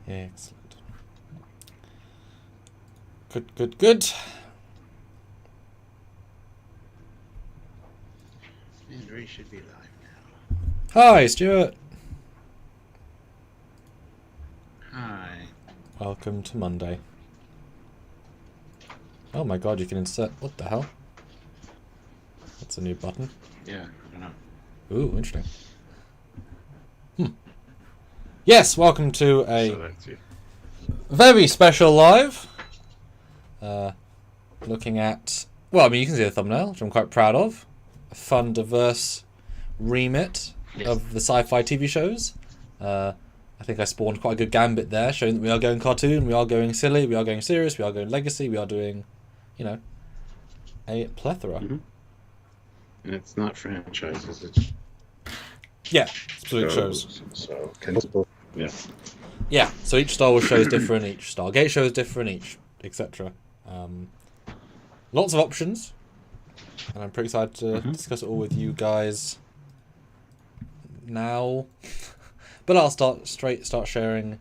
Excellent. Good. And we should be live now. Hi, Stuart. Hi. Welcome to Monday. Oh my god, you can insert... What the hell? That's a new button. Yeah, I don't know. Ooh, interesting. Yes, welcome to a very special live. Looking at... Well, I mean, you can see the thumbnail, which I'm quite proud of. A fun, diverse remit of the sci-fi TV shows. I think I spawned quite a good gambit there, showing that we are going cartoon, we are going silly, we are going serious, we are going legacy, we are doing, you know, a plethora. Mm-hmm. And it's not franchises, it's... Yeah, specific shows. So, yeah. Yeah, so each Star Wars show is different, each Stargate show is different, each etc. Lots of options, and I'm pretty excited to discuss it all with you guys now. But I'll start sharing,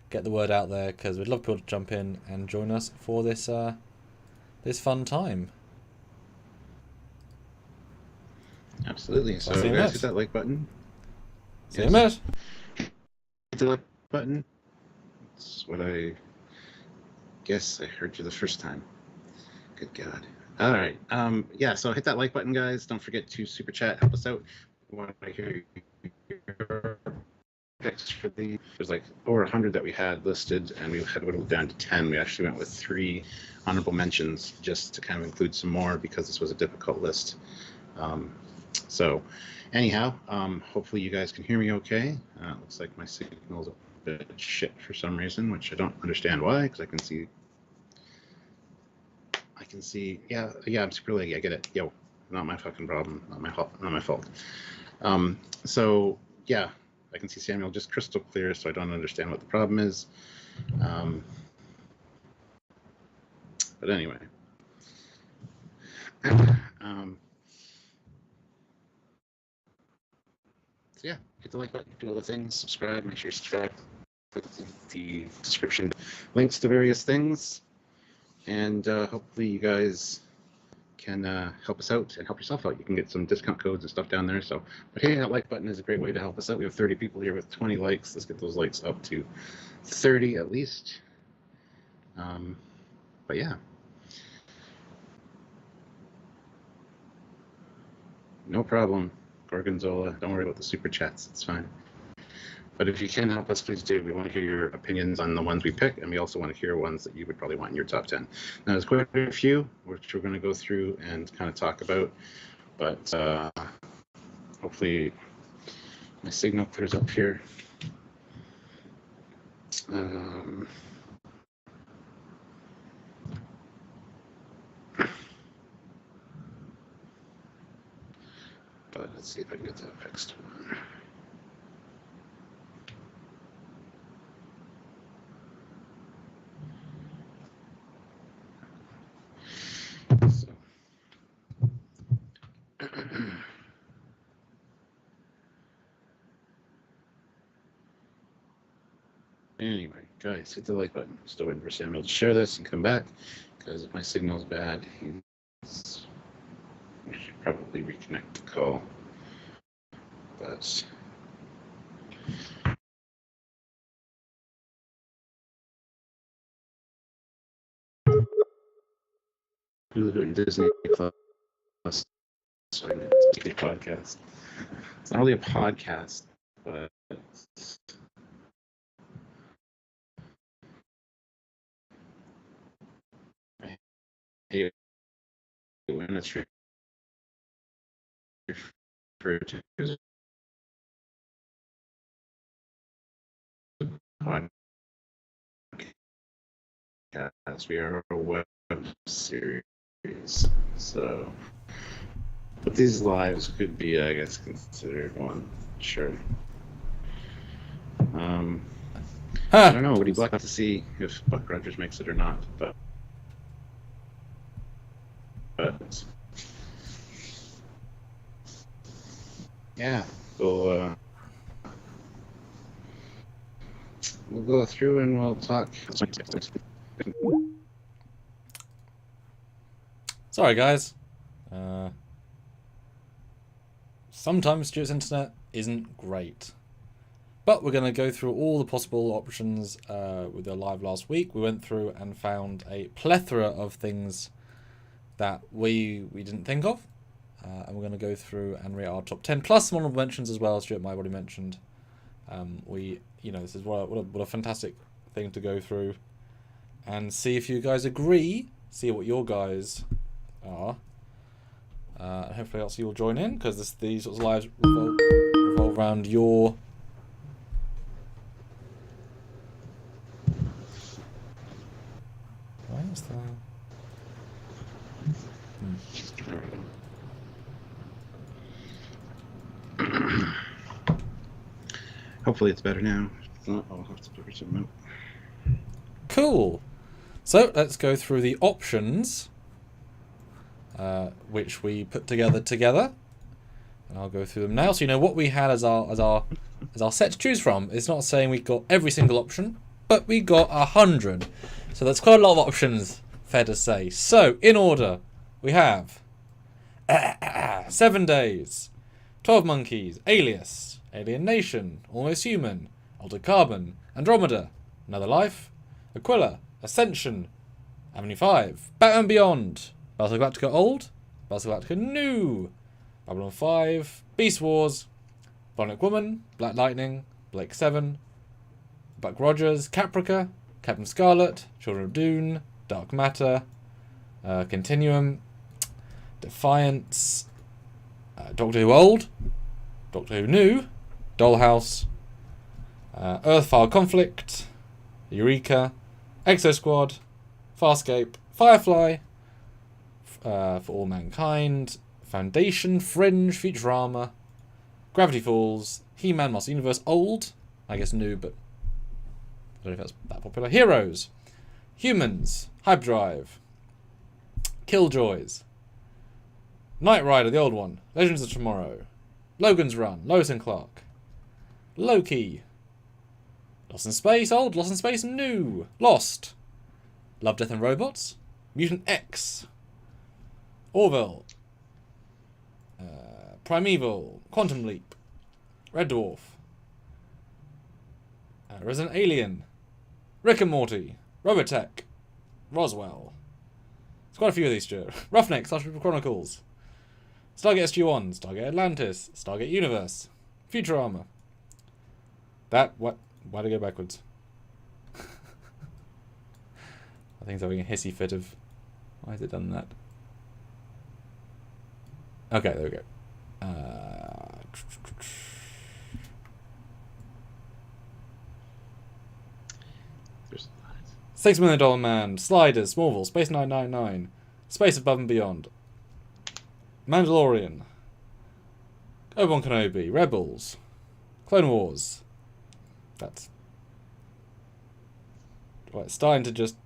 get the word out there, because we'd love people to jump in and join us for this this fun time. Absolutely. So guys, hit that like button. See you in a minute. Hit the like button. That's what I guess I heard you the first time. Good God. All right. Yeah, so hit that like button, guys. Don't forget to super chat, help us out. We want to hear your picks for the... There's like over 100 that we had listed, and we had whittled down to 10. We actually went with 3 honorable mentions just to kind of include some more because this was a difficult list. So anyhow, hopefully you guys can hear me okay. Looks like my signal's a bit shit for some reason, which I don't understand why, because I can see, yeah, I'm super laggy, I get it. Yo, not my fucking problem, not my fault. So yeah, I can see Samuel just crystal clear, so I don't understand what the problem is. But anyway. So yeah, hit the like button, do all the things, subscribe, make sure you subscribe, click the description links to various things, and hopefully you guys can help us out and help yourself out. You can get some discount codes and stuff down there. So, but hitting that like button is a great way to help us out. We have 30 people here with 20 likes. Let's get those likes up to 30 at least. But yeah. No problem, Gorgonzola. Don't worry about the super chats. It's fine. But if you can help us, please do. We want to hear your opinions on the ones we pick, and we also want to hear ones that you would probably want in your top 10. Now, there's quite a few, which we're going to go through and kind of talk about. But hopefully my signal clears up here. But let's see if I can get that fixed. So. Anyway, guys, hit the like button. Still waiting for Samuel to share this and come back, because if my signal's bad, we should probably reconnect the call. But we're doing Disney Plus, so it's a podcast. It's not really a podcast, but hey, when it's referred to as a podcast, we are a web series. So, but these lives could be, I guess, considered one. Sure. I don't know. Would you like to see if Buck Rogers makes it or not? But yeah, we'll go through and we'll talk. Sorry, guys. Sometimes Stuart's internet isn't great. But we're going to go through all the possible options with the live last week. We went through and found a plethora of things that we didn't think of. And we're going to go through and rate our top 10, plus some honorable mentions as well, as Stuart might have already mentioned. This is what a fantastic thing to go through and see if you guys agree, see what your guys are. Hopefully else you'll join in, because these sorts of lives revolve around your... Why is that? Hopefully it's better now. If not, I'll have to figure something out. Cool. So let's go through the options, which we put together, and I'll go through them now. So you know what we had as our set to choose from. It's not saying we got every single option, but we got 100. So that's quite a lot of options, fair to say. So in order, we have 7 Days, 12 Monkeys, Alias, Alien Nation, Almost Human, Altered Carbon, Andromeda, Another Life, Aquila, Ascension, Avenue 5, Batman Beyond, Battlestar Galactica Old, Battlestar Galactica New, Babylon 5, Beast Wars, Bionic Woman, Black Lightning, Blake 7, Buck Rogers, Caprica, Captain Scarlet, Children of Dune, Dark Matter, Continuum, Defiance, Doctor Who Old, Doctor Who New, Dollhouse, Earthfile Conflict, Eureka, Exo Squad, Farscape, Firefly, For All Mankind, Foundation, Fringe, Futurama, Gravity Falls, He-Man Master Universe Old, I guess new, but I don't know if that's that popular. Heroes, Humans, Hyperdrive, Killjoys, Knight Rider, the old one, Legends of Tomorrow, Logan's Run, Lois and Clark, Loki, Lost in Space Old, Lost in Space New, Lost, Love, Death and Robots, Mutant X, Orville, Primeval, Quantum Leap, Red Dwarf, Resident Alien, Rick and Morty, Robotech, Roswell. There's quite a few of these, Stuart. Roughneck, Starship Chronicles, Stargate SG-1, Stargate Atlantis, Stargate Universe, Futurama. Why did I go backwards? I think it's having a hissy fit of... Why has it done that? Okay, there we go. $6 Million Man, Sliders, Smallville, Space 999, Space Above and Beyond, Mandalorian, Obi-Wan Kenobi, Rebels, Clone Wars. That's... Well, it's starting to just...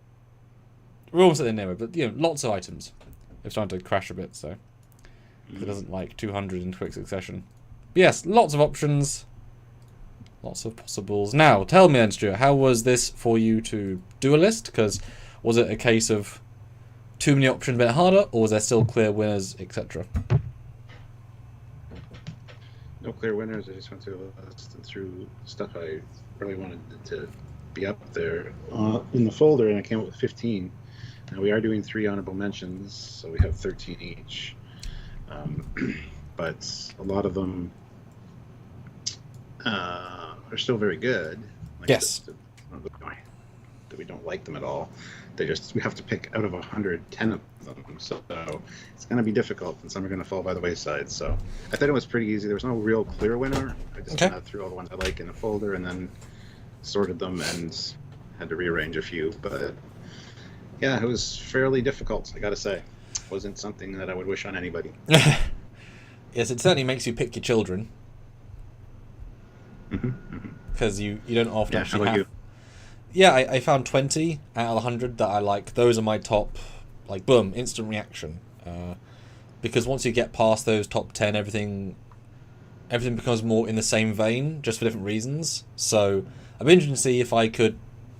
We're almost at the end anyway, but, lots of items. It's starting to crash a bit, so... It doesn't like 200 in quick succession. But yes, lots of options. Lots of possibles. Now, tell me then, Stuart, how was this for you to do a list? Because was it a case of too many options, a bit harder, or was there still clear winners, etc.? No clear winners. I just went through a list and threw stuff I really wanted to be up there in the folder, and I came up with 15. Now, we are doing 3 honorable mentions, so we have 13 each. But a lot of them are still very good. Like yes. That we don't like them at all. We have to pick out of 110 of them. So it's going to be difficult, and some are going to fall by the wayside. So I thought it was pretty easy. There was no real clear winner. I just kind of threw all the ones I like in a folder and then sorted them and had to rearrange a few. But yeah, it was fairly difficult, I got to say. It wasn't something that I would wish on anybody. Yes, it certainly makes you pick your children. Because you don't often actually have... Yeah, I found 20 out of 100 that I like. Those are my top, like, boom, instant reaction. Because once you get past those top 10, everything becomes more in the same vein, just for different reasons. So I'd be interested to see if I could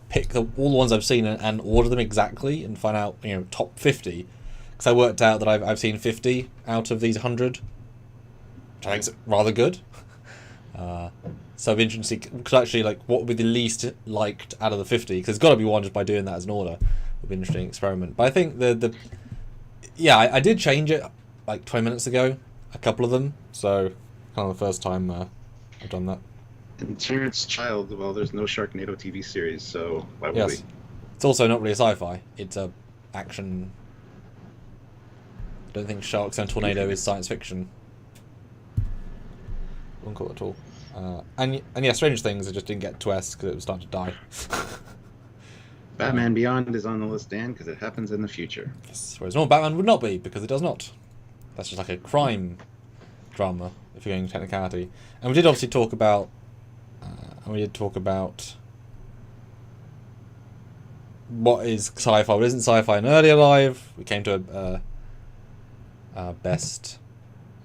pick all the ones I've seen and order them exactly and find out, top 50. Because I worked out that I've seen 50 out of these 100, which I think is rather good. So I'd be interested to see, because actually, like, what would be the least liked out of the 50? Because there's got to be one just by doing that as an order. It would be an interesting experiment. But I think I did change it like 20 minutes ago, a couple of them. So kind of the first time I've done that. And Terrence Child, well, there's no Sharknado TV series, so why would we? It's also not really a sci-fi. It's a action. I don't think Sharks and Tornado is science fiction. Wouldn't call it at all. And yeah, Strange Things, I just didn't get to S because it was starting to die. Batman Beyond is on the list, Dan, because it happens in the future. Yes, whereas normal Batman would not be, because it does not. That's just like a crime drama, if you're going to technicality. And we did obviously talk about what is sci-fi, what isn't sci-fi in earlier live. We came to a best,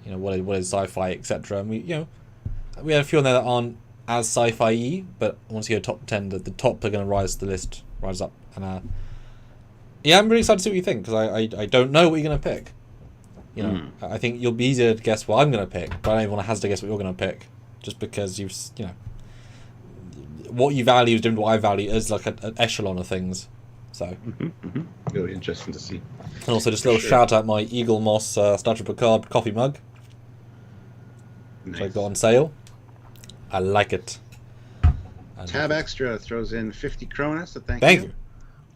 what is sci-fi, etc. And we had a few on there that aren't as sci-fi-y, but once you go top 10, the top are going to rise up. And I'm really excited to see what you think, because I don't know what you're going to pick. I think you'll be easier to guess what I'm going to pick, but I don't even want to hazard to guess what you're going to pick, just because what you value is different to what I value as like an echelon of things. So Really interesting to see. And also just a little shout out my Eagle Moss Star Trek Picard coffee mug, which I got on sale. I like it. Tab Extra throws in 50 kronas, so thank you.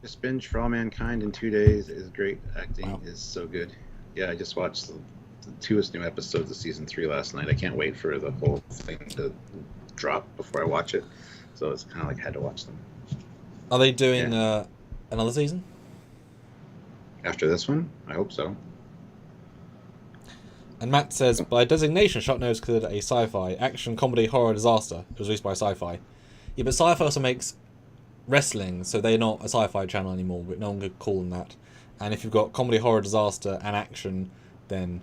Just binge For All Mankind in 2 days is great. Acting is so good. Yeah, I just watched the 2st new episodes of season 3 last night. I can't wait for the whole thing to drop before I watch it. So it's kind of like I had to watch them. Are they doing another season? After this one? I hope so. And Matt says, by designation, Sharknado is considered a sci-fi, action, comedy, horror, disaster. It was released by Sci-Fi. Yeah, but Sci-Fi also makes wrestling, so they're not a sci-fi channel anymore, but no one could call them that. And if you've got comedy, horror, disaster, and action, then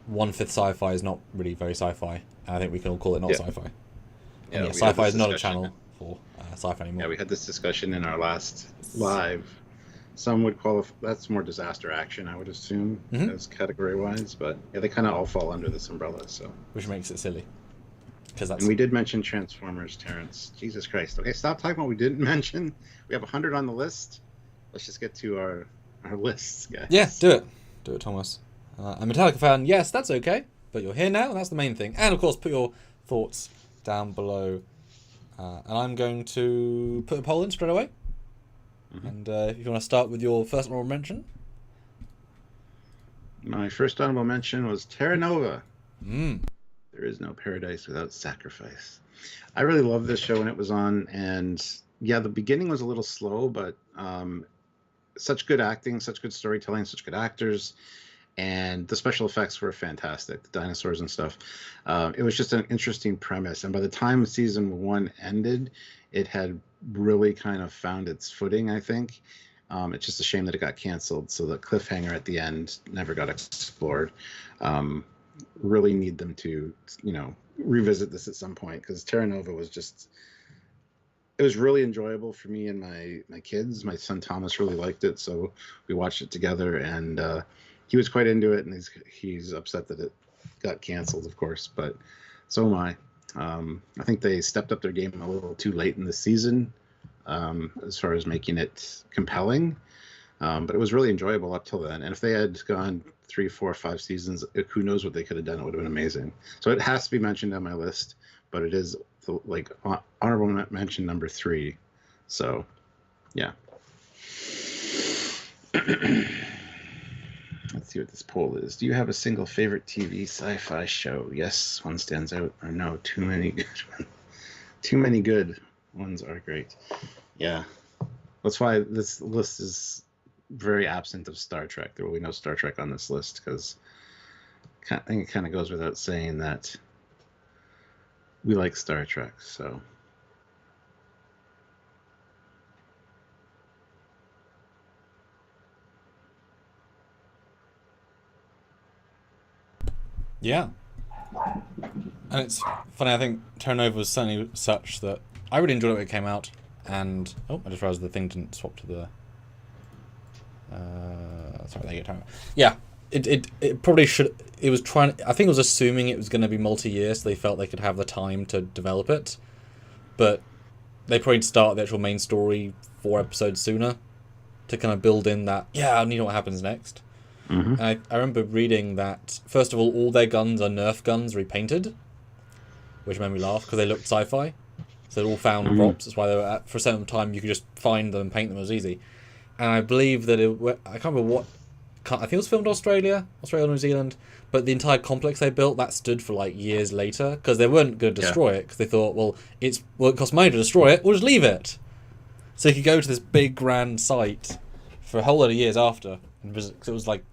1/5 sci-fi is not really very sci-fi. And I think we can all call it not sci-fi. And yeah, sci-fi is not a channel for sci-fi anymore. Yeah, we had this discussion in our last live. Some would qualify, that's more disaster action, I would assume, as category-wise. But yeah, they kind of all fall under this umbrella. So which makes it silly. And we did mention Transformers, Terrence. Jesus Christ. Okay, stop talking about what we didn't mention. We have 100 on the list. Let's just get to our lists, guys. Yeah, do it. Do it, Thomas. A Metallica fan, yes, that's okay. But you're here now, and that's the main thing. And, of course, put your thoughts down below. And I'm going to put a poll in straight away. And if you want to start with your first honorable mention. My first honorable mention was Terra Nova. There is no paradise without sacrifice. I really loved this show when it was on, and yeah, the beginning was a little slow, but such good acting, such good storytelling, such good actors, and the special effects were fantastic, the dinosaurs and stuff. It was just an interesting premise, and by the time season 1 ended, it had really kind of found its footing, I think. It's just a shame that it got canceled, so the cliffhanger at the end never got explored. Really need them to, revisit this at some point, because Terra Nova was just, it was really enjoyable for me and my kids. My son Thomas really liked it, so we watched it together, and he was quite into it, and he's upset that it got canceled, of course, but so am I. I think they stepped up their game a little too late in the season, as far as making it compelling. But it was really enjoyable up till then. And if they had gone 3, 4, 5 seasons, who knows what they could have done? It would have been amazing. So it has to be mentioned on my list, but it is honorable mention number 3. So, yeah. Let's see what this poll is. Do you have a single favorite TV sci-fi show? Yes, one stands out. Or no, too many good ones. Too many good ones are great. Yeah. That's why this list is very absent of Star Trek. There will be no Star Trek on this list, because I think it kind of goes without saying that we like Star Trek. So yeah. And it's funny, I think Terra Nova was certainly such that I really enjoyed it when it came out, and I just realized the thing didn't swap to the. Sorry, there you go. Yeah, it probably should. It was trying. I think it was assuming it was going to be multi-year, so they felt they could have the time to develop it, but they probably start the actual main story 4 episodes sooner to kind of build in that. Yeah, I need to know what happens next. Mm-hmm. And I remember reading that first of all their guns are Nerf guns repainted, which made me laugh because they looked sci-fi. So they're all found props. That's why they were for a certain time you could just find them and paint them. It was easy. And I believe that I can't remember what. I think it was filmed in Australia, New Zealand. But the entire complex they built that stood for like years later because they weren't going to destroy it because they thought, well, it costs money to destroy it. We'll just leave it. So you could go to this big grand site for a whole lot of years after and visit. Cause it was like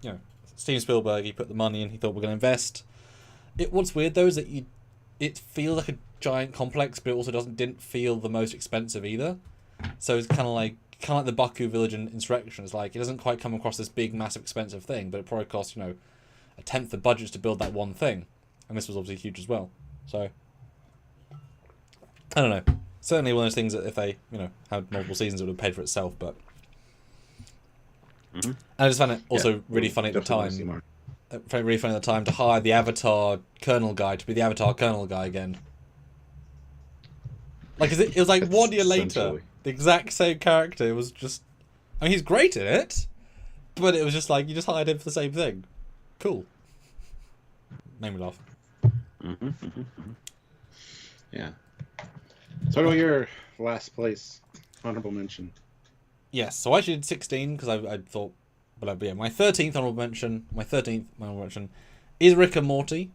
Steven Spielberg. He put the money in. He thought we're going to invest. What's weird though is that it feels like a giant complex, but it also didn't feel the most expensive either. So it's kind of like the Baku village in Insurrection. It's like it doesn't quite come across this big, massive, expensive thing, but it probably costs a tenth the budget to build that one thing, and this was obviously huge as well. So I don't know. Certainly one of those things that if they had multiple seasons, it would have paid for itself. But I just found it also really funny at the time. Really funny at the time to hire the Avatar Colonel guy to be the Avatar Colonel guy again. Like, it was like 1 year later, the exact same character was just. I mean, he's great in it, but it was just like you just hired him for the same thing. Cool. Made me laugh. Yeah. So, what about your last place honorable mention? Yes, so I actually did 16 because I thought, but yeah, my 13th honorable mention is Rick and Morty.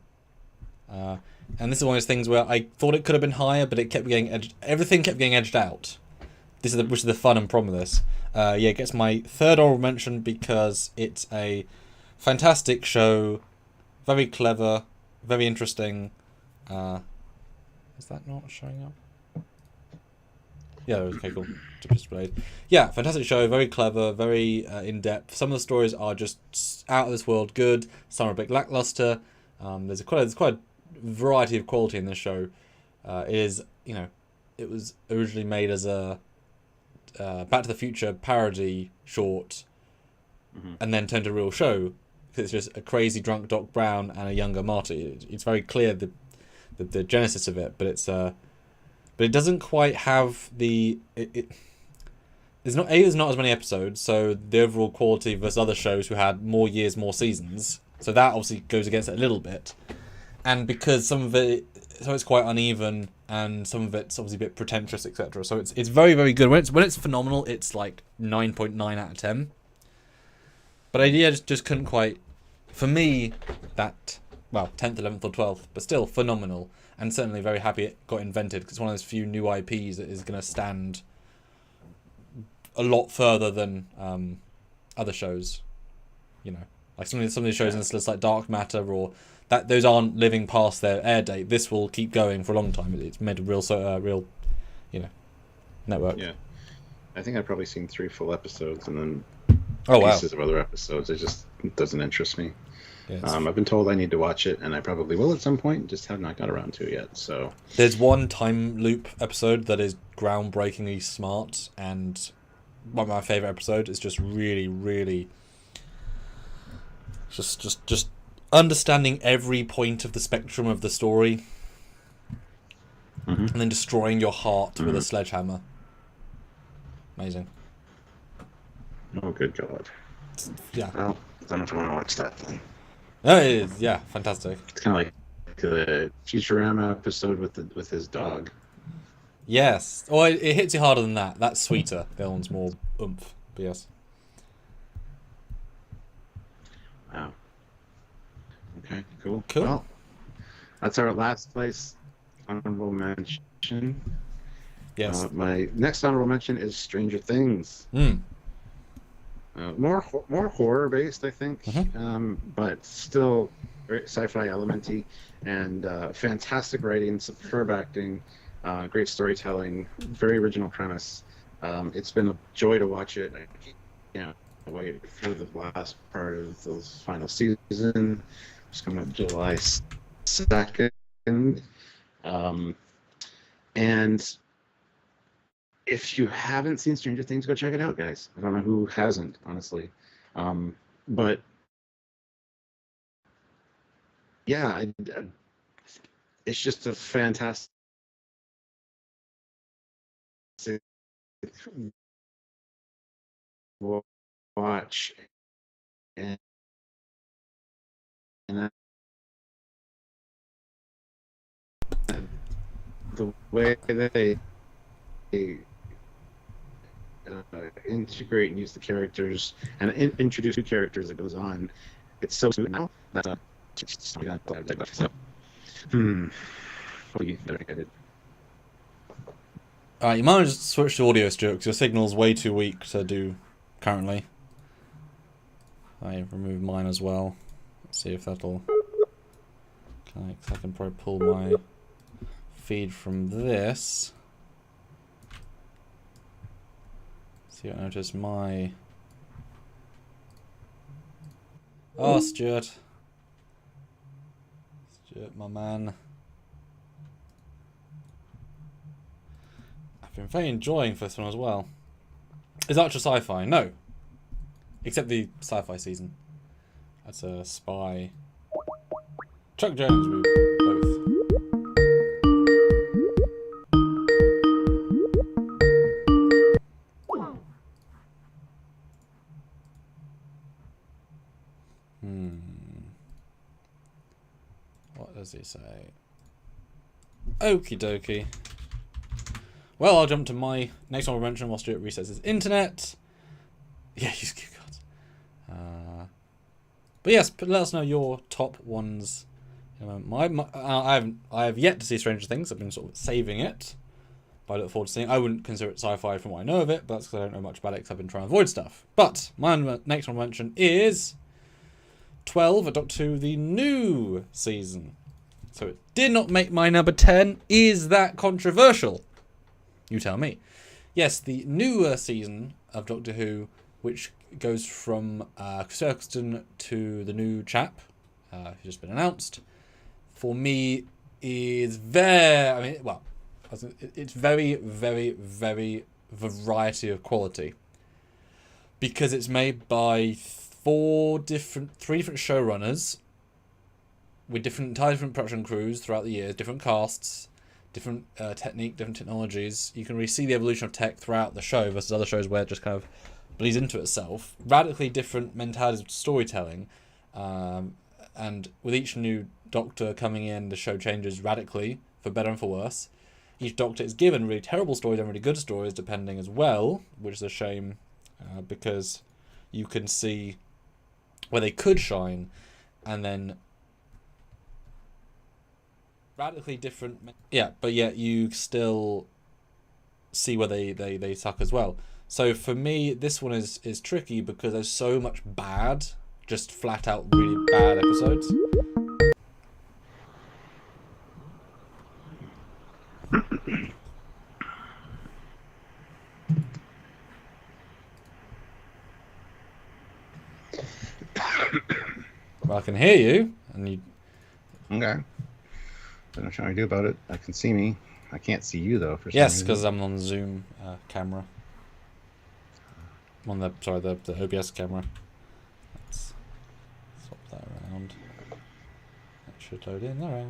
And this is one of those things where I thought it could have been higher, but it kept getting everything kept getting edged out. Which is the fun and problem of this. It gets my 3rd honorable mention because it's a fantastic show, very clever, very interesting. Is that not showing up? Yeah, okay, cool. Displayed. Yeah, fantastic show, very clever, very in depth. Some of the stories are just out of this world good. Some are a bit lackluster. There's quite a variety of quality in this show. It was originally made as a Back to the Future parody short, and then turned to a real show. It's just a crazy drunk Doc Brown and a younger Marty. It's very clear the genesis of it, but it doesn't quite have the there's not as many episodes, so the overall quality versus other shows who had more years, more seasons. So that obviously goes against it a little bit. And because some of it, so it's quite uneven, and some of it's obviously a bit pretentious, etc. So it's very, very good. When it's phenomenal, it's like 9.9 out of 10. But I just couldn't quite, for me, 10th, 11th or 12th, but still phenomenal. And certainly very happy it got invented, because it's one of those few new IPs that is going to stand a lot further than other shows. Like some of these shows in this list, like Dark Matter, or that those aren't living past their air date. This will keep going for a long time. It's made a real network. Yeah, I think I've probably seen 3 full episodes, and then pieces of other episodes. It doesn't interest me. Yeah, I've been told I need to watch it, and I probably will at some point. Just have not got around to it yet. So there's one time loop episode that is groundbreakingly smart, and one of my favorite episodes is just really, really just understanding every point of the spectrum of the story, and then destroying your heart with a sledgehammer. Amazing. Oh, good God. Yeah. Well, I don't know if I want to watch that then. No, it is. Yeah, fantastic. It's kind of like the Futurama episode with his dog. Yes. Or it hits you harder than that. That's sweeter. The other one's more oomph. But yes. Wow. Okay, cool. Cool. Well, that's our last place honorable mention. Yes. My next honorable mention is Stranger Things. More horror based, I think, but still very sci-fi elementy, and fantastic writing, superb acting, great storytelling, very original premise. It's been a joy to watch it. I wait for the last part of the final season. It's coming up July 2nd, and if you haven't seen Stranger Things, go check it out, guys. I don't know who hasn't, honestly. But yeah, it's just a fantastic watch, and, and the way that they integrate and use the characters and introduce new characters that goes on, it's so smooth now that hopefully better I did. Alright, you might just switch to audio, Stuart, because your signal's way too weak to do currently. I remove mine as well. Let's see if that'll... I can probably pull my feed from this. See, I notice my... Oh, Stuart. Stuart, my man. I've been very enjoying this one as well. Is Ultra Sci-Fi? No. Except the sci-fi season. That's a spy. Chuck Jones, we both. What does he say? Okie dokie. Well, I'll jump to my next one we'll mention while Stuart resets his internet. Yeah, use cue cards. But yes, let us know your top ones. I have yet to see Stranger Things. I've been sort of saving it. But I look forward to seeing it. I wouldn't consider it sci-fi from what I know of it, but that's because I don't know much about it because I've been trying to avoid stuff. But my next one I'll mention is 12, a Doctor Who, the new season. So it did not make my number 10. Is that controversial? You tell me. Yes, the newer season of Doctor Who, which goes from Chris Eccleston to the new chap, who's just been announced, for me is it's very, very, very variety of quality. Because it's made by three different showrunners with entirely different production crews throughout the years, different casts, different technique, different technologies. You can really see the evolution of tech throughout the show versus other shows where it just kind of bleeds into itself. Radically different mentalities of storytelling. And with each new Doctor coming in, the show changes radically, for better and for worse. Each Doctor is given really terrible stories and really good stories, depending as well, which is a shame, because you can see where they could shine, and then radically different. Yeah, but yet you still see where they suck as well. So for me, this one is tricky because there's so much bad, just flat out really bad episodes. Well, I can hear you, and you. Okay. What I'm trying to do about it. I can see me. I can't see you though. Yes, because I'm on the Zoom camera. I'm on the OBS camera. Let's swap that around. That should load in there.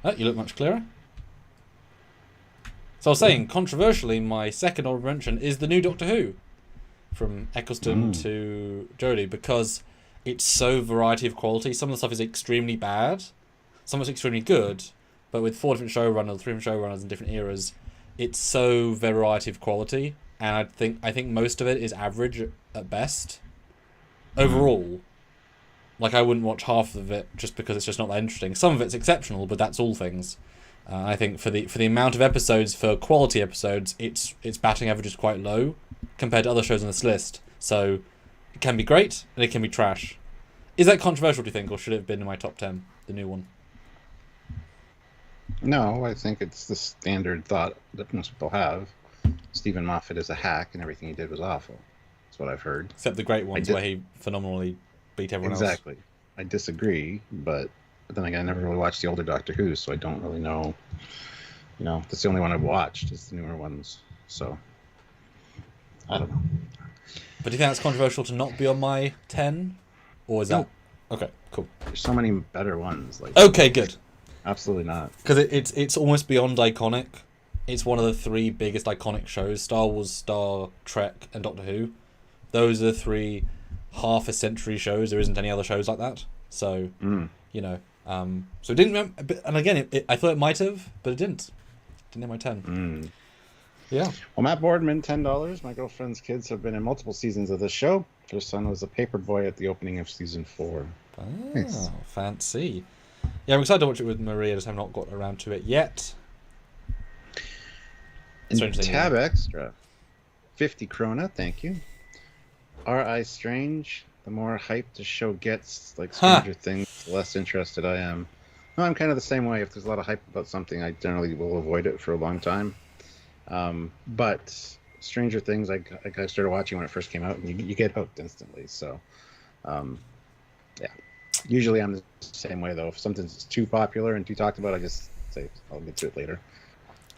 Oh, you look much clearer. So I was saying, controversially, my second honourable mention is the new Doctor Who, from Eccleston to Jodie, because it's so variety of quality. Some of the stuff is extremely bad, some of it's extremely good, but with three different showrunners in different eras, it's so variety of quality, and I think most of it is average at best. Overall, like I wouldn't watch half of it just because it's just not that interesting. Some of it's exceptional, but that's all things. I think for the amount of episodes, for quality episodes, its batting average is quite low compared to other shows on this list. So it can be great and it can be trash. Is that controversial, do you think, or should it have been in my top 10, the new one? No, I think it's the standard thought that most people have. Stephen Moffat is a hack and everything he did was awful. That's what I've heard. Except the great ones where he phenomenally beat everyone else. Exactly. I disagree, but But then again, I never really watched the older Doctor Who, so I don't really know. You know, that's the only one I've watched is the newer ones. So I don't know. But do you think that's controversial to not be on my 10? Or is that... Okay, cool. There's so many better ones. Like, okay, good. Absolutely not. Because it's almost beyond iconic. It's one of the 3 biggest iconic shows. Star Wars, Star Trek, and Doctor Who. Those are the 3 half-a-century shows. There isn't any other shows like that. So, you know... so it didn't... And again, I thought it might have, but it didn't. Didn't hit my 10. Yeah. Well, Matt Boardman, $10. My girlfriend's kids have been in multiple seasons of this show. Their son was a paper boy at the opening of season 4. Oh, nice. Fancy. Yeah, I'm excited to watch it with Maria. Just have not got around to it yet. And tab extra, 50 krona. Thank you. R.I. Strange. The more hype the show gets, like Stranger Things, the less interested I am. No, I'm kind of the same way. If there's a lot of hype about something, I generally will avoid it for a long time. But Stranger Things, I started watching when it first came out, and you get hooked instantly. So, yeah. Usually I'm the same way, though. If something's too popular and too talked about, I just say, I'll get to it later.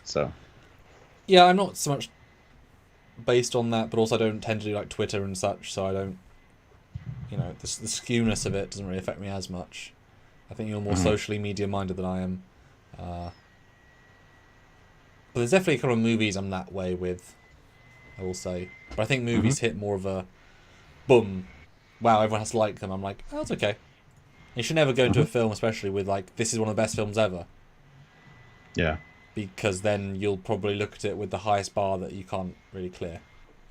So. Yeah, I'm not so much based on that, but also I don't tend to do like Twitter and such, so I don't, you know, the skewness of it doesn't really affect me as much. I think you're more socially media minded than I am. But there's definitely a couple of movies I'm that way with, I will say. But I think movies hit more of a boom. Wow, everyone has to like them. I'm like, oh, it's okay. You should never go into a film, especially with like, this is one of the best films ever. Yeah. Because then you'll probably look at it with the highest bar that you can't really clear.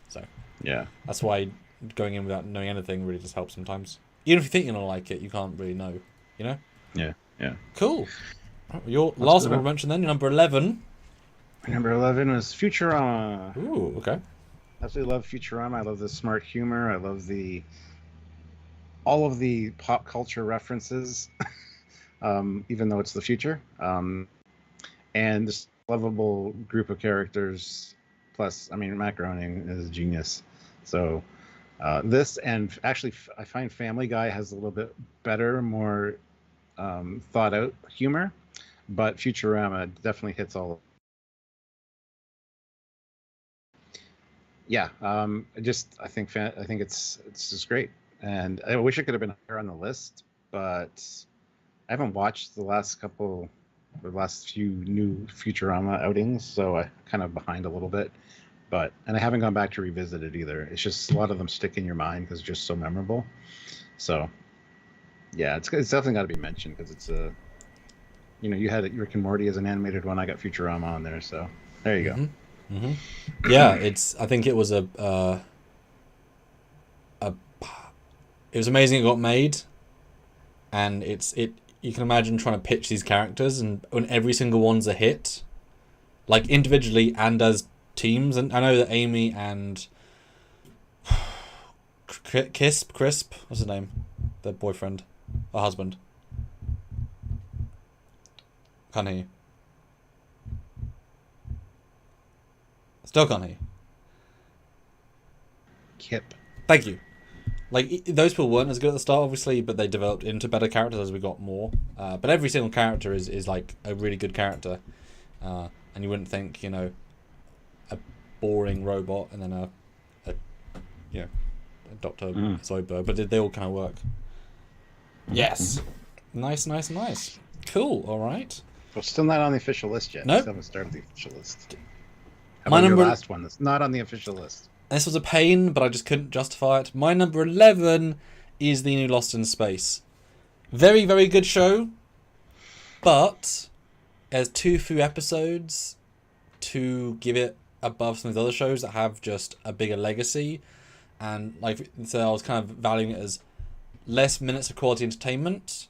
So yeah, that's why going in without knowing anything really just helps sometimes. Even if you think you're gonna like it, you can't really know. You know? Yeah. Yeah. Cool. Your last honorable mention then, your number 11. Number 11 was Futurama. Ooh, okay. Absolutely love Futurama. I love the smart humor. I love all of the pop culture references, even though it's the future. And this lovable group of characters. Plus, I mean, Matt Groening is a genius. So this, and actually, I find Family Guy has a little bit better, more thought out humor, but Futurama definitely hits all. Yeah, I think it's just great, and I wish it could have been higher on the list, but I haven't watched the last few new Futurama outings, so I kind of behind a little bit. And I haven't gone back to revisit it either. It's just a lot of them stick in your mind because it's just so memorable. So, yeah, it's definitely got to be mentioned because it's you had Rick and Morty as an animated one. I got Futurama on there, so there you go. Yeah, I think it was it was amazing it got made, and you can imagine trying to pitch these characters, and when every single one's a hit, like individually and as teams. And I know that Amy and Crisp, what's his name? Their boyfriend or husband. Can't hear you. Still can't hear you. Kip. Thank you. Like, those people weren't as good at the start, obviously, but they developed into better characters as we got more. But every single character is like a really good character. And you wouldn't think, a boring robot and then a Dr. Zoidberg, but they all kind of work. Yes. Nice. Cool, alright. Well, still not on the official list yet. Nope. Still haven't started the official list. How about your last one that's not on the official list? This was a pain, but I just couldn't justify it. My number 11 is the new Lost in Space. Very, very good show, but there's too few episodes to give it above some of the other shows that have just a bigger legacy. And so I was kind of valuing it as less minutes of quality entertainment,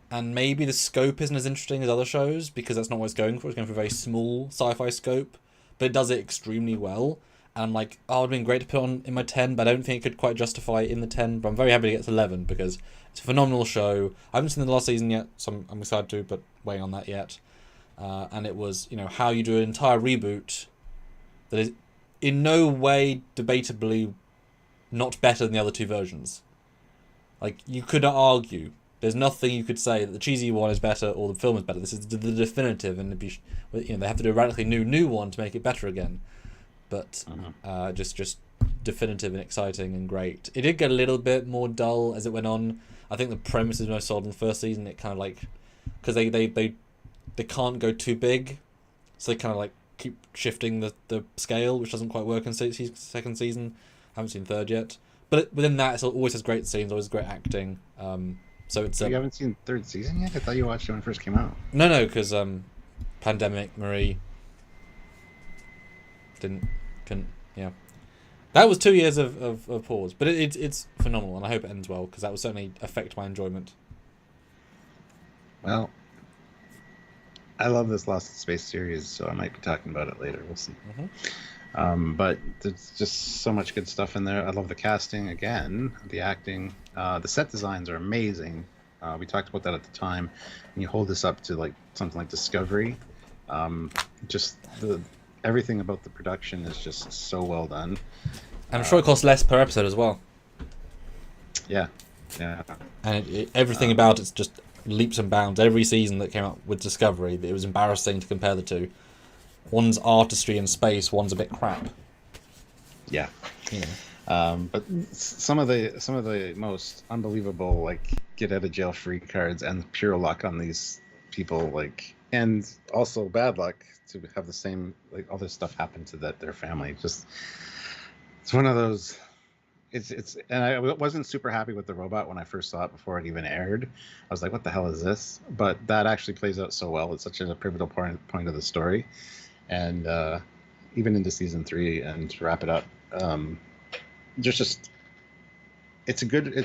and maybe the scope isn't as interesting as other shows because that's not what it's going for. It's going for a very small sci-fi scope, but it does it extremely well. And I'm like, it would have been great to put on in my 10, but I don't think it could quite justify it in the 10. But I'm very happy to get to 11 because it's a phenomenal show. I haven't seen the last season yet, so I'm excited to, but waiting on that yet. And it was, how you do an entire reboot that is in no way debatably not better than the other two versions. Like, you could not argue There's nothing you could say that the cheesy one is better or the film is better. This is the definitive, and they have to do a radically new one to make it better again. But just definitive and exciting and great. It did get a little bit more dull as it went on. I think the premise is most solid in the first season. It kind of like, because they can't go too big, so they kind of like keep shifting the scale, which doesn't quite work in second season. Haven't seen third yet, but within that, it always has great scenes, always great acting. So it's you haven't seen third season yet? I thought you watched it when it first came out. No, because pandemic, Marie couldn't. Yeah, that was 2 years of pause, but it's phenomenal, and I hope it ends well because that will certainly affect my enjoyment. Well, I love this Lost in Space series, so I might be talking about it later. We'll see. But there's just so much good stuff in there. I love the casting again, the acting, the set designs are amazing. We talked about that at the time. And you hold this up to like something like Discovery. Just everything about the production is just so well done. I'm sure it costs less per episode as well. Yeah. And everything about it's just leaps and bounds. Every season that came out with Discovery, it was embarrassing to compare the two. One's artistry and space, one's a bit crap. Yeah. But some of the most unbelievable like get out of jail free cards and pure luck on these people, like, and also bad luck to have the same like all this stuff happen to their family. Just it's one of those. It's and I wasn't super happy with the robot when I first saw it before it even aired. I was like, what the hell is this? But that actually plays out so well. It's such a pivotal point of the story. And even into season 3, and to wrap it up, it's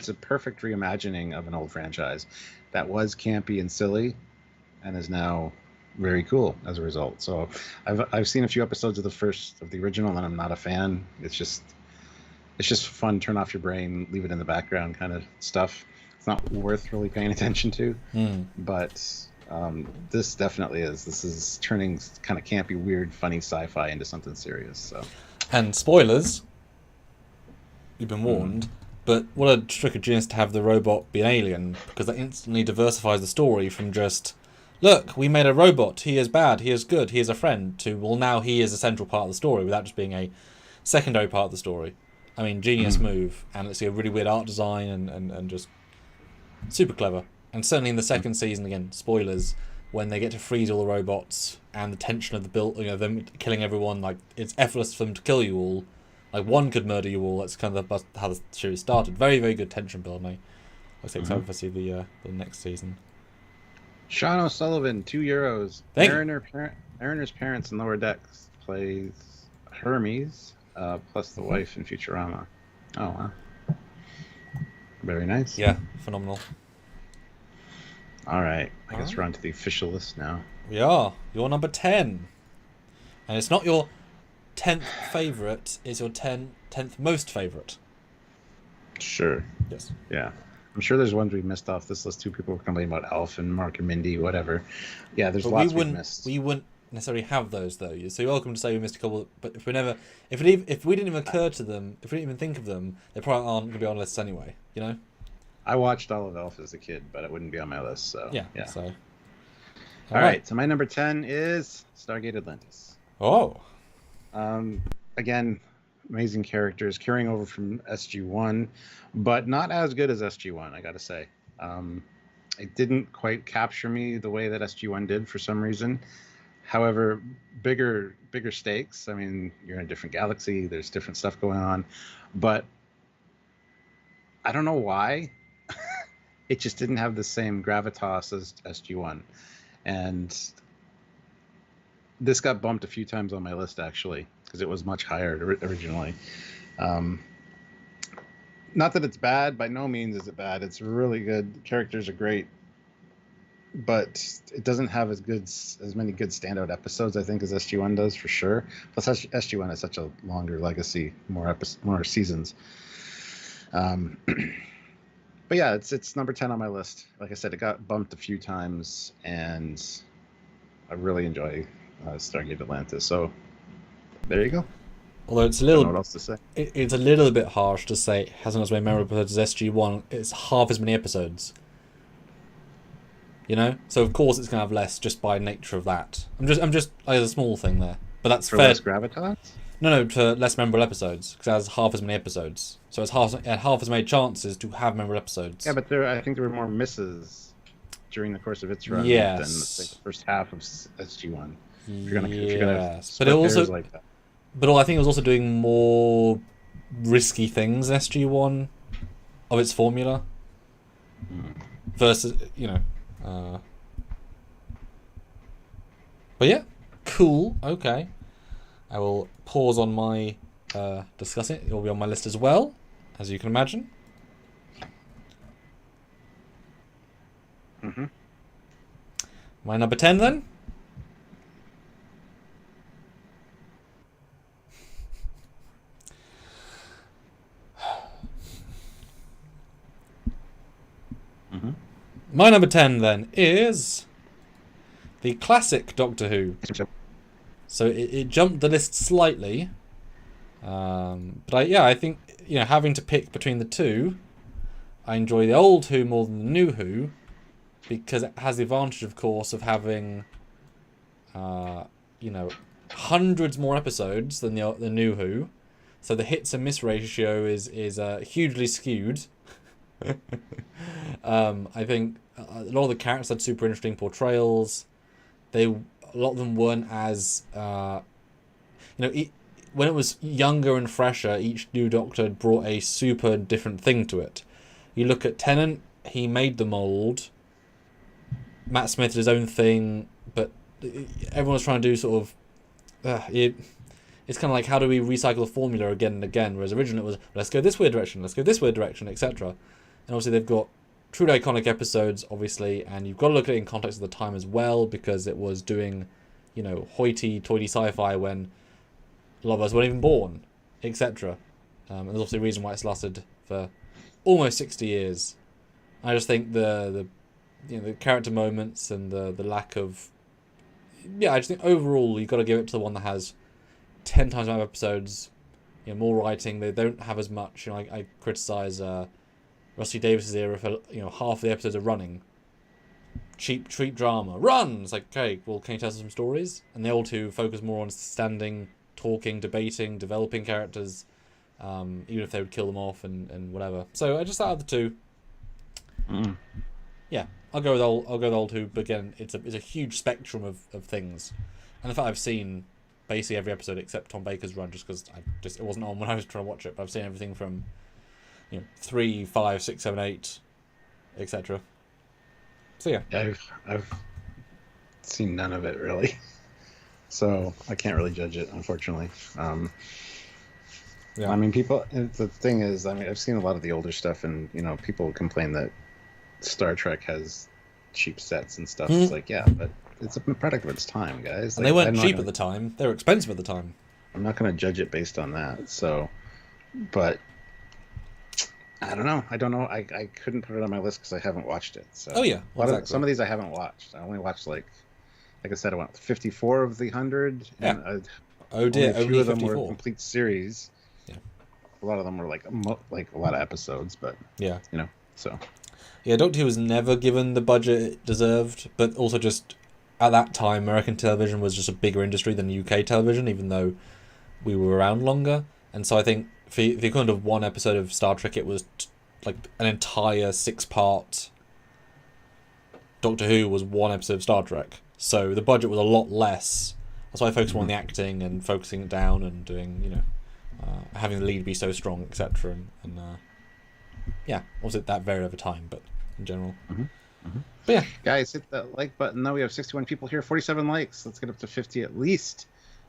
a perfect reimagining of an old franchise that was campy and silly, and is now very cool as a result. So I've seen a few episodes of the original, and I'm not a fan. It's just fun. Turn off your brain, leave it in the background kind of stuff. It's not worth really paying attention to, but. This definitely is. This is turning kind of campy, weird, funny sci-fi into something serious. So, and spoilers, you've been warned. But what a trick of genius to have the robot be an alien, because that instantly diversifies the story from just, look, we made a robot. He is bad. He is good. He is a friend. To, well, now he is a central part of the story without just being a secondary part of the story. I mean, genius move, and it's a really weird art design and just super clever. And certainly in the second season, again, spoilers, when they get to freeze all the robots and the tension of the build, them killing everyone, like, it's effortless for them to kill you all. Like, one could murder you all. That's kind of how the series started. Very, very good tension building. I'm excited to see the next season. Sean O'Sullivan, €2. Mariner's parents in Lower Decks plays Hermes, plus the wife in Futurama. Oh, wow. Very nice. Yeah, phenomenal. All right, I guess we're on to the official list now. We are. You're number 10. And it's not your 10th favourite, it's your 10th most favourite. Sure. Yes. Yeah. I'm sure there's ones we missed off this list too. People were complaining about Alf and Mark and Mindy, whatever. Yeah, there's lots we missed. We wouldn't necessarily have those though. So you're welcome to say we missed a couple, but if we didn't even occur to them, if we didn't even think of them, they probably aren't going to be on lists anyway, you know? I watched all of Elf as a kid, but it wouldn't be on my list. So yeah. So. All right. So my number 10 is Stargate Atlantis. Oh. Again, amazing characters carrying over from SG-1, but not as good as SG-1. I got to say, it didn't quite capture me the way that SG-1 did for some reason. However, bigger stakes. I mean, you're in a different galaxy. There's different stuff going on, but I don't know why. It just didn't have the same gravitas as SG-1. And this got bumped a few times on my list, actually, because it was much higher originally. Not that it's bad. By no means is it bad. It's really good. The characters are great. But it doesn't have as many good standout episodes, I think, as SG-1 does, for sure. Plus, SG-1 has such a longer legacy, more seasons. But yeah, it's number 10 on my list. Like I said, it got bumped a few times, and I really enjoy Stargate Atlantis. So there you go. Although it's a little, I don't know what else to say. It's a little bit harsh to say it hasn't as many memorable episodes as SG-1. It's half as many episodes. You know, so of course it's gonna have less just by nature of that. I'm just there's a small thing there, but that's For fair. less gravitas? No, to less memorable episodes because it has half as many episodes, so it's half as many chances to have memorable episodes. Yeah, but I think there were more misses during the course of its run Yes. than the first half of SG1. If you're gonna Yes, split but it also, hairs like that. but I think it was also doing more risky things in SG1 of its formula versus but yeah, cool. Okay, I will pause on my discussing it. It will be on my list as well, as you can imagine. Mm-hmm. My number 10 then. Mm-hmm. My number 10 then is the classic Doctor Who. So it jumped the list slightly. But I think, having to pick between the two, I enjoy the old Who more than the new Who, because it has the advantage, of course, of having, hundreds more episodes than the new Who. So the hits and miss ratio is hugely skewed. I think a lot of the characters had super interesting portrayals. A lot of them weren't as when it was younger and fresher, each new Doctor brought a super different thing to it. You look at Tennant, he made the mold. Matt Smith did his own thing, but everyone's trying to do sort of it's kind of like, how do we recycle the formula again and again, whereas originally it was, let's go this weird direction, etc. And obviously they've got truly iconic episodes, obviously, and you've got to look at it in context of the time as well, because it was doing, hoity-toity sci-fi when a lot of us weren't even born, etc. And there's obviously a reason why it's lasted for almost 60 years. I just think the character moments and the lack of... I just think overall you've got to give it to the one that has 10 times more episodes, more writing. They don't have as much. I criticise Rusty Davis's era for half the episodes are running. Cheap drama. Run! It's like, okay, well, can you tell us some stories? And the old Who focus more on standing, talking, debating, developing characters, even if they would kill them off and whatever. So I just out of the two. Yeah, I'll go with old Who, but again, it's a huge spectrum of things. And the fact I've seen basically every episode except Tom Baker's run, just because it wasn't on when I was trying to watch it, but I've seen everything from 3, 5, 6, 7, 8, etc. So yeah. I've seen none of it really, so I can't really judge it, unfortunately. Yeah. I mean, the thing is, I've seen a lot of the older stuff, and people complain that Star Trek has cheap sets and stuff. It's like, yeah, but it's a product of its time, guys. And they weren't cheap at the time; they were expensive at the time. I'm not going to judge it based on that. So, but I don't know. I couldn't put it on my list because I haven't watched it. So. Oh yeah, exactly. Some of these I haven't watched. I only watched like I said, I went 54 of the 100. Yeah. And oh dear, only a few of them 54. were complete series. Yeah. A lot of them were like a lot of episodes, but yeah, so. Yeah, Doctor Who was never given the budget it deserved, but also just at that time, American television was just a bigger industry than UK television, even though we were around longer. And so I think for the equivalent of one episode of Star Trek, it was like an entire 6-part. Doctor Who was one episode of Star Trek, so the budget was a lot less. That's why I focused more on the acting and focusing it down and doing, having the lead be so strong, etc. And obviously that varied over time, but in general. But yeah, guys, hit that like button. Now we have 61 people here, 47 likes. Let's get up to 50 at least.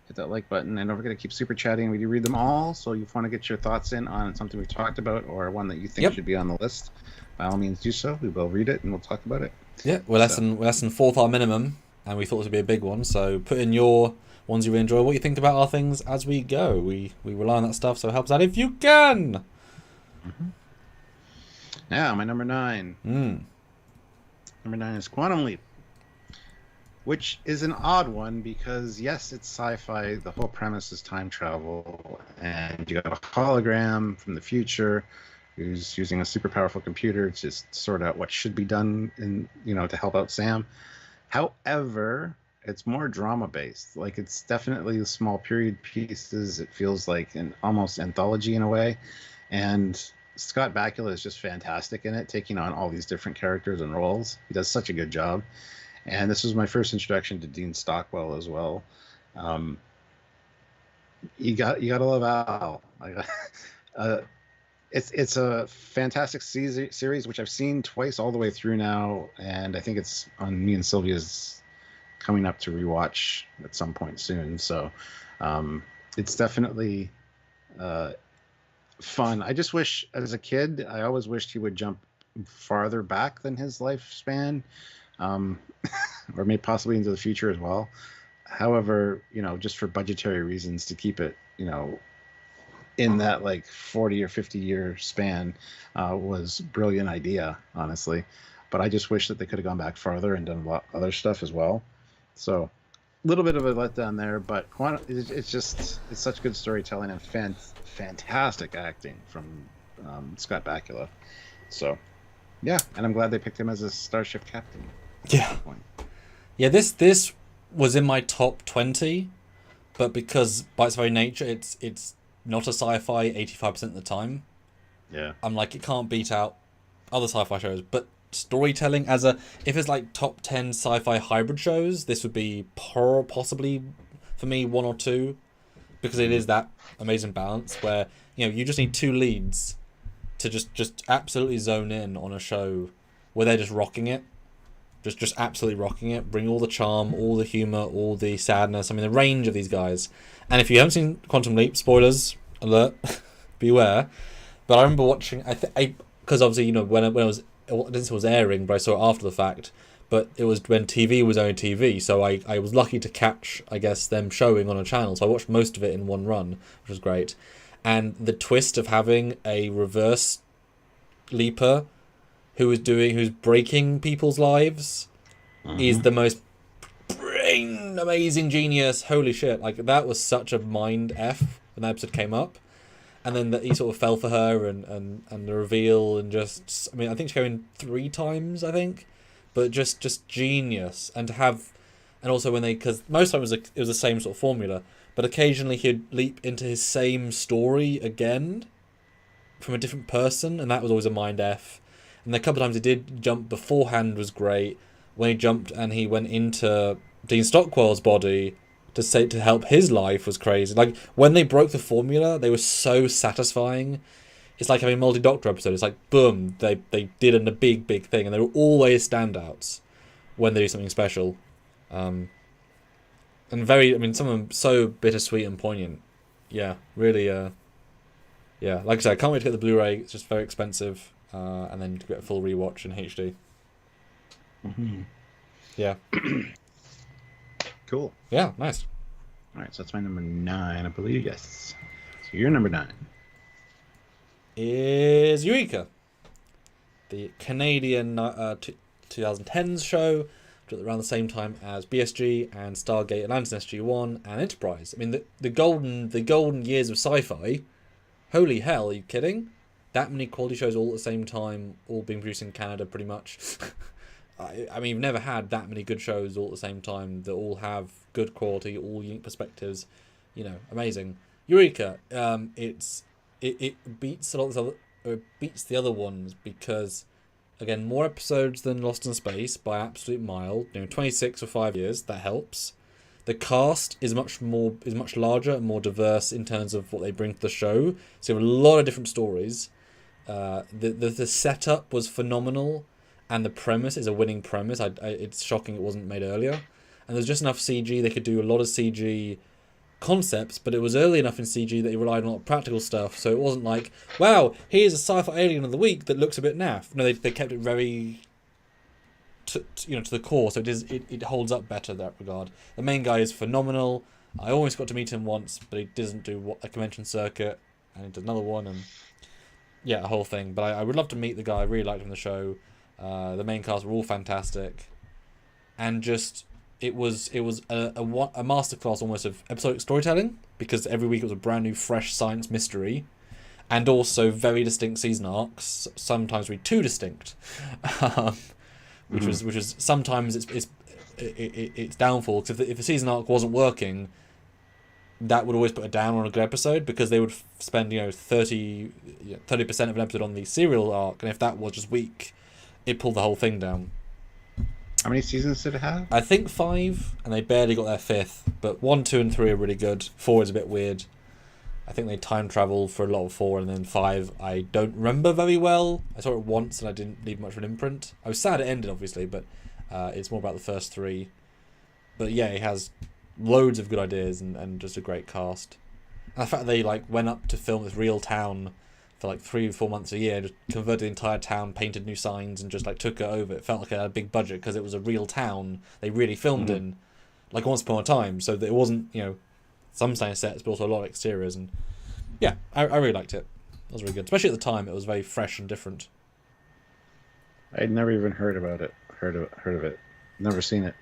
Hit that like button, and don't forget to keep super chatting. We do read them all, so if you want to get your thoughts in on something we've talked about or one that you think should be on the list, by all means do so. We will read it and we'll talk about it. Yeah, we're less than fourth our minimum, and we thought this would be a big one. So put in your ones you enjoy, what you think about our things as we go. We rely on that stuff, so help us out if you can. Now, my number 9. Number 9 is Quantum Leap, which is an odd one because, yes, it's sci-fi. The whole premise is time travel, and you got a hologram from the future who's using a super powerful computer to just sort out what should be done in, to help out Sam. However, it's more drama based. Like, it's definitely small period pieces. It feels like an almost anthology in a way. And Scott Bakula is just fantastic in it, taking on all these different characters and roles. He does such a good job. And this was my first introduction to Dean Stockwell as well. You gotta love Al. It's a fantastic series, which I've seen twice all the way through now, and I think it's on me and Sylvia's coming up to rewatch at some point soon. So it's definitely fun. I just wish, as a kid, I always wished he would jump farther back than his lifespan, or maybe possibly into the future as well. However, just for budgetary reasons, to keep it, in that like 40 or 50 year span was a brilliant idea, honestly. But I just wish that they could have gone back farther and done a lot other stuff as well. So a little bit of a letdown there, but it's such good storytelling and fantastic acting from Scott Bakula. So yeah, and I'm glad they picked him as a starship captain. Yeah. Yeah, this was in my top 20, but because by its very nature it's not a sci-fi 85% of the time. Yeah. I'm like, it can't beat out other sci-fi shows, but storytelling if it's like top 10 sci-fi hybrid shows, this would be possibly for me 1 or 2, because it is that amazing balance where you just need 2 leads to just absolutely zone in on a show where they're just rocking it. Just absolutely rocking it, bring all the charm, all the humor, all the sadness. I mean, the range of these guys. And if you haven't seen Quantum Leap, spoilers alert, beware. But I remember watching, because obviously when it was, I didn't say it was airing, but I saw it after the fact. But it was when TV was only TV, so I was lucky to catch, I guess, them showing on a channel. So I watched most of it in one run, which was great. And the twist of having a reverse leaper who's breaking people's lives is the most amazing genius. Holy shit. Like, that was such a mind F when that episode came up. And then he sort of fell for her and the reveal and just, I mean, I think she came in 3 times, I think. But just genius. And to have, and also when because most times it was the same sort of formula, but occasionally he'd leap into his same story again from a different person, and that was always a mind F. And the couple of times he did jump beforehand was great. When he jumped and he went into Dean Stockwell's body to help his life was crazy. Like, when they broke the formula, they were so satisfying. It's like having a multi-Doctor episode. It's like, boom, they did a big thing, and they were always standouts when they do something special. And some of them so bittersweet and poignant. Yeah, really, yeah. Like I said, I can't wait to get the Blu-ray. It's just very expensive. And then get a full rewatch in HD. Mm-hmm. Yeah. Cool. Yeah, nice. All right, so that's my number 9, I believe. Yes. So your number 9 is Eureka, the Canadian 2010s show, around the same time as BSG and Stargate, Atlantis, SG-1, and Enterprise. I mean, the golden years of sci-fi. Holy hell! Are you kidding? That many quality shows all at the same time, all being produced in Canada, pretty much. I mean, you've never had that many good shows all at the same time that all have good quality, all unique perspectives. Amazing. Eureka. It beats a lot of other. It beats the other ones because, again, more episodes than Lost in Space by an absolute mile. 26 for 5 years. That helps. The cast is much larger and more diverse in terms of what they bring to the show. So you have a lot of different stories. The setup was phenomenal, and the premise is a winning premise. It's shocking it wasn't made earlier. And there's just enough CG. They could do a lot of CG concepts, but it was early enough in CG that they relied on a lot of practical stuff. So it wasn't like, wow, here's a sci-fi alien of the week that looks a bit naff. No, they kept it very to the core, so it holds up better in that regard. The main guy is phenomenal. I almost got to meet him once, but he doesn't do a convention circuit, and he does another one, and yeah, a whole thing. But I would love to meet the guy. I really liked him in the show. The main cast were all fantastic, and just it was a masterclass almost of episodic storytelling, because every week it was a brand new, fresh science mystery, and also very distinct season arcs. Sometimes really too distinct, which was sometimes its downfall. Because if the season arc wasn't working, that would always put a down on a good episode, because they would spend 30% of an episode on the serial arc, and if that was just weak, it pulled the whole thing down. How many seasons did it have? I think 5, and they barely got their 5th. But 1, 2, and 3 are really good. 4 is a bit weird. I think they time travel for a lot of 4, and then 5 I don't remember very well. I saw it once and I didn't leave much of an imprint. I was sad it ended, obviously, but it's more about the first 3. But yeah, it has loads of good ideas and just a great cast. And the fact that they went up to film this real town for 3 or 4 months a year, just converted the entire town, painted new signs, and just took it over. It felt like it had a big budget because it was a real town they really filmed in, like Once Upon a Time. So that it wasn't some science sets, but also a lot of exteriors. And yeah, I really liked it. It was really good, especially at the time. It was very fresh and different. I'd never even heard about it. Heard of it. Never seen it.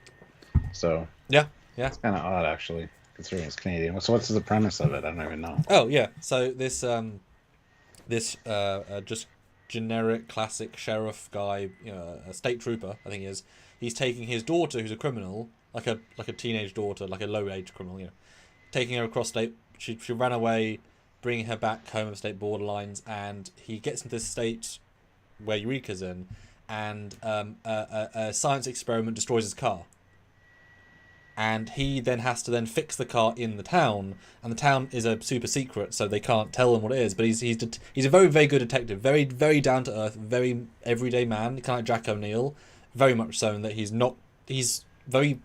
So yeah, it's kind of odd, actually, considering it's Canadian. So what's the premise of it? I don't even know. Oh yeah, so this just generic classic sheriff guy, a state trooper, I think he is. He's taking his daughter, who's a criminal, like a teenage daughter, like a low age criminal, taking her across state. She ran away, bringing her back home of state borderlines, and he gets into this state where Eureka's in, and a science experiment destroys his car. And he then has to fix the car in the town, and the town is a super secret, so they can't tell him what it is. But he's a very, very good detective, very, very down to earth, very everyday man, kind of like Jack O'Neill, very much so in that he's very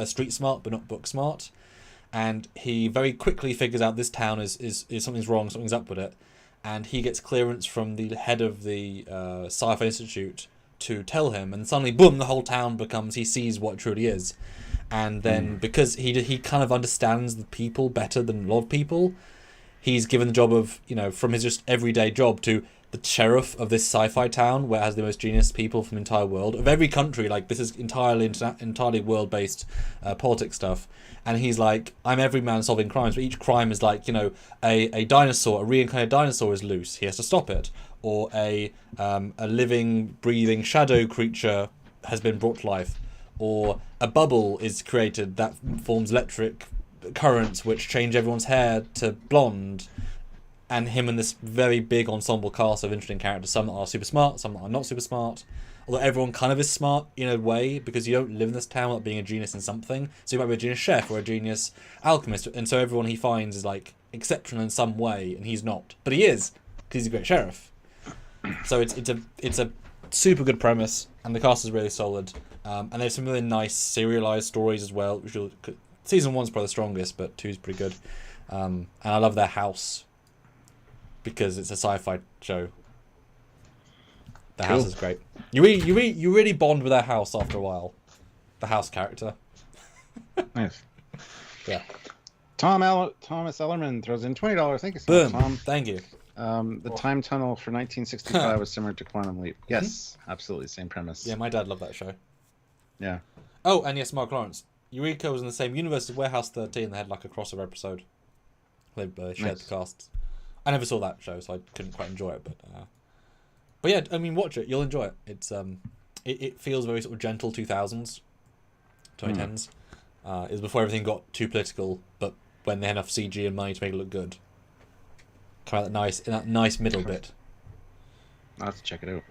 street smart, but not book smart. And he very quickly figures out this town is something's wrong, something's up with it, and he gets clearance from the head of the Sci-Fi Institute to tell him, and suddenly, boom, the whole town he sees what it truly is. And then because he kind of understands the people better than a lot of people, he's given the job of, from his just everyday job to the sheriff of this sci-fi town where it has the most genius people from the entire world, of every country. This is entirely world-based politics stuff. And he's like, I'm every man solving crimes, but each crime is a dinosaur, a reincarnated dinosaur is loose. He has to stop it. Or a living, breathing shadow creature has been brought to life. Or a bubble is created that forms electric currents which change everyone's hair to blonde. And him and this very big ensemble cast of interesting characters, some that are super smart, some that are not super smart. Although everyone kind of is smart in a way, because you don't live in this town without being a genius in something. So you might be a genius chef or a genius alchemist, and so everyone he finds is exceptional in some way, and he's not. But he is, because he's a great sheriff. So it's a super good premise, and the cast is really solid. And there's some really nice serialized stories as well. Season 1's probably the strongest, but 2's pretty good. And I love their house, because it's a sci-fi show. The house is great. You really bond with their house after a while. The house character. Nice. Yeah. Thomas Ellerman throws in $20. Thank you so Boom. much, Tom. Thank you. The time tunnel for 1965 was similar to Quantum Leap. Yes, absolutely, same premise. Yeah, my dad loved that show. Yeah. Oh, and yes, Mark Lawrence. Eureka was in the same universe as Warehouse 13. They had a crossover episode. They shared the casts. I never saw that show, so I couldn't quite enjoy it. But yeah, I mean, watch it. You'll enjoy it. It's it feels very sort of gentle 2000s, 2010s. It was before everything got too political, but when they had enough CG and money to make it look good. Kind of that nice middle bit. I'll have to check it out.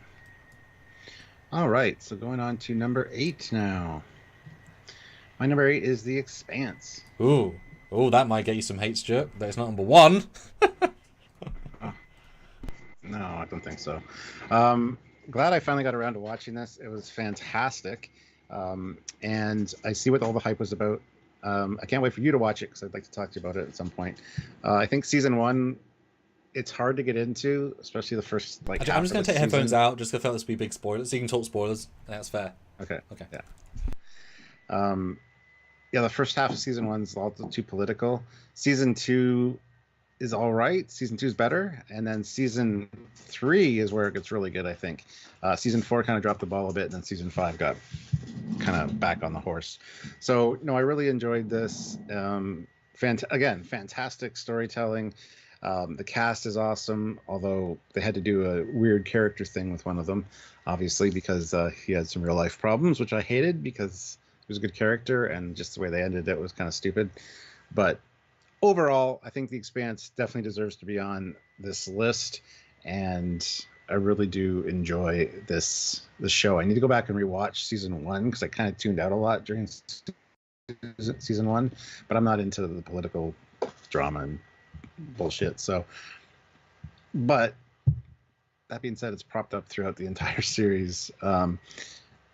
All right, so going on to number 8 now. My number 8 is The Expanse. Ooh, that might get you some hate, Stuart, but it's not number 1. No, I don't think so. Glad I finally got around to watching this. It was fantastic. And I see what all the hype was about. I can't wait for you to watch it, because I'd like to talk to you about it at some point. I think season 1, it's hard to get into, especially the first I'm just going to take headphones out, just because I felt this would be big spoilers. So you can talk spoilers. That's fair. Okay. Yeah. The first half of season 1 is all too political. Season 2 is all right. Season 2 is better, and then season 3 is where it gets really good, I think. Season 4 kind of dropped the ball a bit, and then season 5 got kind of back on the horse. So, I really enjoyed this. Fantastic storytelling. The cast is awesome, although they had to do a weird character thing with one of them, obviously, because he had some real life problems, which I hated because he was a good character, and just the way they ended it was kind of stupid. But overall, I think The Expanse definitely deserves to be on this list, and I really do enjoy this show. I need to go back and rewatch season 1 because I kind of tuned out a lot during season 1, but I'm not into the political drama and bullshit. So, but that being said, it's propped up throughout the entire series.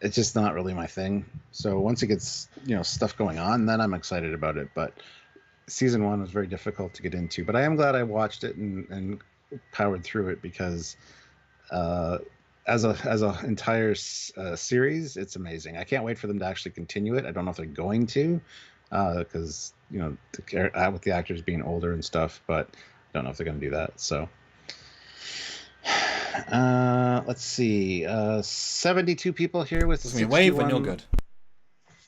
It's just not really my thing. So once it gets stuff going on, then I'm excited about it. But season 1 was very difficult to get into. But I am glad I watched it and powered through it because as a entire series, it's amazing. I can't wait for them to actually continue it. I don't know if they're going to, because with the actors being older and stuff, but I don't know if they're going to do that. So let's see, 72 people here with 61. Wave when you're good.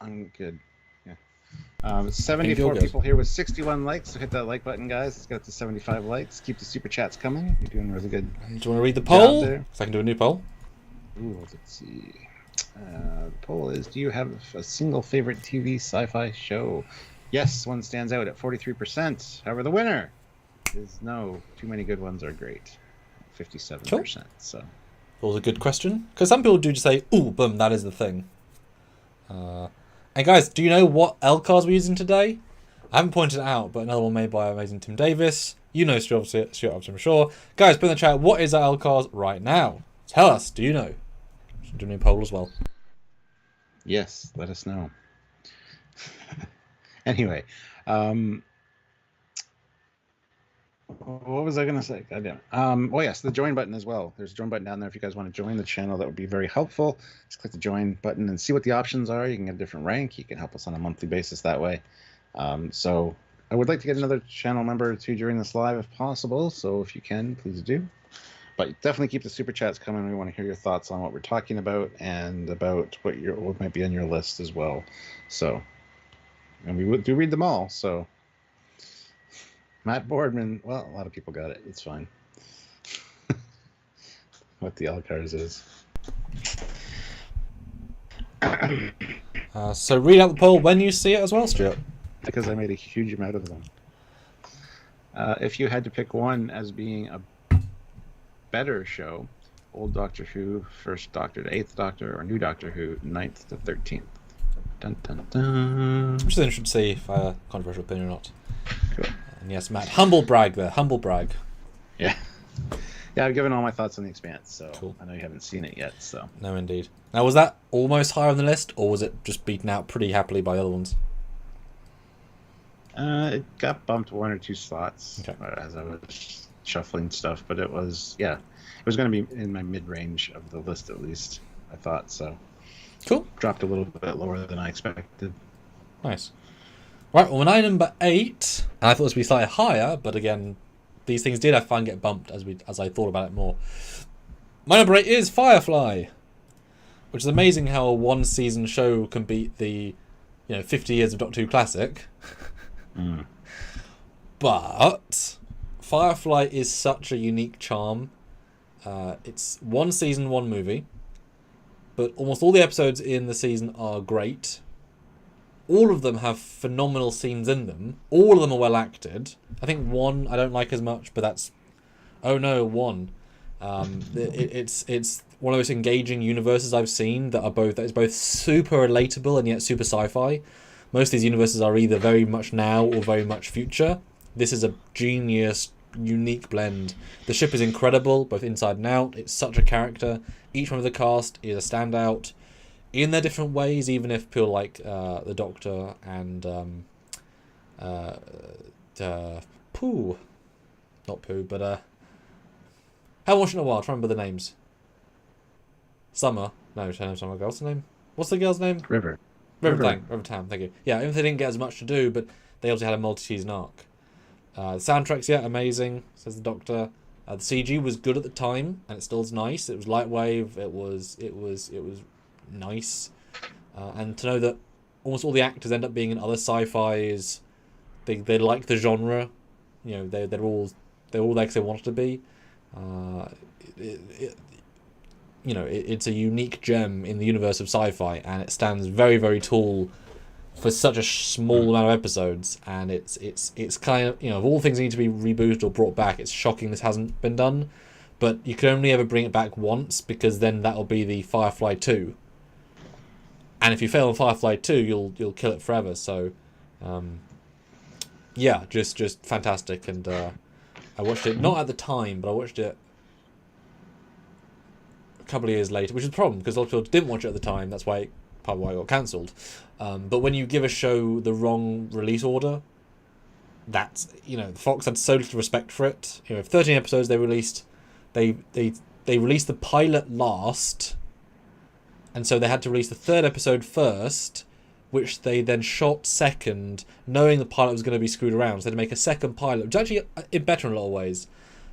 I'm good. Yeah. 74 people here with 61 likes. So hit that like button, guys. Let's get to 75 likes. Keep the super chats coming. You're doing really good. Do you want to read the poll? If I can do a new poll. Ooh, let's see. The poll is: do you have a single favorite TV sci-fi show? Yes, one stands out at 43%. However, the winner is no. Too many good ones are great. 57%. Cool. So, that was a good question, because some people do just say, "Ooh, boom, that is the thing." And guys, do you know what L cards we're using today? I haven't pointed it out, but another one made by amazing Tim Davis. You know, straight up, I'm sure. Guys, put in the chat, what is our L cards right now? Tell us. Do you know? Should do a new poll as well. Yes, let us know. Anyway, what was I going to say? Goddamn. Oh, yes, the join button as well. There's a join button down there if you guys want to join the channel. That would be very helpful. Just click the join button and see what the options are. You can get a different rank. You can help us on a monthly basis that way. So I would like to get another channel member or two during this live if possible. So if you can, please do. But definitely keep the super chats coming. We want to hear your thoughts on what we're talking about and about what might be on your list as well. So, and we do read them all. So, Matt Boardman. Well, a lot of people got it. It's fine. What the L-Cars is. So read out the poll when you see it as well, Stuart. Because I made a huge amount of them. If you had to pick one as being a better show, old Doctor Who, first Doctor to 8th Doctor, or new Doctor Who, 9th to 13th. Dun, dun, dun. I'm just interested to see if I have a controversial opinion or not. Cool. And yes, Matt, humble brag there, humble brag. Yeah. Yeah, I've given all my thoughts on The Expanse, so cool. I know you haven't seen it yet, so. No, indeed. Now, was that almost higher on the list, or was it just beaten out pretty happily by the other ones? It got bumped 1 or 2 slots as I was shuffling stuff, but it was, yeah, it was going to be in my mid-range of the list at least, I thought, so. Cool. Dropped a little bit lower than I expected. Nice. Right, well, my number 8, and I thought this would be slightly higher, but again, these things did, I find, get bumped as I thought about it more. My number 8 is Firefly, which is amazing how a one-season show can beat the 50 years of Doctor Who classic. Mm. But Firefly is such a unique charm. It's one season, one movie, but almost all the episodes in the season are great. All of them have phenomenal scenes in them. All of them are well acted. I think one I don't like as much, but that's one. It's one of those engaging universes I've seen that is both super relatable and yet super sci-fi. Most of these universes are either very much now or very much future. This is a genius, unique blend. The ship is incredible, both inside and out. It's such a character. Each one of the cast is a standout in their different ways, even if people like the Doctor and Pooh. Not Pooh, but haven't watched it in a while. Try and remember the names. Summer. No, Summer. What's the name? What's the girl's name? River. River Tam, thank you. Yeah, even if they didn't get as much to do, but they obviously had a multi-season arc. The soundtrack's, amazing, says the Doctor. The CG was good at the time, and it still is nice. It was lightwave. It was nice. And to know that almost all the actors end up being in other sci-fis, they like the genre. They're They're all there because they wanted to be. It's a unique gem in the universe of sci-fi, and it stands very, very tall for such a small amount of episodes. And it's kind of, of all things that need to be rebooted or brought back, it's shocking this hasn't been done. But you can only ever bring it back once, because then that'll be the Firefly 2. And if you fail on Firefly 2, you'll kill it forever. So, just fantastic. And I watched it not at the time, but I watched it a couple of years later, which is a problem because a lot of people didn't watch it at the time. That's why part of why it got cancelled. But when you give a show the wrong release order, that's Fox had so little respect for it. 13 episodes they released. They released the pilot last, and so they had to release the third episode first, which they then shot second, knowing the pilot was going to be screwed around. So they had to make a second pilot, which actually better in a lot of ways,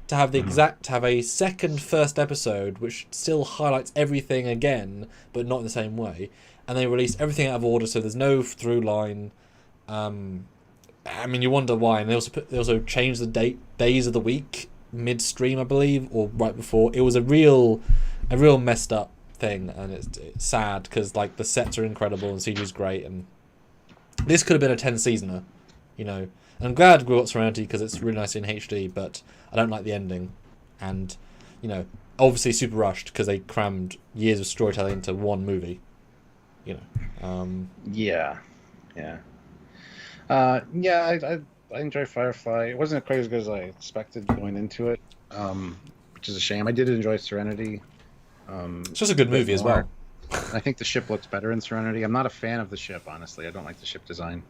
to have have a second first episode, which still highlights everything again, but not in the same way. And they released everything out of order, so there's no through line. You wonder why. And they also changed the days of the week midstream, I believe, or right before. It was a real messed up thing, and it's sad because the sets are incredible and CG's great, and this could have been a 10-seasoner, And I'm glad we got Serenity because it's really nice in HD, but I don't like the ending, and obviously super rushed because they crammed years of storytelling into one movie. I enjoy Firefly. It wasn't quite as good as I expected going into it, which is a shame. I did enjoy Serenity. It's just a good movie as well. I think the ship looks better in Serenity. I'm not a fan of the ship, honestly. I don't like the ship design.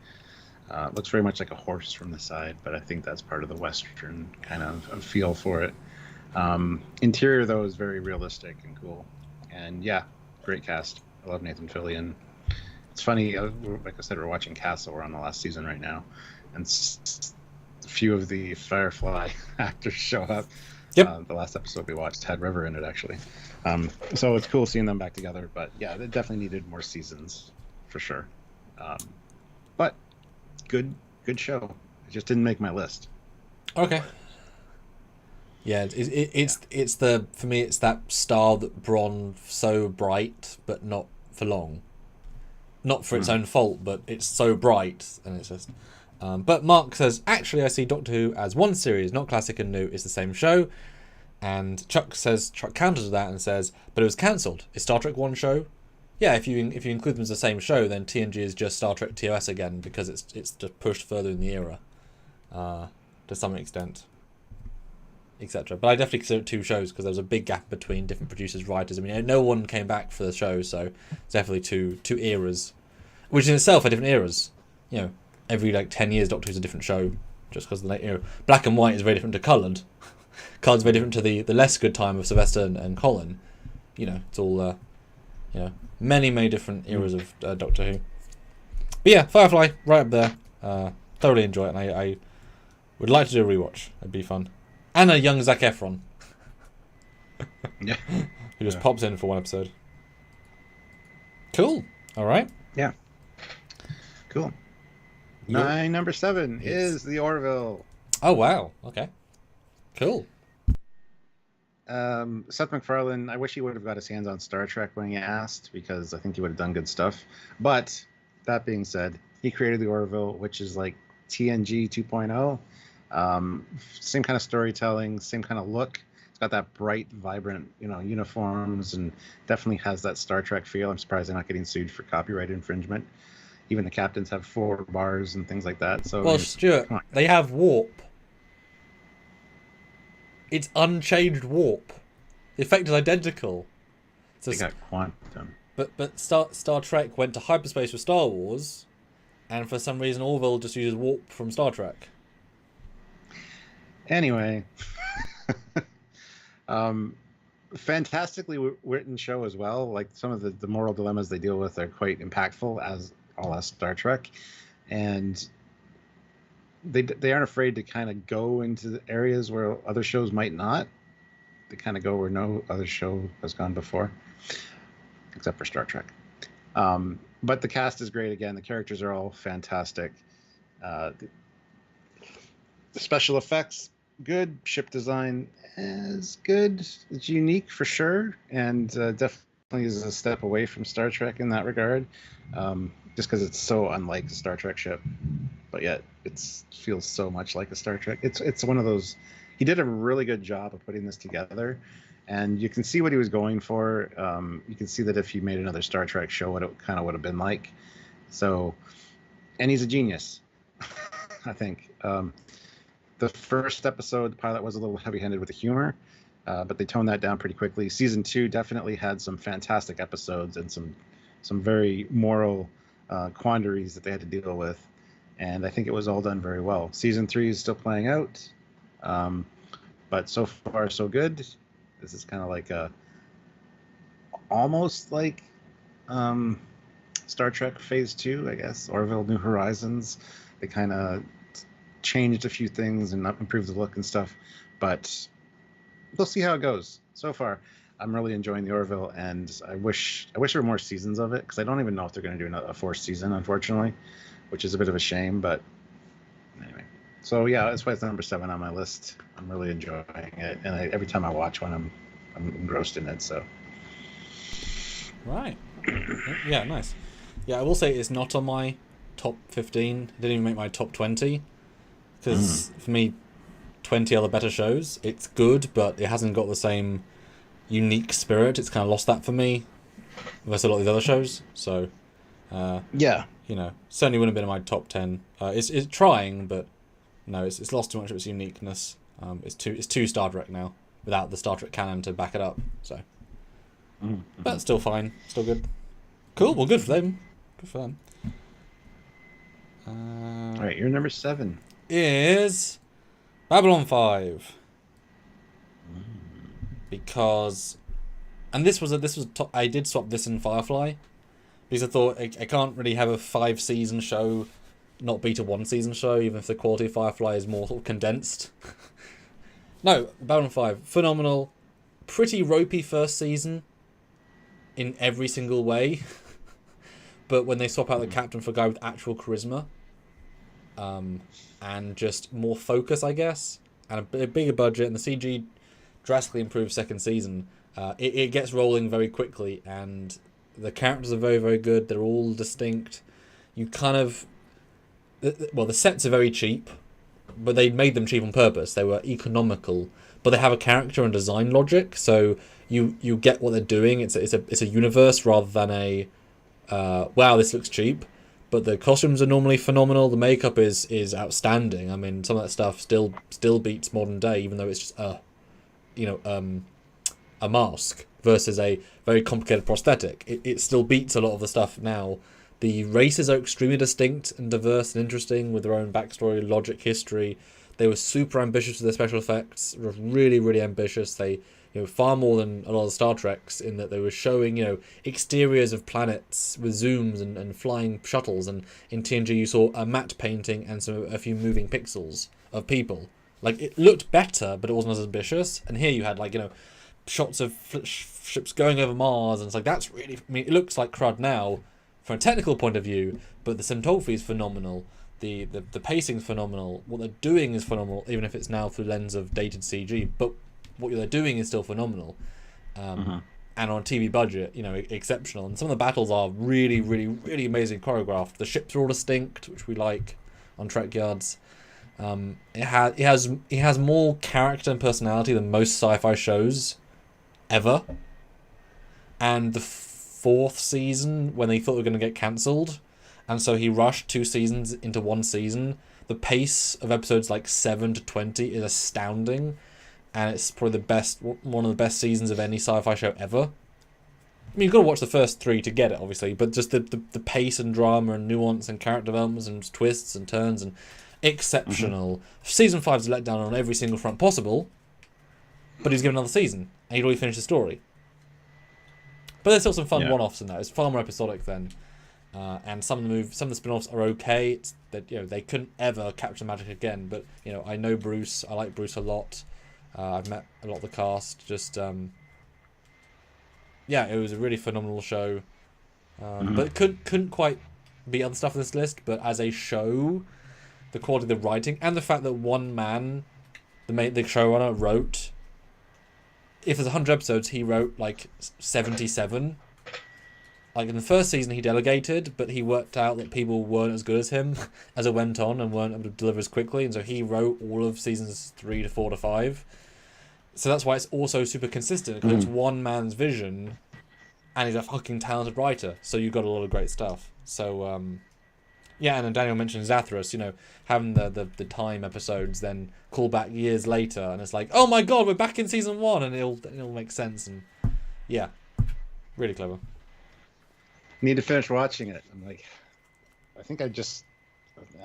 It looks very much like a horse from the side, but I think that's part of the Western kind of feel for it. Interior, though, is very realistic and cool. And yeah, great cast. I love Nathan Fillion. It's funny, like I said, we're watching Castle. We're on the last season right now. And a few of the Firefly actors show up. Yep. The last episode we watched had River in it, actually. So it's cool seeing them back together. But yeah, they definitely needed more seasons, for sure. But good show. It just didn't make my list. Okay. Yeah, for me it's that star that bronze so bright, but not for long. Not for its own fault, but it's so bright, and it's just. But Mark says, actually, I see Doctor Who as one series, not classic and new. It's the same show. And Chuck counters that and says, but it was cancelled. Is Star Trek one show? Yeah, if you include them as the same show, then TNG is just Star Trek TOS again because it's just pushed further in the era, to some extent, etc. But I definitely consider it two shows because there was a big gap between different producers, writers. No one came back for the show, so it's definitely two eras, which in itself are different eras. Every 10 years, Doctor Who's a different show, just because the black and white is very different to coloured. Coloured's very different to the less good time of Sylvester and Colin. It's all many different eras of Doctor Who. But yeah, Firefly right up there. Thoroughly enjoy it, and I would like to do a rewatch. It'd be fun, and a young Zac Efron. Yeah, who just pops in for one episode. Cool. All right. Yeah. Cool. My number 7 is the Orville. Oh wow! Okay, cool. Seth MacFarlane. I wish he would have got his hands on Star Trek when he asked, because I think he would have done good stuff. But that being said, he created the Orville, which is like TNG 2.0. Same kind of storytelling, same kind of look. It's got that bright, vibrant, uniforms, and definitely has that Star Trek feel. I'm surprised they're not getting sued for copyright infringement. Even the captains have 4 bars and things like that. So, well, Stuart, they have warp. It's unchanged warp. The effect is identical. So they got quantum. But Star Trek went to hyperspace with Star Wars, and for some reason Orville just uses warp from Star Trek. Anyway, fantastically written show as well. Like some of the moral dilemmas they deal with are quite impactful, as all as Star Trek, and they aren't afraid to kind of go into the areas where other shows might not. They kind of go where no other show has gone before, except for Star Trek. But the cast is great again. The characters are all fantastic. The special effects, good. Ship design is good. It's unique for sure, and definitely is a step away from Star Trek in that regard. Just because it's so unlike a Star Trek ship, but yet it feels so much like a Star Trek. It's one of those. He did a really good job of putting this together, and you can see what he was going for. You can see that if he made another Star Trek show, what it kind of would have been like. So, and he's a genius, I think. The first episode, the pilot was a little heavy-handed with the humor, but they toned that down pretty quickly. Season 2 definitely had some fantastic episodes and some very moral quandaries that they had to deal with, and I think it was all done very well. Season 3 is still playing out, but so far so good. This is kind of like almost like Star Trek Phase 2, I guess. Orville New Horizons. They kind of changed a few things and improved the look and stuff, but we'll see how it goes. So far, I'm really enjoying the Orville, and I wish there were more seasons of it, because I don't even know if they're going to do a fourth season, unfortunately, which is a bit of a shame, but anyway. So yeah, that's why it's number 7 on my list. I'm really enjoying it, and every time I watch one, I'm engrossed in it. So right, yeah, nice. Yeah, I will say it's not on my top 15. It didn't even make my top 20. Because for me, 20 other better shows. It's good, but it hasn't got the same unique spirit. It's kind of lost that for me versus a lot of the other shows. So, yeah, certainly wouldn't have been in my top 10. It's trying, but no, it's lost too much of its uniqueness. It's too Star Trek now without the Star Trek canon to back it up. So, but still fine, still good. Cool. Well, good for them. Good for them. All right, you're number 7. Is Babylon 5 because, and this was I did swap this in Firefly because I thought I can't really have a 5-season show not beat a 1-season show, even if the quality of Firefly is more sort of condensed. No, Babylon 5, phenomenal, pretty ropey first season in every single way, but when they swap out the captain for a guy with actual charisma, and just more focus, I guess, and a bigger budget, and the CG drastically improved second season. It gets rolling very quickly, and the characters are very, very good. They're all distinct. You kind of... Well, the sets are very cheap, but they made them cheap on purpose. They were economical, but they have a character and design logic, so you get what they're doing. It's a universe rather than a... wow, this looks cheap. But the costumes are normally phenomenal. The makeup is outstanding. I mean, some of that stuff still beats modern day, even though it's just a mask versus a very complicated prosthetic. It still beats a lot of the stuff now. The races are extremely distinct and diverse and interesting with their own backstory, logic, history. They were super ambitious with their special effects. Really, really ambitious. They far more than a lot of Star Treks, in that they were showing, exteriors of planets with zooms and flying shuttles, and in TNG you saw a matte painting and a few moving pixels of people. Like, it looked better, but it wasn't as ambitious. And here you had, shots of ships going over Mars, and it's like, that's really... I mean, it looks like crud now from a technical point of view, but the cinematography is phenomenal. The pacing's phenomenal. What they're doing is phenomenal, even if it's now through the lens of dated CG, but what they're doing is still phenomenal, and on a TV budget, exceptional. And some of the battles are really, really, really amazing choreographed. The ships are all distinct, which we like on Trekyards. It has more character and personality than most sci-fi shows ever. And the 4th season, when they thought they were going to get cancelled, and so he rushed 2 seasons into 1 season, the pace of episodes 7 to 20 is astounding. And it's probably one of the best seasons of any sci-fi show ever. I mean, you've got to watch the first 3 to get it, obviously, but just the pace and drama and nuance and character developments and twists and turns and exceptional. Season 5's a letdown on every single front possible, but he's given another season, and he'd already finished the story. But there's still some fun one-offs in that. It's far more episodic then, and some of the spin-offs are okay. It's that they couldn't ever capture magic again. But I know Bruce. I like Bruce a lot. I've met a lot of the cast. Just it was a really phenomenal show. But it couldn't quite beat other stuff on this list. But as a show, the quality of the writing and the fact that one man the showrunner, wrote. If there's 100 episodes, he wrote like 77. Like in the first season, he delegated, but he worked out that people weren't as good as him as it went on and weren't able to deliver as quickly, and so he wrote all of seasons 3 to 4 to 5. So that's why it's also super consistent, because it's one man's vision, and he's a fucking talented writer. So you've got a lot of great stuff. So yeah, and then Daniel mentioned Zathras, you know, having the time episodes then call back years later, and it's like, oh my god, we're back in season 1, and it'll make sense, and yeah, really clever. Need to finish watching it. I'm like, I think I just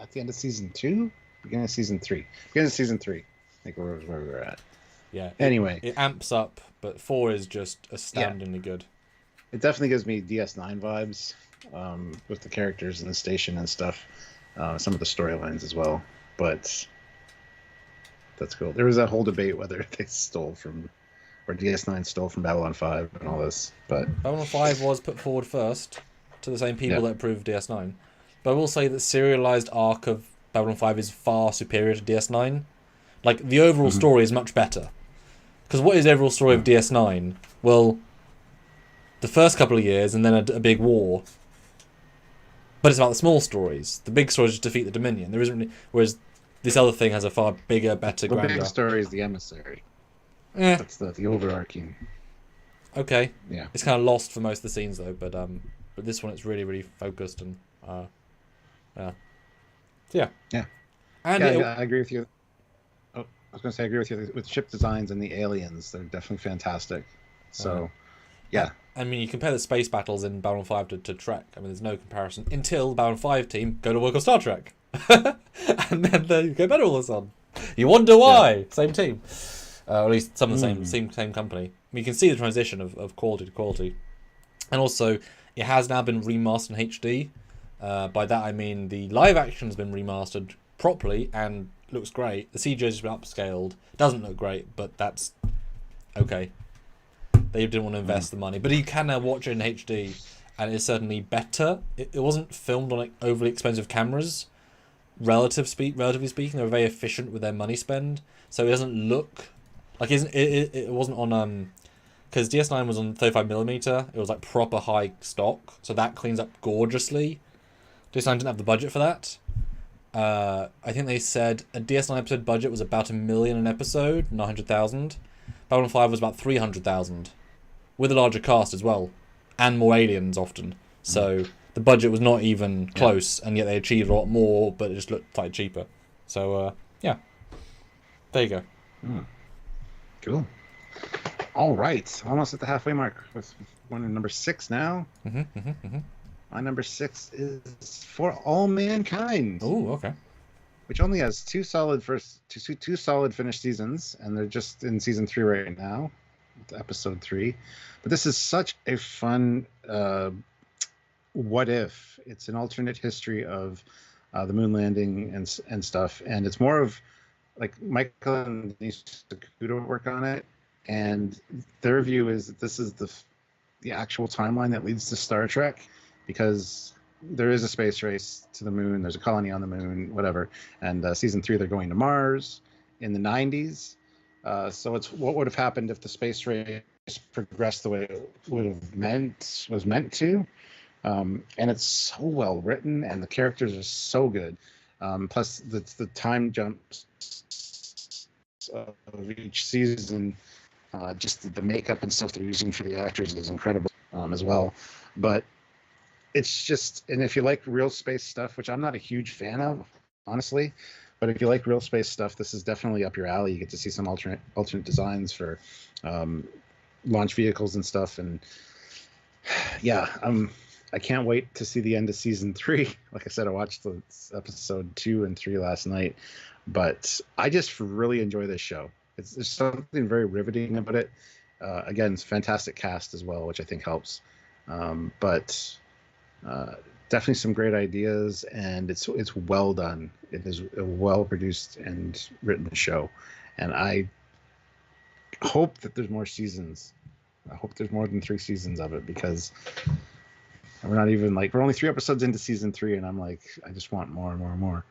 at the end of season 2, beginning of season 3. Beginning of season 3, I think where we were at. Yeah. Anyway, it amps up, but 4 is just astoundingly good. It definitely gives me DS9 vibes, with the characters and the station and stuff. Some of the storylines as well. But that's cool. There was that whole debate whether they stole from, or DS9 stole from Babylon 5 and all this. But Babylon 5 was put forward first to the same people that approved DS9. But I will say that serialized arc of Babylon 5 is far superior to DS9. Like, the overall story is much better. Because what is the overall story of DS9? Well, the first couple of years and then a big war. But it's about the small stories. The big stories just defeat the Dominion. There isn't, whereas this other thing has a far bigger, better, grander. The big story is the emissary. That's the overarching. Okay. Yeah. It's kind of lost for most of the scenes though, but this one it's really, really focused and yeah. So, yeah. Yeah. And I agree with you. Oh, I was going to say I agree with you with ship designs and the aliens. They're definitely fantastic. So, yeah. I mean, you compare the space battles in Babylon 5 to Trek. I mean, there's no comparison until the Babylon 5 team go to work on Star Trek. And then they go better all of a sudden. You wonder why. Yeah. Same team. Or at least some of the same company. I mean, you can see the transition of quality to quality. And also, it has now been remastered in HD. By that I mean the live action has been remastered properly and looks great. The CGI has been upscaled. Doesn't look great, but that's okay. They didn't want to invest the money. But you can now watch it in HD, and it's certainly better. It wasn't filmed on like overly expensive cameras. Relatively speaking, they were very efficient with their money spend. So it doesn't look like it wasn't on because DS9 was on 35mm. It was like proper high stock, so that cleans up gorgeously. DS9 didn't have the budget for that. I think they said a DS9 episode budget was about $1 million an episode, 900,000. Babylon 5 was about 300,000, with a larger cast as well, and more aliens often. So the budget was not even close, and yet they achieved a lot more, but it just looked slightly cheaper. So yeah, there you go. Cool. All right, almost at the halfway mark with one in number 6 now. My number 6 is For All Mankind. Oh, okay. Which only has two solid finished seasons, and they're just in season 3 right now, episode 3. But this is such a fun what if. It's an alternate history of the moon landing and stuff, and it's more of like Michael and Denise Sakuda work on it, and their view is that this is the actual timeline that leads to Star Trek, because there is a space race to the moon, there's a colony on the moon, whatever, and season 3 they're going to Mars in the 90s. So it's what would have happened if the space race progressed the way it was meant to. And it's so well written, and the characters are so good. Plus the time jumps of each season, just the makeup and stuff they're using for the actors is incredible as well. But it's just, and if you like real space stuff, which I'm not a huge fan of, honestly, but if you like real space stuff, this is definitely up your alley. You get to see some alternate designs for launch vehicles and stuff, and yeah, I can't wait to see the end of season 3. Like I said, I watched the episode 2 and 3 last night, but I just really enjoy this show. There's something very riveting about it. Again, it's a fantastic cast as well, which I think helps. But definitely some great ideas, and it's well done. It is a well produced and written show, and I hope that there's more seasons. I hope there's more than 3 seasons of it, because And we're not even like, we're only 3 episodes into season 3, and I'm like, I just want more and more and more.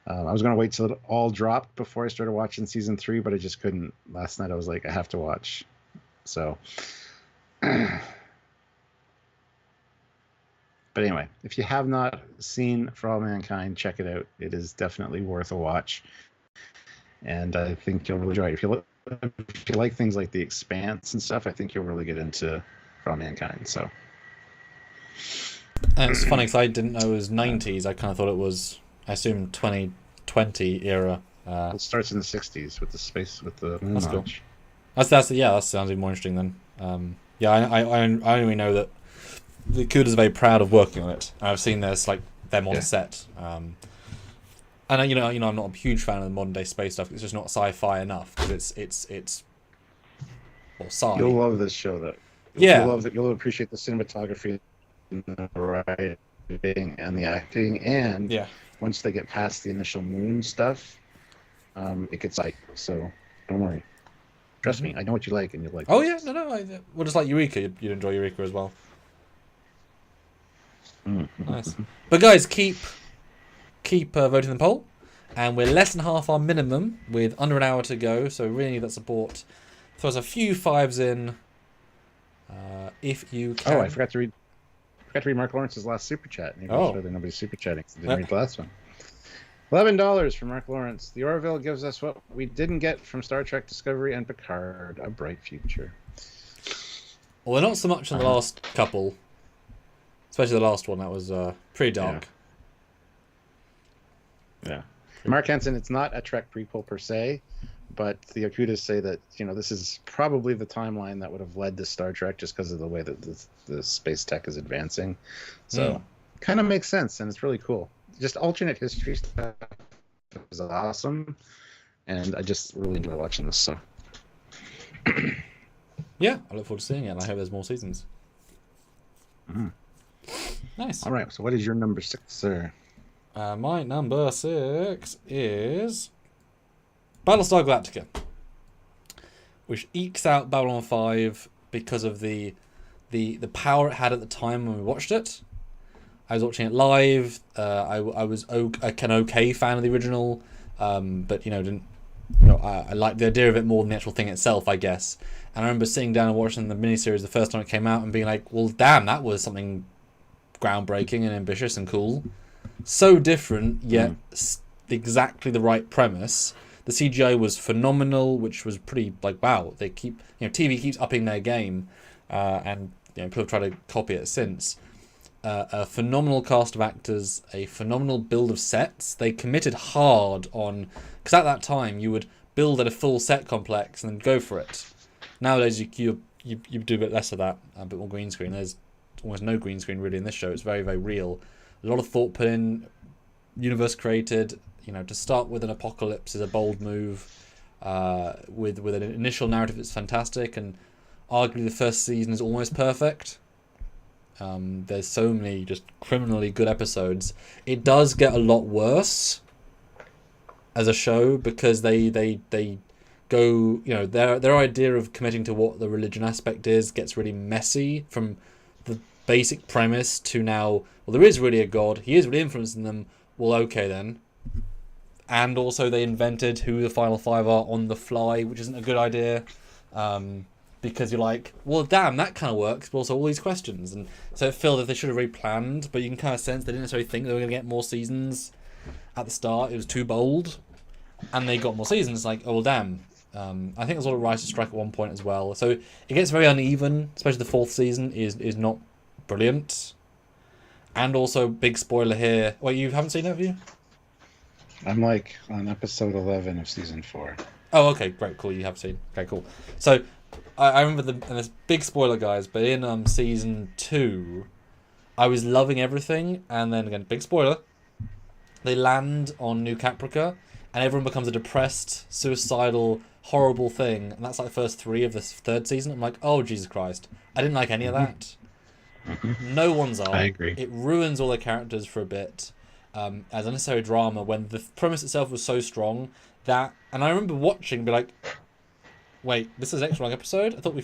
I was gonna wait till it all dropped before I started watching season 3, but I just couldn't. Last night I was like, I have to watch. So, but anyway, if you have not seen For All Mankind, check it out. It is definitely worth a watch, and I think you'll really enjoy it. If you like things like The Expanse and stuff, I think you'll really get into For All Mankind. So, and it's funny because I didn't know it was 90s. I kind of thought it was, I assume, 2020 era. it starts in the 60s with the moon That's launch. Cool. That sounds even more interesting then. Yeah, I only know that the Kudas are very proud of working on it. I've seen there's like them on set. And you know, I'm not a huge fan of the modern day space stuff. It's just not sci-fi enough because it's well, sci. You'll love this show, though. Yeah, you'll love it. You'll appreciate the cinematography, the writing, and the acting. And once they get past the initial moon stuff, it gets like, so don't worry. Trust me, I know what you like, and you'll like. Oh yeah, no. Well, just like Eureka, you'd enjoy Eureka as well. Nice. But guys, keep voting the poll, and we're less than half our minimum with under an hour to go. So we really need that support. Throw us a few 5s in, if you can. Oh, I forgot to read Mark Lawrence's last super chat. Maybe I'll show that nobody's super chatting. So I didn't read the last one. $11 from Mark Lawrence. The Orville gives us what we didn't get from Star Trek Discovery and Picard, a bright future. Well, not so much in the last couple. Especially the last one, that was pretty dark. Yeah. Mark Henson, it's not a Trek prequel per se, but the Okudas say that, this is probably the timeline that would have led to Star Trek just because of the way that the space tech is advancing. So kind of makes sense, and it's really cool. Just alternate history stuff is awesome, and I just really enjoy watching this. So, yeah, I look forward to seeing it, and I hope there's more seasons. Nice. All right. So, what is your number 6, sir? My number 6 is Battlestar Galactica, which ekes out Babylon 5 because of the power it had at the time when we watched it. I was watching it live. I was an okay fan of the original, but I liked the idea of it more than the actual thing itself, I guess. And I remember sitting down and watching the miniseries the first time it came out and being like, well, damn, that was something groundbreaking and ambitious and cool. So different, yet exactly the right premise. The CGI was phenomenal, which was pretty like, wow. They keep, TV keeps upping their game, and people have tried to copy it since. A phenomenal cast of actors, a phenomenal build of sets. They committed hard on, because at that time you would build at a full set complex and then go for it. Nowadays you do a bit less of that, a bit more green screen. There's almost no green screen really in this show. It's very, very real. A lot of thought put in, universe created. To start with an apocalypse is a bold move. With an initial narrative that's fantastic, and arguably the first season is almost perfect. There's so many just criminally good episodes. It does get a lot worse as a show because they go, their idea of committing to what the religion aspect is gets really messy from the basic premise to now, well, there is really a god, he is really influencing them, well, okay then. And also they invented who the final 5 are on the fly, which isn't a good idea. Because you're like, well, damn, that kind of works, but also all these questions. And so it feels like they should have really planned, but you can kind of sense they didn't necessarily think they were going to get more seasons at the start. It was too bold. And they got more seasons. Like, oh, well, damn. I think there's a lot of rise to strike at one point as well. So it gets very uneven, especially the 4th season is not brilliant. And also, big spoiler here. Wait, you haven't seen it, have you? I'm like on episode 11 of season 4. Oh, okay, great, cool. You have seen. Okay, cool. So I remember and this big spoiler, guys, but in season 2, I was loving everything, and then again, big spoiler, they land on New Caprica, and everyone becomes a depressed, suicidal, horrible thing, and that's like the first 3 of this 3rd season. I'm like, oh, Jesus Christ. I didn't like any of that. No one's on. I agree. It ruins all the characters for a bit, as unnecessary drama, when the premise itself was so strong that, and I remember watching and be like, wait, this is an extra long episode? I thought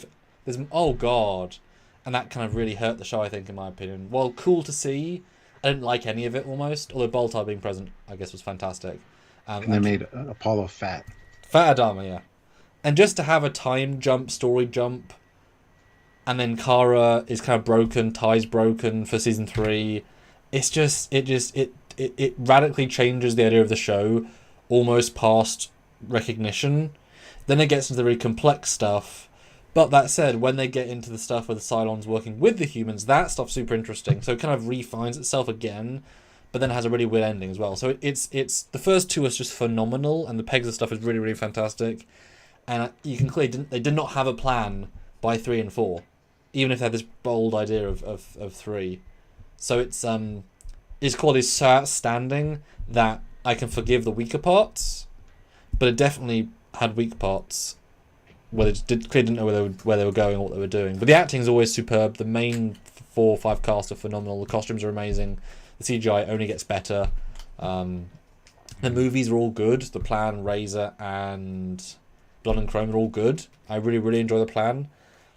oh god. and that kind of really hurt the show, I think, in my opinion. While cool to see, I didn't like any of it almost. Although Baltar being present, I guess, was fantastic. And they made Apollo fat. Fat Adama, yeah. And just to have a time jump, story jump, and then Kara is kind of broken, Ty's broken for season 3. It radically changes the idea of the show, almost past recognition. Then it gets into the really complex stuff. But that said, when they get into the stuff where the Cylons working with the humans, that stuff's super interesting. So it kind of refines itself again, but then it has a really weird ending as well. So it's the first 2 are just phenomenal, and the Pegasus stuff is really, really fantastic. And you can clearly they did not have a plan by 3 and 4, even if they had this bold idea of 3. So its quality is so outstanding that I can forgive the weaker parts, but it definitely had weak parts where they clearly didn't know where they were going or what they were doing. But the acting is always superb. The main 4 or 5 cast are phenomenal. The costumes are amazing. The CGI only gets better. The movies are all good. The Plan, Razor, and Blood and Chrome are all good. I really, really enjoy The Plan.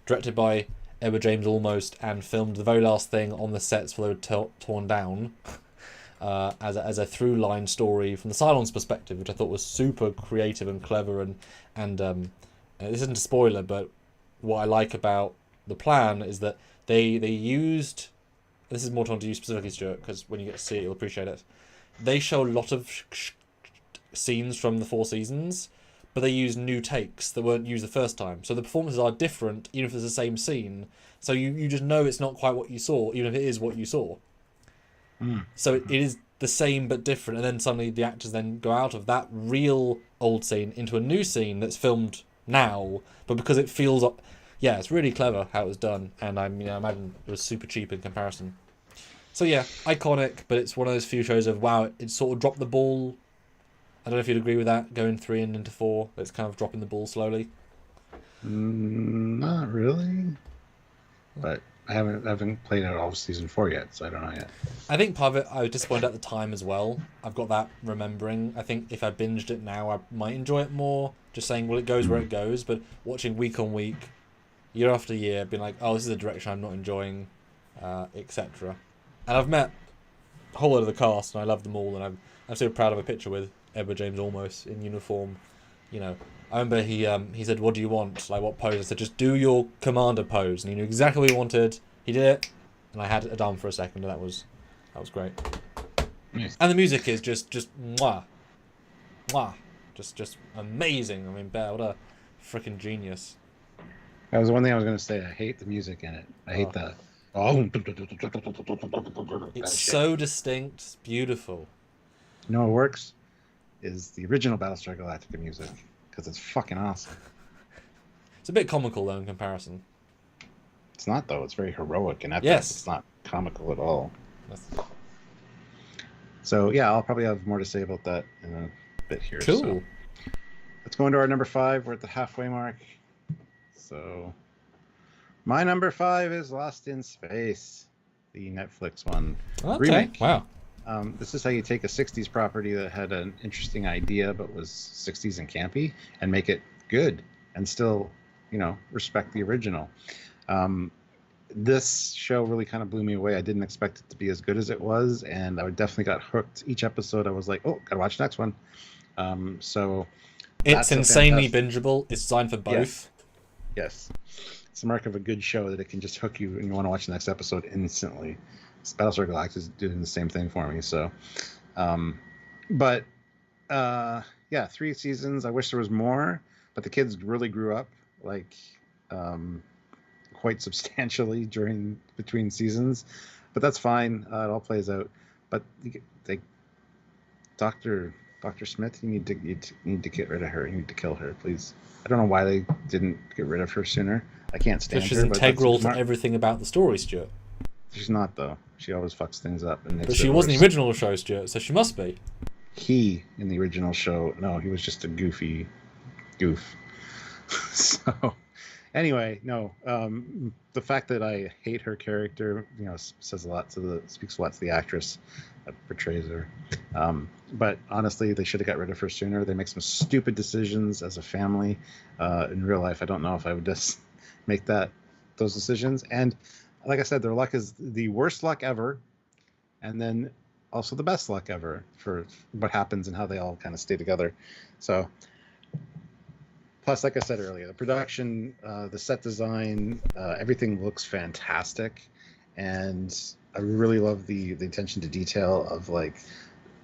Directed by Edward James Olmos and filmed the very last thing on the sets where they were torn down as a through line story from the Cylons' perspective, which I thought was super creative and clever. And this isn't a spoiler, but what I like about The Plan is that they used, this is more time to you specifically, Stuart, because when you get to see it, you'll appreciate it. They show a lot of scenes from the 4 seasons, but they use new takes that weren't used the first time. So the performances are different, even if it's the same scene. So you just know it's not quite what you saw, even if it is what you saw. So it is the same but different, and then suddenly the actors then go out of that real old scene into a new scene that's filmed now, but because it feels... Yeah, it's really clever how it was done, and I imagine it was super cheap in comparison. So yeah, iconic, but it's one of those few shows of, wow, it sort of dropped the ball. I don't know if you'd agree with that, going 3 and into 4. It's kind of dropping the ball slowly. Not really. But I haven't played out all of season 4 yet, so I don't know yet. I think part of it, I was disappointed at the time as well. I've got that remembering. I think if I binged it now, I might enjoy it more. Just saying, well, it goes where it goes. But watching week on week, year after year, being like, oh, this is a direction I'm not enjoying, etc. And I've met a whole lot of the cast, and I love them all, and I'm so proud of a picture with Edward James Olmos in uniform. I remember he said, what do you want? Like, what pose? I said, just do your commander pose. And he knew exactly what he wanted. He did it. And I had it done for a second, and that was great. Nice. And the music is just mwah. Mwah. Just amazing. I mean, Bear, what a freaking genius. That was one thing I was going to say. I hate the music in it. I hate that. Oh. It's so distinct. It's beautiful. You know what works? Is the original Battlestar Galactica music. Because it's fucking awesome. It's a bit comical, though, in comparison. It's not, though. It's very heroic and epic. Yes. It's not comical at all. That's... So, yeah, I'll probably have more to say about that in a bit here. Cool. So. Let's go into our number 5. We're at the halfway mark. So, my number 5 is Lost in Space, the Netflix one. Okay, remake. Wow. This is how you take a 60s property that had an interesting idea but was 60s and campy and make it good and still, respect the original. This show really kind of blew me away. I didn't expect it to be as good as it was, and I definitely got hooked. Each episode, I was like, oh, gotta watch the next one. So it's insanely bingeable. It's designed for both. Yes. It's the mark of a good show that it can just hook you and you want to watch the next episode instantly. Battlestar Galactica is doing the same thing for me. So, yeah, 3 seasons. I wish there was more, but the kids really grew up quite substantially between seasons. But that's fine. It all plays out. But Dr. Smith, you need to get rid of her. You need to kill her, please. I don't know why they didn't get rid of her sooner. I can't stand her. She's integral to everything about the story, Stuart. She's not, though. She always fucks things up. But she was in the original show, Stuart, so she must be. He, in the original show, no, he was just a goofy goof. So, anyway, no. The fact that I hate her character, speaks a lot to the actress that portrays her. But honestly, they should have got rid of her sooner. They make some stupid decisions as a family. In real life, I don't know if I would just make that those decisions. And like I said, their luck is the worst luck ever, and then also the best luck ever for what happens and how they all kind of stay together. So, plus, like I said earlier, the production, the set design, everything looks fantastic, and I really love the attention to detail of like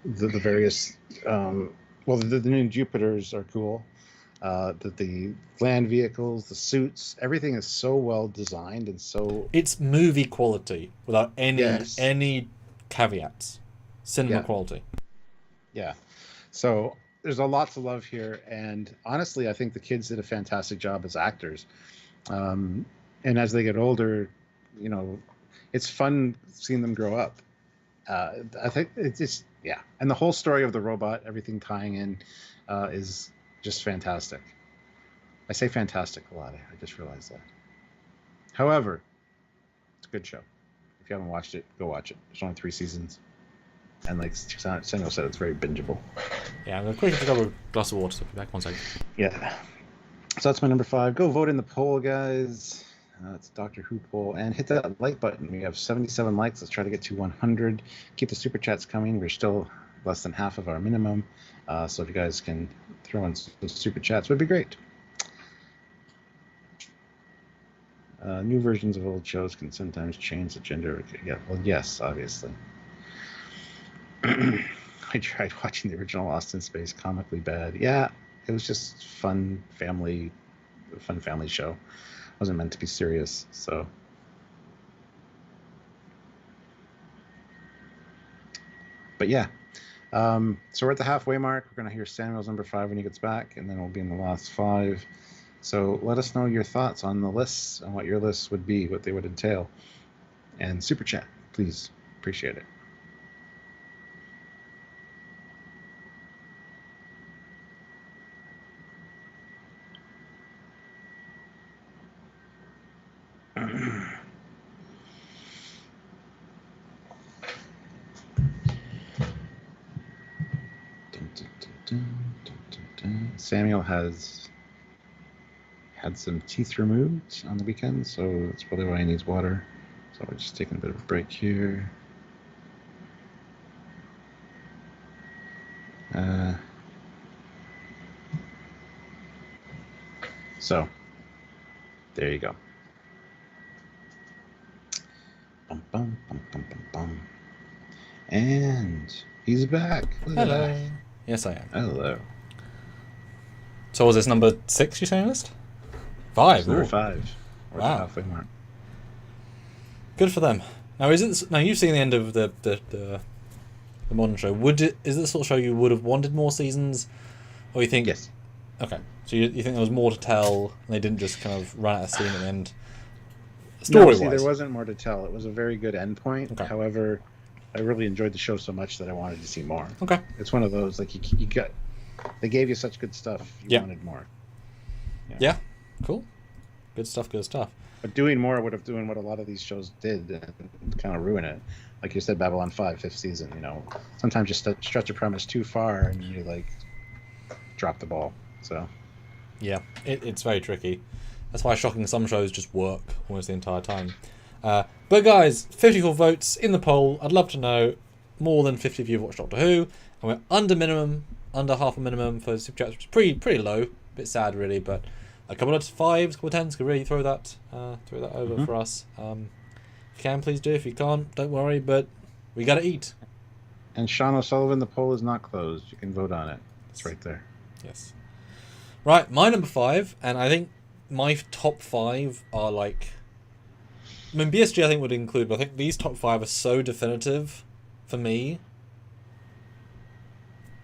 the various. The new Jupiters are cool. The land vehicles, the suits, everything is so well designed and so. It's movie quality without Yes. any caveats. Cinema Yeah. quality. Yeah. So there's a lot to love here, and honestly, I think the kids did a fantastic job as actors. And as they get older, you know, it's fun seeing them grow up. I think it's just, yeah, and the whole story of the robot, everything tying in, is just fantastic. I say fantastic a lot. I just realized that. However, it's a good show. If you haven't watched it, go watch it. There's only 3 seasons, and like Samuel said, it's very bingeable. Yeah, I'm going to quickly grab a glass of water, so I'll be back 1 second. Yeah. So that's my number 5. Go vote in the poll, guys. It's Doctor Who poll, and hit that like button. We have 77 likes. Let's try to get to 100. Keep the super chats coming. We're still less than half of our minimum, so if you guys can throw in some super chats, would be great. New versions of old shows can sometimes change the gender. Yeah, well, yes, obviously. I tried watching the original Lost in Space, comically bad. Yeah, it was just fun family show. Wasn't meant to be serious, so. But yeah, so we're at the halfway mark. We're gonna hear Samuel's number 5 when he gets back, and then we'll be in the last 5. So let us know your thoughts on the lists and what your lists would be, what they would entail, and super chat, please. Appreciate it. Samuel has had some teeth removed on the weekend, so that's probably why he needs water. So we're just taking a bit of a break here. So there you go. Bum, bum, bum, bum, bum, bum. And he's back. Look at Hello. that. Yes, I am. Hello. So was this number 6 you saying list? 5. Number Ooh. 5. We're at Wow. the halfway mark. Good for them. Now, now you've seen the end of the modern show. Is it the sort of show you would have wanted more seasons, or you think? Yes. Okay, so you think there was more to tell, and they didn't just kind of run out of steam at the end. Story-wise, No, see, there wasn't more to tell. It was a very good endpoint. Okay. However, I really enjoyed the show so much that I wanted to see more. Okay. It's one of those, like, you got, they gave you such good stuff, you Yeah. wanted more. Yeah. Cool. Good stuff. Good stuff. But doing more would have doing what a lot of these shows did and kind of ruin it. Like you said, Babylon 5, 5th season, you know. Sometimes you stretch a premise too far and you, like, drop the ball. So. Yeah, it's very tricky. That's why shocking some shows just work almost the entire time. But guys, 54 votes in the poll. I'd love to know more than 50 of you have watched Doctor Who, and we're under half a minimum for super chats, which is pretty low. A bit sad, really, but a couple of 5s, a couple of 10s could really throw that over for us. If you can, please do. If you can't, don't worry. But we gotta eat. And Sean O'Sullivan, the poll is not closed. You can vote on it. It's right there. Yes. Right, my number 5, and I think my top 5 are like. I mean, BSG I think would include, but I think these top 5 are so definitive for me.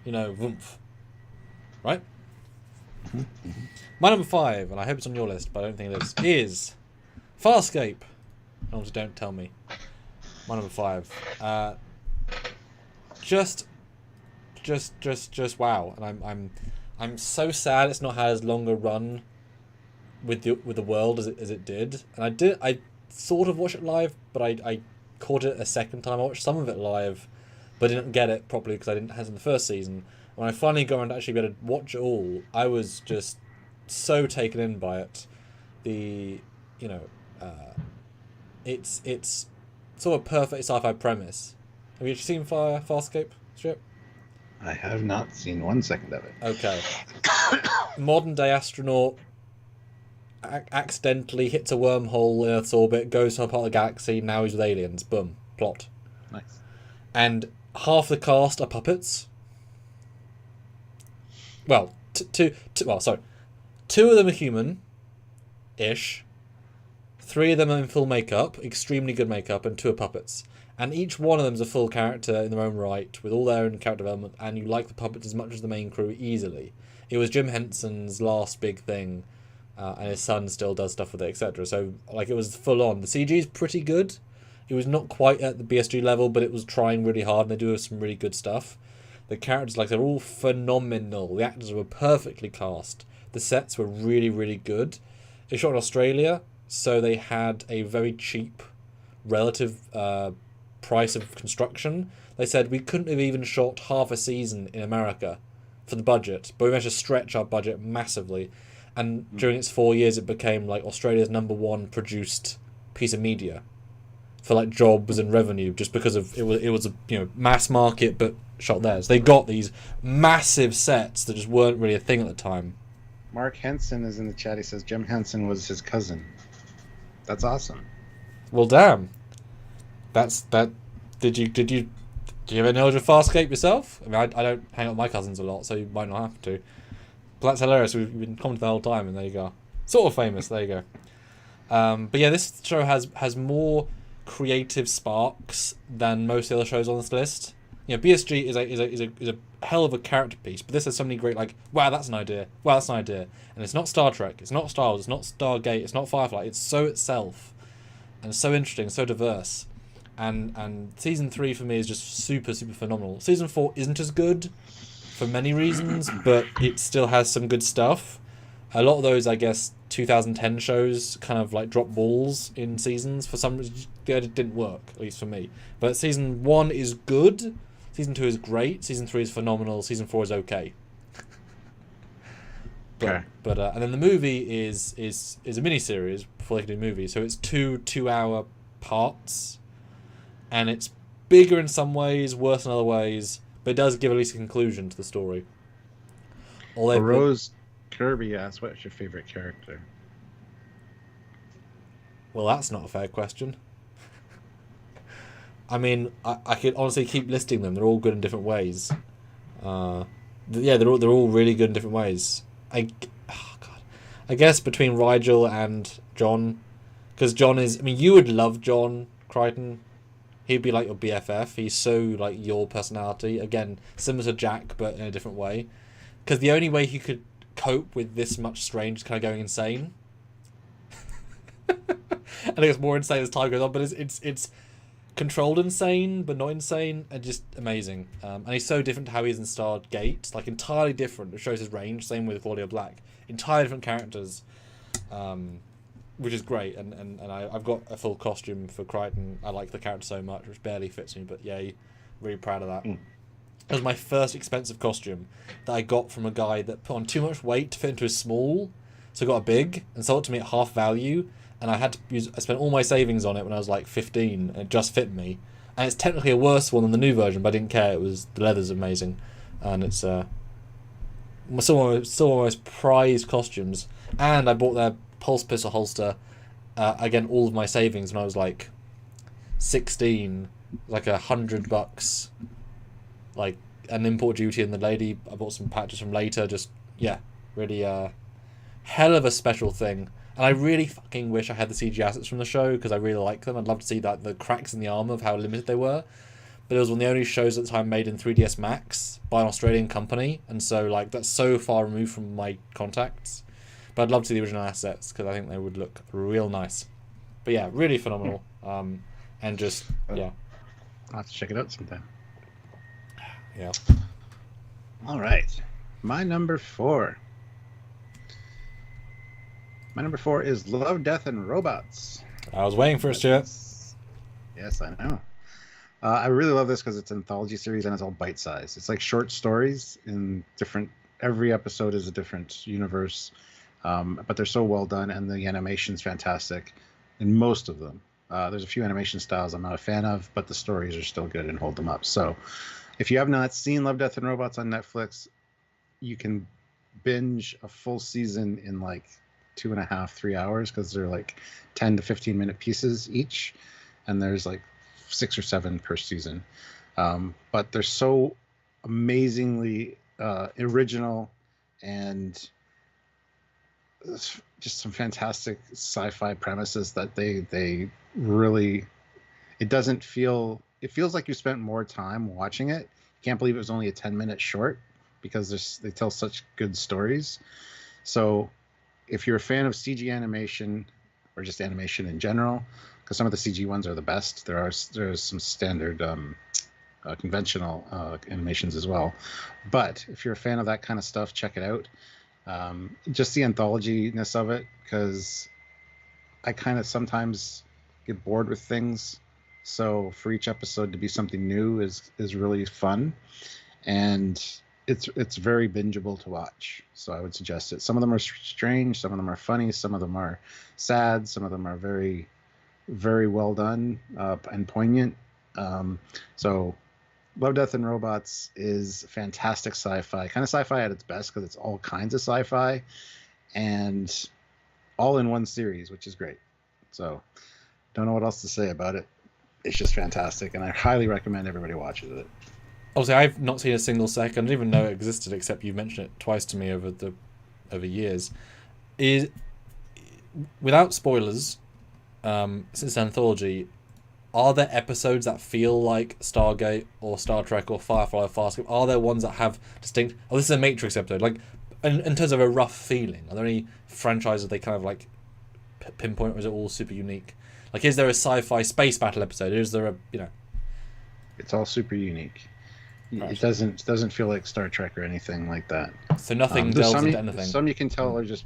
You know, woomph. Right? My number 5, and I hope it's on your list, but I don't think it is Farscape. Honestly, don't tell me. My number 5. Just wow. And I'm so sad it's not had as long a run with the world as it did. And I sort of watched it live, but I caught it a second time. I watched some of it live, but didn't get it properly because I didn't have it in the first season. When I finally got around to actually be able to watch it all, I was just so taken in by it. It's sort of a perfect sci-fi premise. Have you seen Farscape strip? I have not seen 1 second of it. Okay. Modern day astronaut accidentally hits a wormhole in Earth's orbit, goes to a part of the galaxy, now he's with aliens. Boom. Plot. Nice. And half the cast are puppets. Well, two of them are human-ish. 3 of them are in full makeup, extremely good makeup, and 2 are puppets. And each one of them is a full character in their own right, with all their own character development, and you like the puppets as much as the main crew easily. It was Jim Henson's last big thing, and his son still does stuff with it, etc. So, like, it was full on. The CG is pretty good. It was not quite at the BSG level, but it was trying really hard, and they do some really good stuff. The characters, like, they're all phenomenal. The actors were perfectly cast. The sets were really, really good. It shot in Australia, so they had a very cheap relative price of construction. They said we couldn't have even shot half a season in America for the budget, but we managed to stretch our budget massively. And during its 4 years, it became like Australia's #1 produced piece of media for like jobs and revenue, just because of it was a mass market, but shot there. So they got these massive sets that just weren't really a thing at the time. Mark Henson is in the chat. He says Jim Henson was his cousin. That's awesome. Well, damn. That's that. Did you have any knowledge of Farscape yourself? I mean, I don't hang out with my cousins a lot, so you might not have to. But that's hilarious. We've been commenting the whole time, and there you go. Sort of famous. There you go. But yeah, this show has more creative sparks than most of the other shows on this list. BSG is a hell of a character piece, but this has so many great, like, wow, that's an idea. Wow, that's an idea. And it's not Star Trek, it's not Star Wars, it's not Stargate, it's not Firefly. It's so itself, and so interesting, so diverse. And season 3 for me is just super, super phenomenal. Season 4 isn't as good for many reasons, but it still has some good stuff. A lot of those, I guess, 2010 shows kind of like drop balls in seasons for some reason. It didn't work, at least for me. But season 1 is good. Season 2 is great. Season 3 is phenomenal. Season 4 is okay. Okay. But and then the movie is a mini-series before they can do movies. So it's 2-hour parts. And it's bigger in some ways, worse in other ways. But it does give at least a conclusion to the story. Rose Kirby asks, what's your favorite character? Well, that's not a fair question. I mean, I could honestly keep listing them. They're all good in different ways. They're all really good in different ways. I guess between Rigel and John, because John is. I mean, you would love John Crichton. He'd be like your BFF. He's so like your personality. Again, similar to Jack, but in a different way. Because the only way he could cope with this much strange, kind of going insane. I think it's more insane as time goes on, but it's controlled insane, but not insane, and just amazing. And he's so different to how he is in Stargate, like entirely different. It shows his range. Same with Claudia Black, entirely different characters, which is great. And I've got a full costume for Crichton. I like the character so much, which barely fits me, but yay, really proud of that. It was my first expensive costume that I got from a guy that put on too much weight to fit into his small, so I got a big and sold it to me at half value. And I spent all my savings on it when I was like 15, and it just fit me. And it's technically a worse one than the new version, but I didn't care. The leather's amazing, and it's still one of my most prized costumes. And I bought their pulse pistol holster, again, all of my savings when I was like 16, like $100, like an import duty, and the lady, I bought some patches from later. Just really hell of a special thing. And I really fucking wish I had the CG assets from the show, because I really like them. I'd love to see that the cracks in the armor of how limited they were. But it was one of the only shows at the time made in 3ds Max by an Australian company, and so like that's so far removed from my contacts. But I'd love to see the original assets, because I think they would look real nice. But yeah, really phenomenal. And just yeah, I'll have to check it out sometime. Yeah. All right, my number 4. My number 4 is Love, Death, and Robots. I was waiting for it, Stuart. Yes, I know. I really love this because it's an anthology series and it's all bite-sized. It's like short stories in different. Every episode is a different universe, but they're so well done, and the animation's fantastic. in most of them. There's a few animation styles I'm not a fan of, but the stories are still good and hold them up. So if you have not seen Love, Death, and Robots on Netflix, you can binge a full season in like 2.5, 3 hours, because they're like 10 to 15-minute pieces each, and there's like 6 or 7 per season. But they're so amazingly original, and just some fantastic sci-fi premises that they really, it feels like you spent more time watching it. Can't believe it was only a 10-minute short, because they tell such good stories. So if you're a fan of CG animation, or just animation in general, because some of the CG ones are the best, there's some standard conventional animations as well. But if you're a fan of that kind of stuff, check it out. Just the anthology-ness of it, because I kind of sometimes get bored with things. So for each episode to be something new is really fun, and it's very bingeable to watch. So I would suggest it. Some of them are strange, some of them are funny, some of them are sad, some of them are very, very well done and poignant. So Love, Death, and Robots is fantastic sci-fi, kind of sci-fi at its best, because it's all kinds of sci-fi and all in one series, which is great. So don't know what else to say about it. It's just fantastic, and I highly recommend everybody watches it. Obviously, I've not seen a single second. I didn't even know it existed, except you mentioned it twice to me over years. Without spoilers, since it's an anthology, are there episodes that feel like Stargate or Star Trek or Firefly or Farscape? Are there ones that have distinct... Oh, this is a Matrix episode. Like, in terms of a rough feeling, are there any franchises they kind of like pinpoint, or is it all super unique? Like, is there a sci-fi space battle episode? Is there a, It's all super unique. Right. It doesn't feel like Star Trek or anything like that. So nothing delves into anything? Some you can tell are just...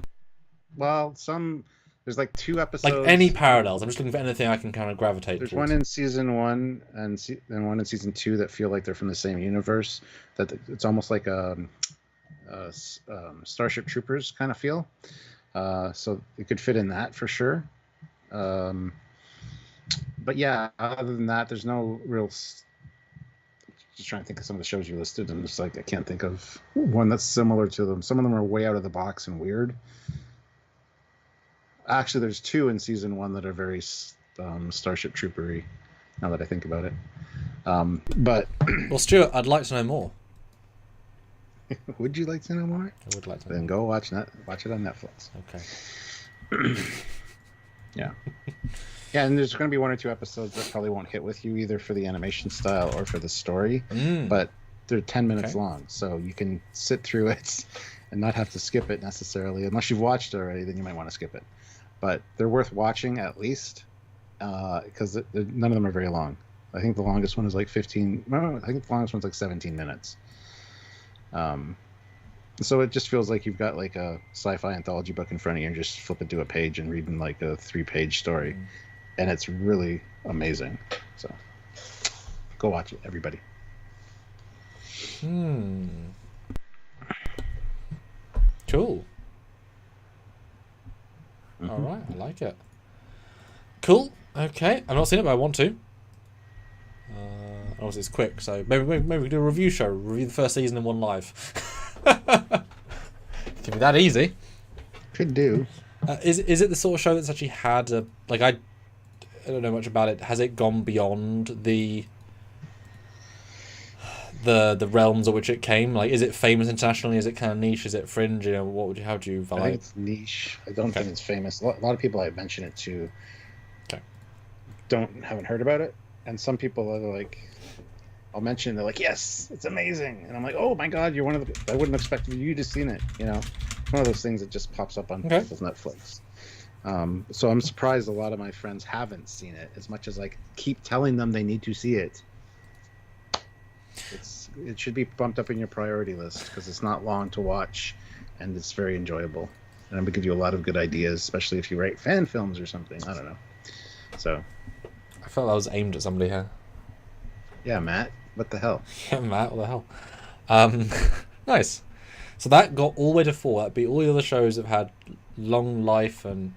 Well, some... There's like 2 episodes. Like any parallels. I'm just looking for anything I can kind of gravitate There's towards. one in season 1 and one in season 2 that feel like they're from the same universe. That it's almost like a Starship Troopers kind of feel. So it could fit in that for sure. But yeah, other than that, there's no real... Just trying to think of some of the shows you listed, and just like I can't think of one that's similar to them. Some of them are way out of the box and weird. Actually, there's 2 in season 1 that are very Starship Troopery, now that I think about it. But well, Stuart, I'd like to know more. Would you like to know more? I would like to know Then more. go watch it on Netflix. Okay. Yeah. Yeah, and there's going to be 1 or 2 episodes that probably won't hit with you, either for the animation style or for the story. But they're 10 minutes long, so you can sit through it and not have to skip it necessarily. Unless you've watched it already, then you might want to skip it. But they're worth watching at least, because none of them are very long. I think the longest one is like 15. No, I think the longest one's like 17 minutes. So it just feels like you've got like a sci-fi anthology book in front of you and just flipping to a page and reading like a 3-page story. And it's really amazing. So go watch it, everybody. Cool. All right, I like it. Cool. Okay, I've not seen it, but I want to. Obviously, it's quick, so maybe we can do a review show. Review the first season in one live. Can be that easy. Could do. Is it the sort of show that's actually had a I don't know much about it. Has it gone beyond the realms of which it came? Like, is it famous internationally? Is it kind of niche? Is it fringe? How would you value? I think it's niche. I don't think it's famous. A lot of people I mention it to haven't heard about it, and some people are like, I'll mention, they're like, yes, it's amazing, and I'm like, oh my god, you're one of the... I wouldn't expect you to seen it. One of those things that just pops up on people's Netflix. So I'm surprised a lot of my friends haven't seen it, as much as I keep telling them they need to see it. It should be bumped up in your priority list, because it's not long to watch, and it's very enjoyable. And I'm going to give you a lot of good ideas, especially if you write fan films or something. I don't know. So I felt that was aimed at somebody here. Yeah, Matt. What the hell? Yeah, Matt. What the hell? Nice. So that got all the way to 4. That'd be all the other shows have had long life and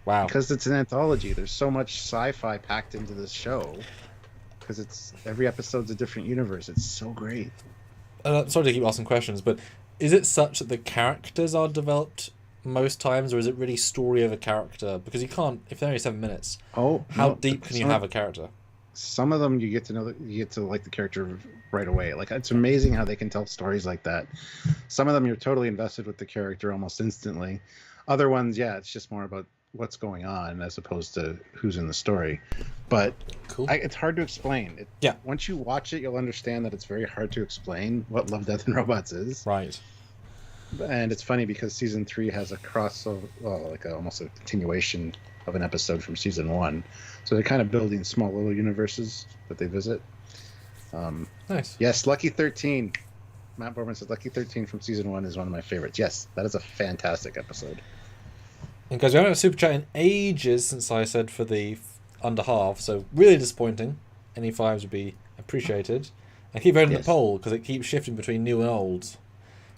Wow. Because it's an anthology. There's so much sci-fi packed into this show. Because it's every episode's a different universe. It's so great. Sorry to keep asking questions, but is it such that the characters are developed most times, or is it really story of a character? Because you can't, if they're only 7 minutes, how deep can you have a character? Some of them you get to like the character right away. Like, it's amazing how they can tell stories like that. Some of them you're totally invested with the character almost instantly. Other ones, yeah, it's just more about what's going on as opposed to who's in the story. But Cool. it's hard to explain. Yeah. Once you watch it, you'll understand that it's very hard to explain what Love, Death, and Robots is. Right. And it's funny because season 3 has a crossover, almost a continuation of an episode from season 1. So they're kind of building small little universes that they visit. Nice. Yes, Lucky 13. Matt Borman says Lucky 13 from season 1 is one of my favorites. Yes, that is a fantastic episode. And guys, we haven't had a super chat in ages since I said for the under half, so really disappointing. Any fives would be appreciated. And keep voting the poll because it keeps shifting between new and old.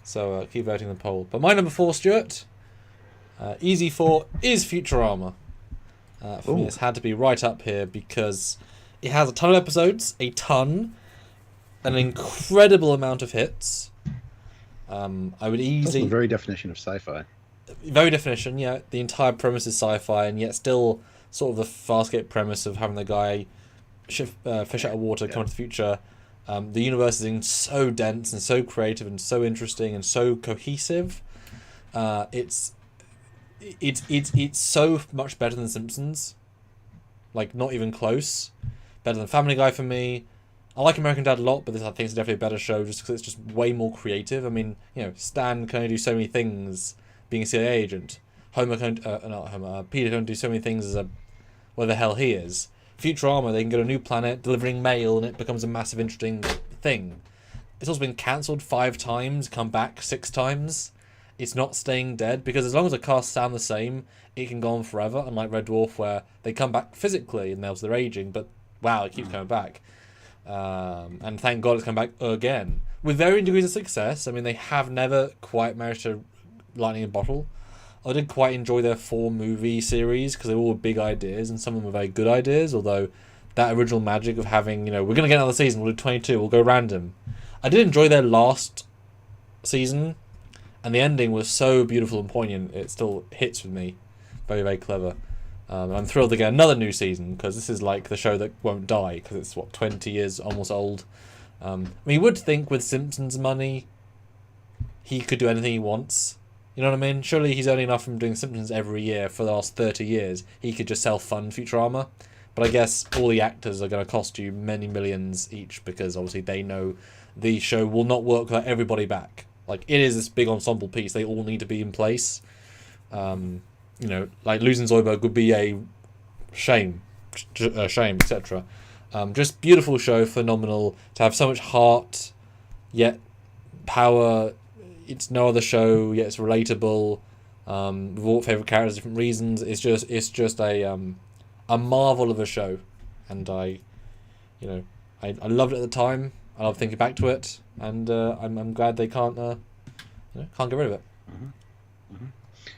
So keep voting the poll. But my number 4, Stuart, easy 4 is Futurama. For me, it's had to be right up here because it has a ton of episodes, an incredible amount of hits. I would easily... That's the very definition of sci-fi. Very definition, yeah. The entire premise is sci-fi, and yet still sort of the Farscape premise of having the guy fish out of water, come into the future. The universe is so dense and so creative and so interesting and so cohesive. It's so much better than Simpsons. Like, not even close. Better than Family Guy for me. I like American Dad a lot, but this I think is definitely a better show just because it's just way more creative. I mean, Stan can only do so many things being a CIA agent. Peter can only do so many things as where the hell he is. Futurama, they can go to a new planet, delivering mail, and it becomes a massive, interesting thing. It's also been cancelled 5 times, come back 6 times. It's not staying dead, because as long as the cast sound the same, it can go on forever, unlike Red Dwarf, where they come back physically, and they're aging, but wow, it keeps coming back. And thank God it's come back again. With varying degrees of success. I mean, they have never quite managed to lightning in a bottle. I did quite enjoy their 4-movie series because they were all big ideas and some of them were very good ideas, although that original magic of having, we're going to get another season, we'll do 22, we'll go random. I did enjoy their last season, and the ending was so beautiful and poignant, it still hits with me. Very, very clever. I'm thrilled to get another new season because this is like the show that won't die because it's, 20 years almost old. I mean, you would think with Simpsons money, he could do anything he wants. You know what I mean? Surely he's earning enough from doing Simpsons every year for the last 30 years. He could just self-fund Futurama. But I guess all the actors are going to cost you many millions each because obviously they know the show will not work without everybody back. Like, it is this big ensemble piece. They all need to be in place. Like losing Zoidberg would be a shame, etc. Just beautiful show, phenomenal. To have so much heart, yet power... It's no other show, yet it's relatable. With all favourite characters, different reasons. It's just a marvel of a show, and I loved it at the time. I love thinking back to it, and I'm glad they can't get rid of it. Mm-hmm.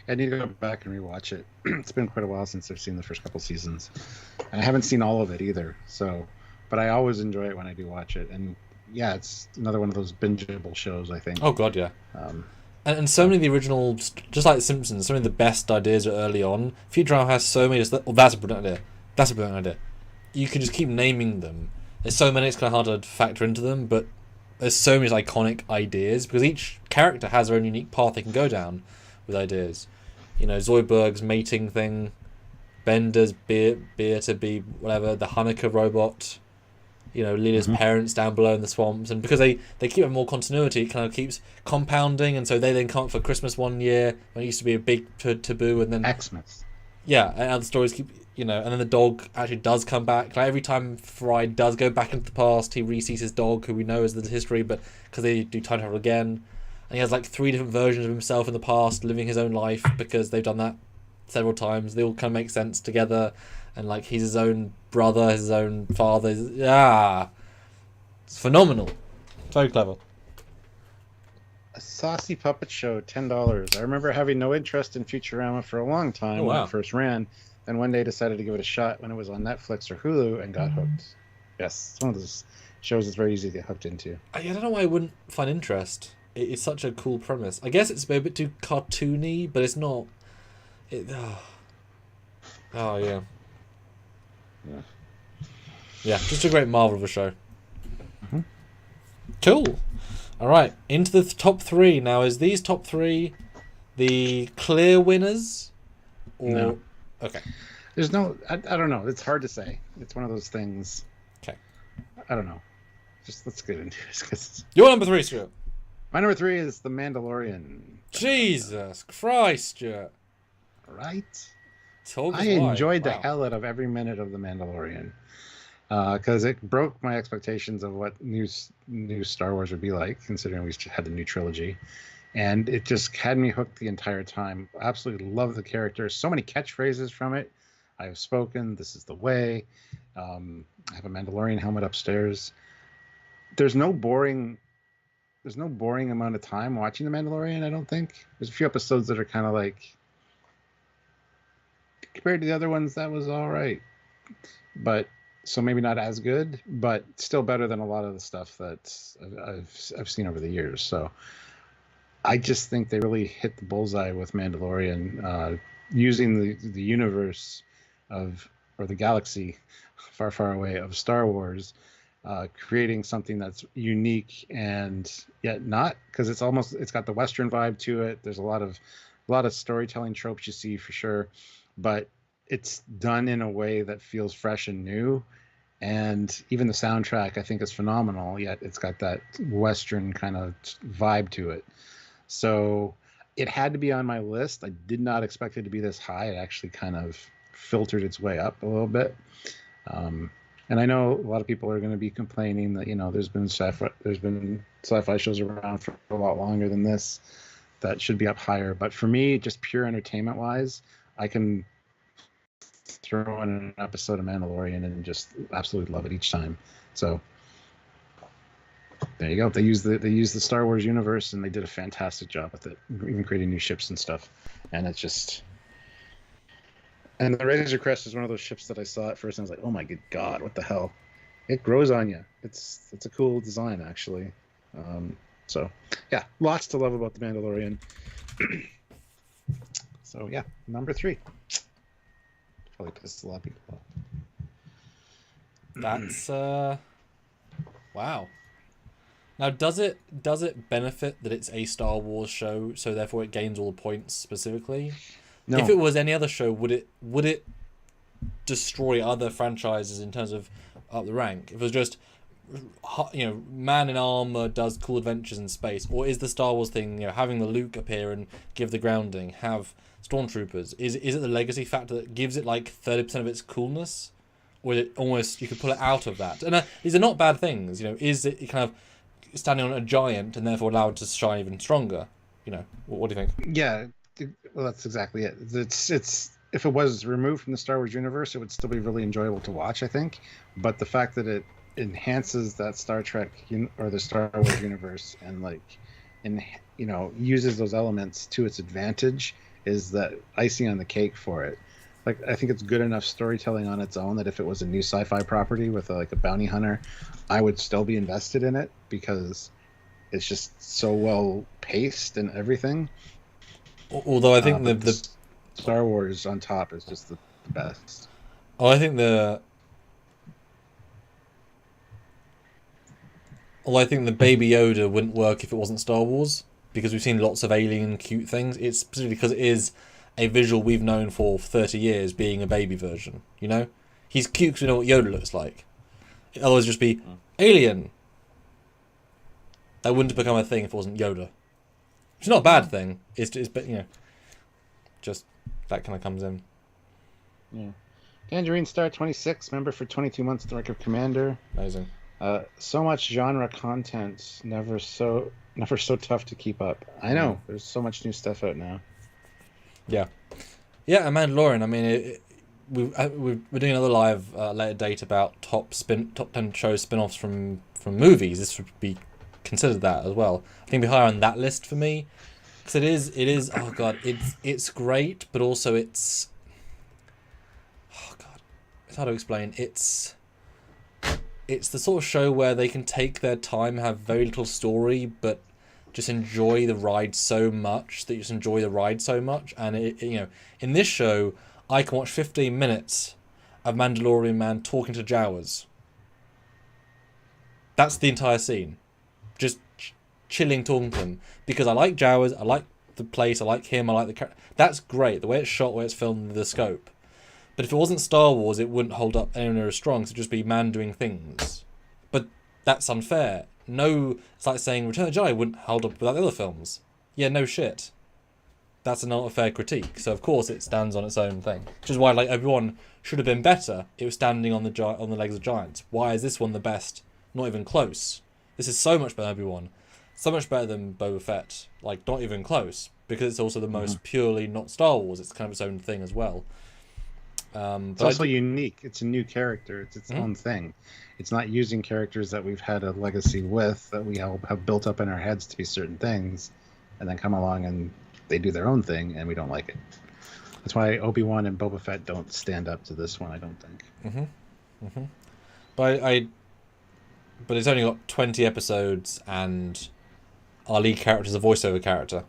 I need to go back and rewatch it. It's been quite a while since I've seen the first couple seasons, and I haven't seen all of it either. So, but I always enjoy it when I do watch it, and. Yeah, it's another one of those bingeable shows, I think. Oh, God, yeah. And so many of the original, just like The Simpsons, so many of the best ideas are early on. Futurama has so many, that's a brilliant idea. That's a brilliant idea. You can just keep naming them. There's so many, it's kind of hard to factor into them, but there's so many iconic ideas, because each character has their own unique path they can go down with ideas. Zoidberg's mating thing, Bender's beer to be whatever, the Hanukkah robot... Leela's parents down below in the swamps, and because they keep having more continuity, it kind of keeps compounding, and so they then come up for Christmas one year when it used to be a big taboo, and then Xmas. Yeah, and other stories keep, and then the dog actually does come back. Like every time Fry does go back into the past, he re-sees his dog, who we know is the history, but because they do time travel again, and he has 3 different versions of himself in the past, living his own life because they've done that several times. They all kind of make sense together. And he's his own brother, his own father. It's phenomenal. So clever. A saucy puppet show, $10. I remember having no interest in Futurama for a long time when it first ran, then one day decided to give it a shot when it was on Netflix or Hulu and got hooked. Yes, it's one of those shows that's very easy to get hooked into. I don't know why I wouldn't find interest. It's such a cool premise. I guess it's a bit too cartoony, but it's not. Oh yeah. Yeah, just a great marvel of a show. Mm-hmm. Cool. All right, into the top 3 now. Is these top 3 the clear winners? Or... No. Okay. There's no. I don't know. It's hard to say. It's one of those things. Okay. I don't know. Just let's get into it. 'Cause Your number 3, Stuart. my number 3 is The Mandalorian. Jesus Christ, Stuart. Right? Told us I why. enjoyed the Wow. hell out of every minute of The Mandalorian. Because it broke my expectations of what new Star Wars would be like, considering we had the new trilogy. And it just had me hooked the entire time. Absolutely love the character. So many catchphrases from it. I have spoken. This is the way. I have a Mandalorian helmet upstairs. There's no boring amount of time watching The Mandalorian, I don't think. There's a few episodes that are kind of like, compared to the other ones, that was all right. But so maybe not as good, but still better than a lot of the stuff that I've seen over the years. So I just think they really hit the bullseye with Mandalorian, using the universe or the galaxy far, far away of Star Wars, creating something that's unique and yet not, because it's got the Western vibe to it. There's a lot of storytelling tropes you see for sure, but it's done in a way that feels fresh and new. And even the soundtrack, I think, is phenomenal, yet it's got that Western kind of vibe to it. So it had to be on my list. I did not expect it to be this high. It actually kind of filtered its way up a little bit. And I know a lot of people are going to be complaining that, there's been sci-fi shows around for a lot longer than this that should be up higher. But for me, just pure entertainment wise, I can throw in an episode of Mandalorian and just absolutely love it each time. So there you go. They use the Star Wars universe, and they did a fantastic job with it, even creating new ships and stuff. And it's just, and the Razor Crest is one of those ships that I saw at first, and I was like, oh my good God, what the hell? It grows on you. It's a cool design, actually. So yeah, lots to love about the Mandalorian. So yeah, number 3. Probably pissed a lot of people off. That's wow. Now, does it benefit that it's a Star Wars show, so therefore it gains all the points specifically? No. If it was any other show, would it destroy other franchises in terms of up the rank? If it was just, man in armor does cool adventures in space, or is the Star Wars thing, having the Luke appear and give the grounding, have stormtroopers? Is it the legacy factor that gives it like 30% of its coolness, or is it almost you could pull it out of that? And these are not bad things. Is it kind of standing on a giant and therefore allowed to shine even stronger? What do you think? Yeah, well, that's exactly it. It's if it was removed from the Star Wars universe, it would still be really enjoyable to watch, I think. But the fact that it enhances that Star Trek or the Star Wars universe and uses those elements to its advantage is the icing on the cake for it. Like, I think it's good enough storytelling on its own that if it was a new sci-fi property with a bounty hunter, I would still be invested in it because it's just so well paced and everything. Although I think the Star Wars on top is just the best. I think the Baby Yoda wouldn't work if it wasn't Star Wars, because we've seen lots of alien cute things. It's specifically because it is a visual we've known for 30 years, being a baby version. He's cute because we know what Yoda looks like. It'd otherwise just be alien. That wouldn't have become a thing if it wasn't Yoda. It's not a bad thing. It's just that kind of comes in. Yeah. Tangerine Star 26, member for 22 months at the rank of Commander. Amazing. So much genre content, never so tough to keep up. I know, there's so much new stuff out now. Yeah, and Mandalorian. I mean, we're doing another live later date about top 10 show spin-offs from movies. This would be considered that as well. I think it'd be higher on that list for me. Because it is, oh god, it's great, but also it's, oh god, it's hard to explain. It's the sort of show where they can take their time, have very little story, but just enjoy the ride so much that you just enjoy the ride so much. And in this show, I can watch 15 minutes of Mandalorian man talking to Jawas. That's the entire scene, just chilling, talking to them, because I like Jawas, I like the place, I like him, I like the character. That's great, the way it's shot, the way it's filmed, the scope. But if it wasn't Star Wars, it wouldn't hold up anywhere as strong. So it'd just be man doing things. But that's unfair. No, it's like saying Return of the Jedi wouldn't hold up without the other films. Yeah, no shit. That's not a fair critique. So of course it stands on its own thing, which is why like Obi-Wan should have been better. It was standing on the legs of giants. Why is this one the best? Not even close. This is so much better than Obi-Wan. So much better than Boba Fett. Like, not even close. Because it's also the most purely not Star Wars. It's kind of its own thing as well. It's also unique. It's a new character. It's its own thing. It's not using characters that we've had a legacy with, that we have built up in our heads to be certain things, and then come along and they do their own thing, and we don't like it. That's why Obi-Wan and Boba Fett don't stand up to this one, I don't think. But it's only got 20 episodes, and our lead character is a voiceover character,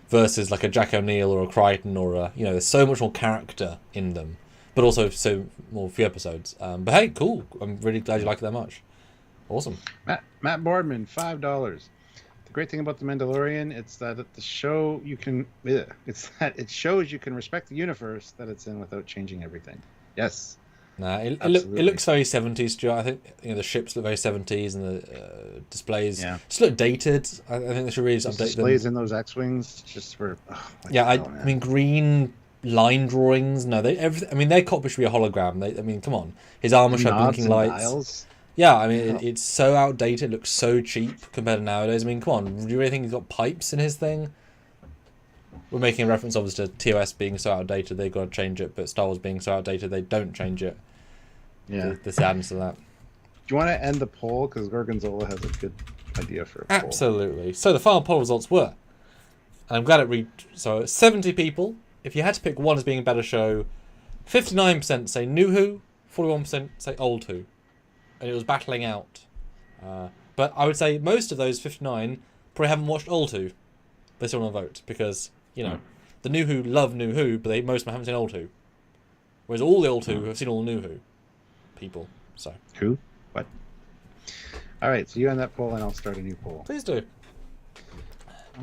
versus like a Jack O'Neill or a Crichton or a, there's so much more character in them, but also so more few episodes. But hey, cool. I'm really glad you like it that much. Awesome. Matt Boardman, $5. The great thing about The Mandalorian, it's that the show it shows you can respect the universe that it's in without changing everything. Yes. Nah, it looks very 70s, Stuart. I think the ships look very 70s, and the displays just look dated. I think they should really just update them. Displays in those X-wings just were. I mean, green line drawings. No, their cockpit should be a hologram. Come on, his armor should have blinking lights. Dials. Yeah, I mean, it's so outdated. It looks so cheap compared to nowadays. I mean, come on, do you really think he's got pipes in his thing? We're making a reference, obviously, to TOS being so outdated, they've got to change it, but Star Wars being so outdated, they don't change it. Yeah. The sadness of that. Do you want to end the poll? Because Gorgonzola has a good idea for a poll. Absolutely. So the final poll results were, and I'm glad it read, so 70 people, if you had to pick one as being a better show, 59% say New Who, 41% say Old Who. And it was battling out. But I would say most of those 59 probably haven't watched Old Who. They still want to vote, because the New Who love New Who, but most of them haven't seen Old Who. Whereas all the Old Who have seen all the New Who people. So who? What? All right, so you end that poll, and I'll start a new poll. Please do.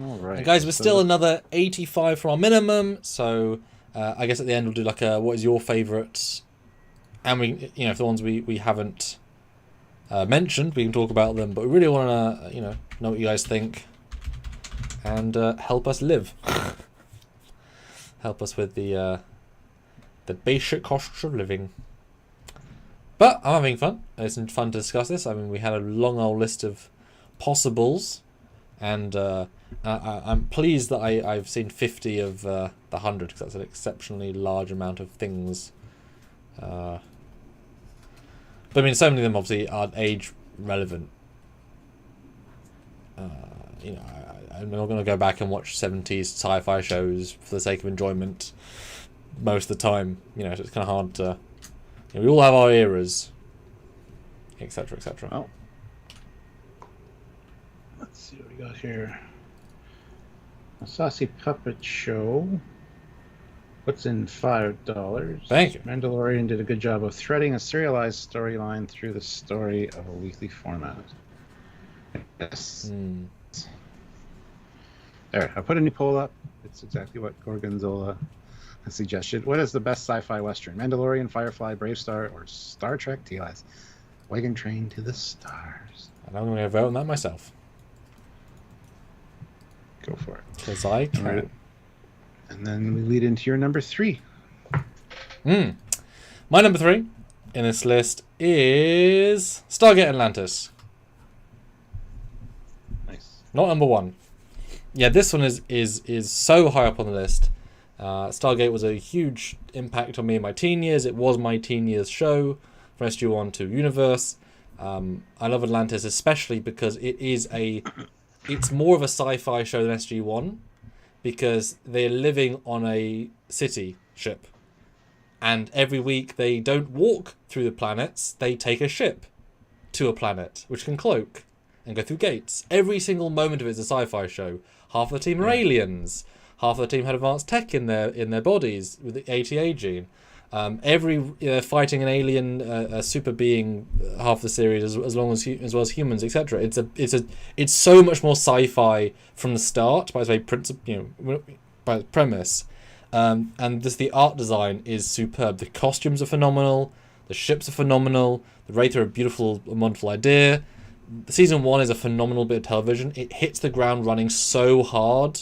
All right, and guys, we're still another 85 from our minimum. So I guess at the end we'll do like a what is your favourite, and we if the ones we haven't mentioned, we can talk about them. But we really want to know what you guys think. And help us live. Help us with the basic costs of living. But I'm having fun. It's fun to discuss this. I mean, we had a long old list of possibles, and I'm pleased that I've seen 50 of the 100, because that's an exceptionally large amount of things. But I mean, so many of them obviously aren't age relevant. I'm not going to go back and watch 70s sci-fi shows for the sake of enjoyment most of the time. So it's kind of hard to... we all have our eras, etc., etc. Oh. Let's see what we got here. A Saucy Puppet Show. What's in $5? Thank you. Mandalorian did a good job of threading a serialized storyline through the story of a weekly format. Yes. There, I put a new poll up. It's exactly what Gorgonzola has suggested. What is the best sci-fi western? Mandalorian, Firefly, Brave Star, or Star Trek TOS? Wagon Train to the Stars. And I'm going to vote on that myself. Go for it. Because I can. Right. And then we lead into your number 3. My number 3 in this list is Stargate Atlantis. Nice. Not number 1. Yeah, this one is so high up on the list. Stargate was a huge impact on me in my teen years. It was my teen years show from SG-1 to Universe. I love Atlantis especially because it's more of a sci-fi show than SG-1 because they're living on a city ship. And every week they don't walk through the planets, they take a ship to a planet, which can cloak and go through gates. Every single moment of it is a sci-fi show. Half of the team are aliens. Half of the team had advanced tech in their bodies with the ATA gene. Fighting an alien, a super being, half the series as well as humans, etc. It's so much more sci-fi from the start by its by its premise, and just the art design is superb. The costumes are phenomenal. The ships are phenomenal. The Wraith are a beautiful, wonderful idea. Season 1 is a phenomenal bit of television. It hits the ground running so hard,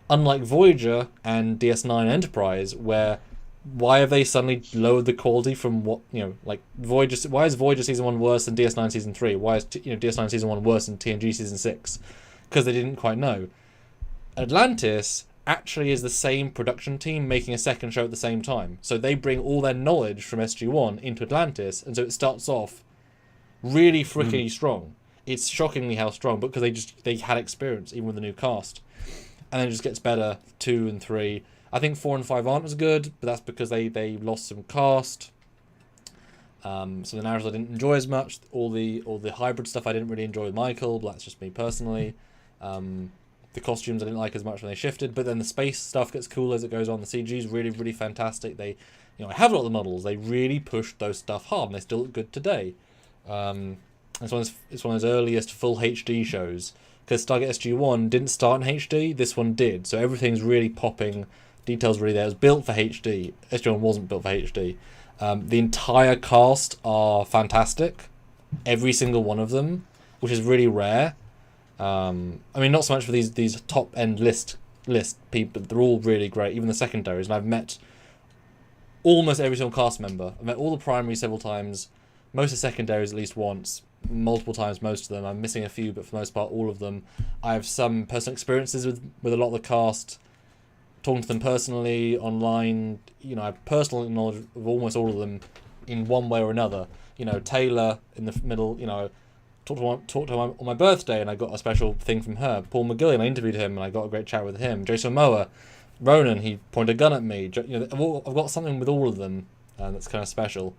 unlike Voyager and DS9 Enterprise, where why have they suddenly lowered the quality from what, like Voyager? Why is Voyager season 1 worse than DS9 season 3? Why is DS9 season 1 worse than TNG season 6? Because they didn't quite know. Atlantis actually is the same production team making a second show at the same time, so they bring all their knowledge from SG1 into Atlantis, and so it starts off really freaking strong. It's shockingly how strong, because they had experience even with the new cast, and then it just gets better. 2 and 3. I think 4 and 5 aren't as good, but that's because they lost some cast. So the narratives I didn't enjoy as much. All the hybrid stuff I didn't really enjoy with Michael, but that's just me personally. The costumes I didn't like as much when they shifted, but then the space stuff gets cool as it goes on. The CG is really, really fantastic. They, I have a lot of the models. They really pushed those stuff hard, and they still look good today. It's one of those earliest full HD shows, because Stargate SG-1 didn't start in HD. This one did, so everything's really popping. Details really there. It was built for HD. SG-1 wasn't built for HD. The entire cast are fantastic. Every single one of them, which is really rare. Not so much for these top end list people, but they're all really great. Even the secondaries, and I've met almost every single cast member. I've met all the primaries several times, most of the secondaries at least once, multiple times most of them. I'm missing a few, but for the most part all of them. I have some personal experiences with a lot of the cast, talking to them personally, online. I have personal knowledge of almost all of them in one way or another. Taylor in the middle, talked to her on my birthday, and I got a special thing from her. Paul McGillian, I interviewed him, and I got a great chat with him. Jason Momoa, Ronan, he pointed a gun at me. I've got something with all of them, that's kind of special.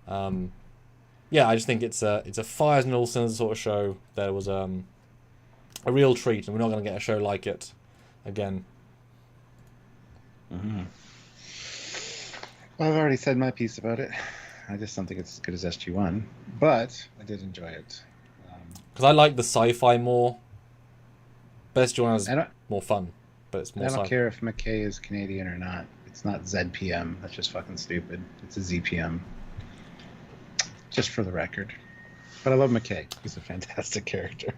I just think it's a fires and all cylinders sort of show. There was a real treat, and we're not going to get a show like it again. Mm-hmm. Well, I've already said my piece about it. I just don't think it's as good as SG-1, but I did enjoy it. Because I like the sci-fi more. But SG-1 is more fun, but it's more. I don't care if McKay is Canadian or not. It's not ZPM. That's just fucking stupid. It's a ZPM. Just for the record. But I love McKay. He's a fantastic character.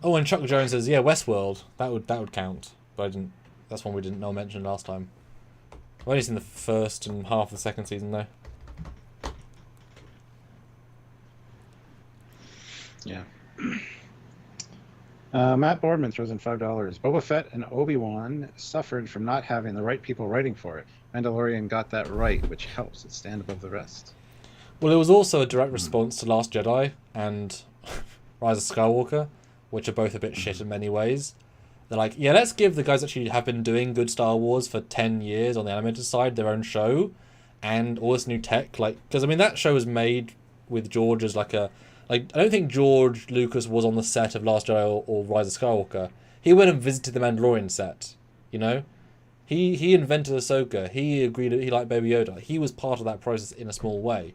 Oh, and Chuck Jones says, yeah, Westworld. That would count. But I didn't. That's one we didn't know mentioned last time. I've only seen the first and half of the second season though. Yeah. Matt Boardman throws in $5. Boba Fett and Obi-Wan suffered from not having the right people writing for it. Mandalorian got that right, which helps it stand above the rest. Well, it was also a direct response to Last Jedi and Rise of Skywalker, which are both a bit shit in many ways. They're like, yeah, let's give the guys that actually have been doing good Star Wars for 10 years on the animated side their own show and all this new tech. Because, that show was made with George as I don't think George Lucas was on the set of Last Jedi or Rise of Skywalker. He went and visited the Mandalorian set, He invented Ahsoka. He agreed he liked Baby Yoda. He was part of that process in a small way.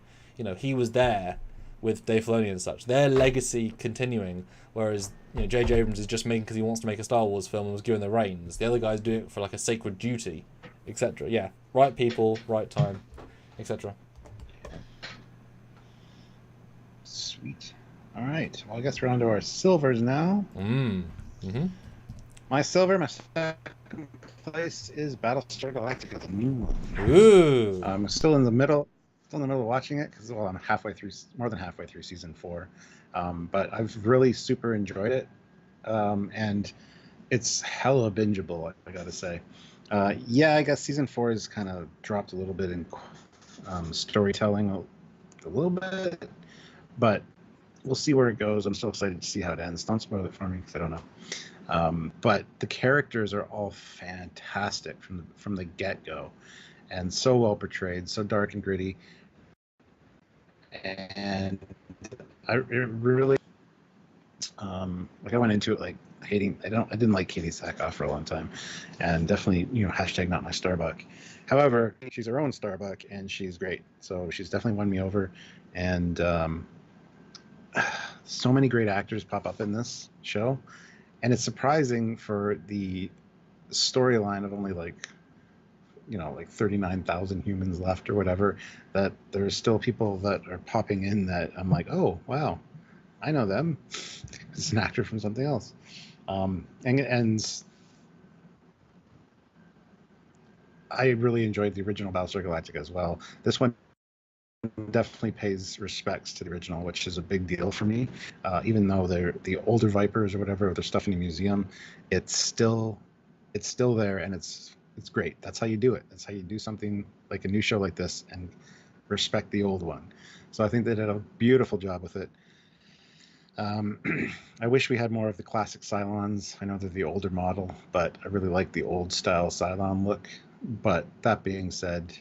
He was there with Dave Filoni and such. Their legacy continuing, whereas J.J. Abrams is just making because he wants to make a Star Wars film and was given the reins. The other guy's doing it for a sacred duty, etc. Yeah, right people, right time, etc. Sweet. All right. Well, I guess we're on to our silvers now. Mm-hmm. My silver, my second place is Battlestar Galactica, the new one. Ooh. I'm still in the middle of watching it because, I'm more than halfway through season 4. But I've really super enjoyed it. And it's hella bingeable, I gotta say. I guess season 4 has kind of dropped a little bit in storytelling, a little bit. But we'll see where it goes. I'm so excited to see how it ends. Don't spoil it for me because I don't know. But the characters are all fantastic from the get-go, and so well portrayed, so dark and gritty. And it really, like I went into it like hating. I didn't like Katie Sackhoff for a long time, and definitely hashtag not my Starbuck. However, she's her own Starbuck, and she's great. So she's definitely won me over, and so many great actors pop up in this show, and it's surprising for the storyline of only like 39,000 humans left or whatever, that there's still people that are popping in that I'm like, oh wow, I know them. It's an actor from something else. And I really enjoyed the original Battlestar Galactica as well. This one definitely pays respects to the original, which is a big deal for me. Even though they're the older Vipers or whatever, their stuff in the museum, it's still there, and it's great. That's how you do it. That's how you do something like a new show like this and respect the old one. So I think they did a beautiful job with it. I wish we had more of the classic Cylons. I know they're the older model, but I really like the old style Cylon look. But that being said,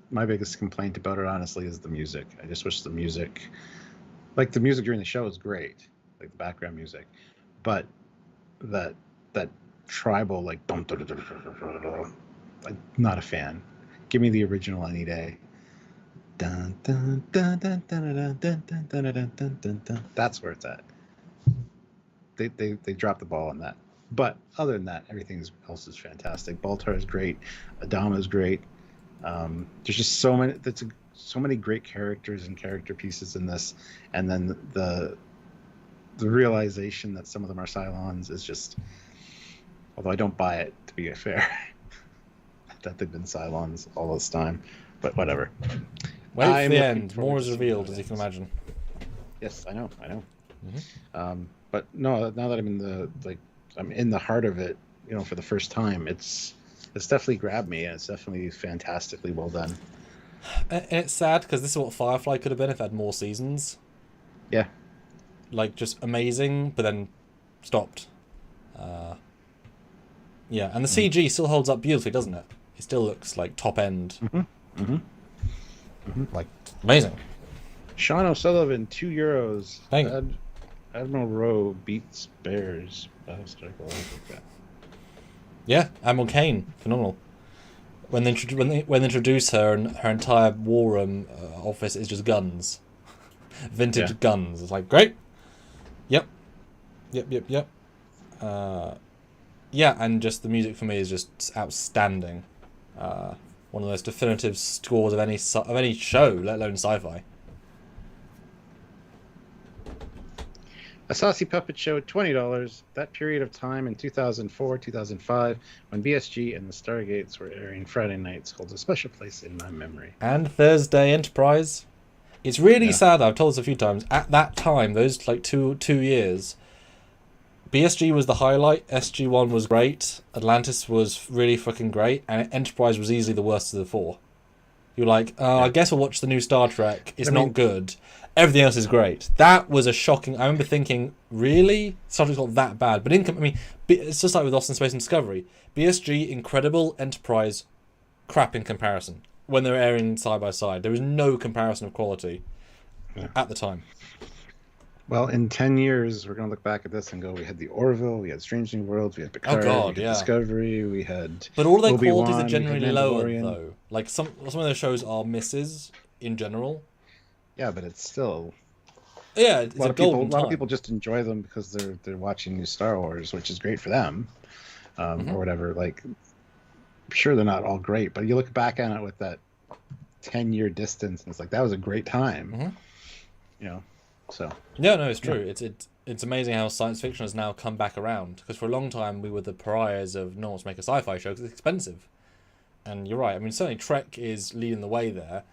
my biggest complaint about it, honestly, is the music. I just wish the music during the show is great, like the background music, but that tribal like dum, dum, dum, dum, dum, dum, like not a fan. Give me the original any day. Dun, dun, dun, dun, dun, dun, dun, dun, dun, dun, dun, dun, dun. That's where it's at. They dropped the ball on that. But other than that, everything else is fantastic. Baltar is great. Adama is great. There's just so many great characters and character pieces in this, and then the realization that some of them are Cylons is just, although I don't buy it, to be fair, that they've been Cylons all this time, but whatever. Wait for the end. More is revealed, as you can imagine. Yes, I know. Mm-hmm. But no, now that I'm in the heart of it, for the first time, it's definitely grabbed me, and it's definitely fantastically well done. And it's sad because this is what Firefly could have been if it had more seasons. Yeah. Like, just amazing, but then stopped. Yeah, and the CG still holds up beautifully, doesn't it? It still looks like top end. Like, amazing. Sean O'Sullivan, €2. Thank you. Admiral Rowe beats Bears. Battlestar Galactica. Yeah, Admiral Kane, phenomenal. When they introduce her, and her entire war room office is just guns, vintage guns. It's like, great. Yep. Yeah, and just the music for me is just outstanding. One of the most definitive scores of any show, let alone sci-fi. A Saucy Puppet Show, $20. That period of time in 2004, 2005, when BSG and the Stargates were airing Friday nights, holds a special place in my memory. And Thursday Enterprise. It's really sad. I've told this a few times. At that time, those like two years, BSG was the highlight. SG-1 was great. Atlantis was really fucking great, and Enterprise was easily the worst of the four. You're like, oh, I guess I'll watch the new Star Trek. It's not good. Everything else is great. That was a shocking... I remember thinking, really? Star Trek's not that bad. But it's just like with Lost in Space and Discovery. BSG, incredible. Enterprise, crap in comparison. When they were airing side by side, there was no comparison of quality at the time. Well, in 10 years, we're going to look back at this and go, we had the Orville, we had Strange New Worlds, we had Picard, we had Discovery, we had But all their Obi-Wan, qualities are generally lower, Mandalorian. though. Like, some of those shows are misses, in general. Yeah, but it's still... Yeah, it's a golden time. A lot of people just enjoy them because they're watching new Star Wars, which is great for them, or whatever. Like, sure, they're not all great, but you look back on it with that 10-year distance, and it's like, that was a great time. So... Yeah, no, it's true. It's amazing how science fiction has now come back around. Because for a long time, we were the pariahs of no one wants to make a sci-fi show because it's expensive. And you're right. I mean, certainly Trek is leading the way there.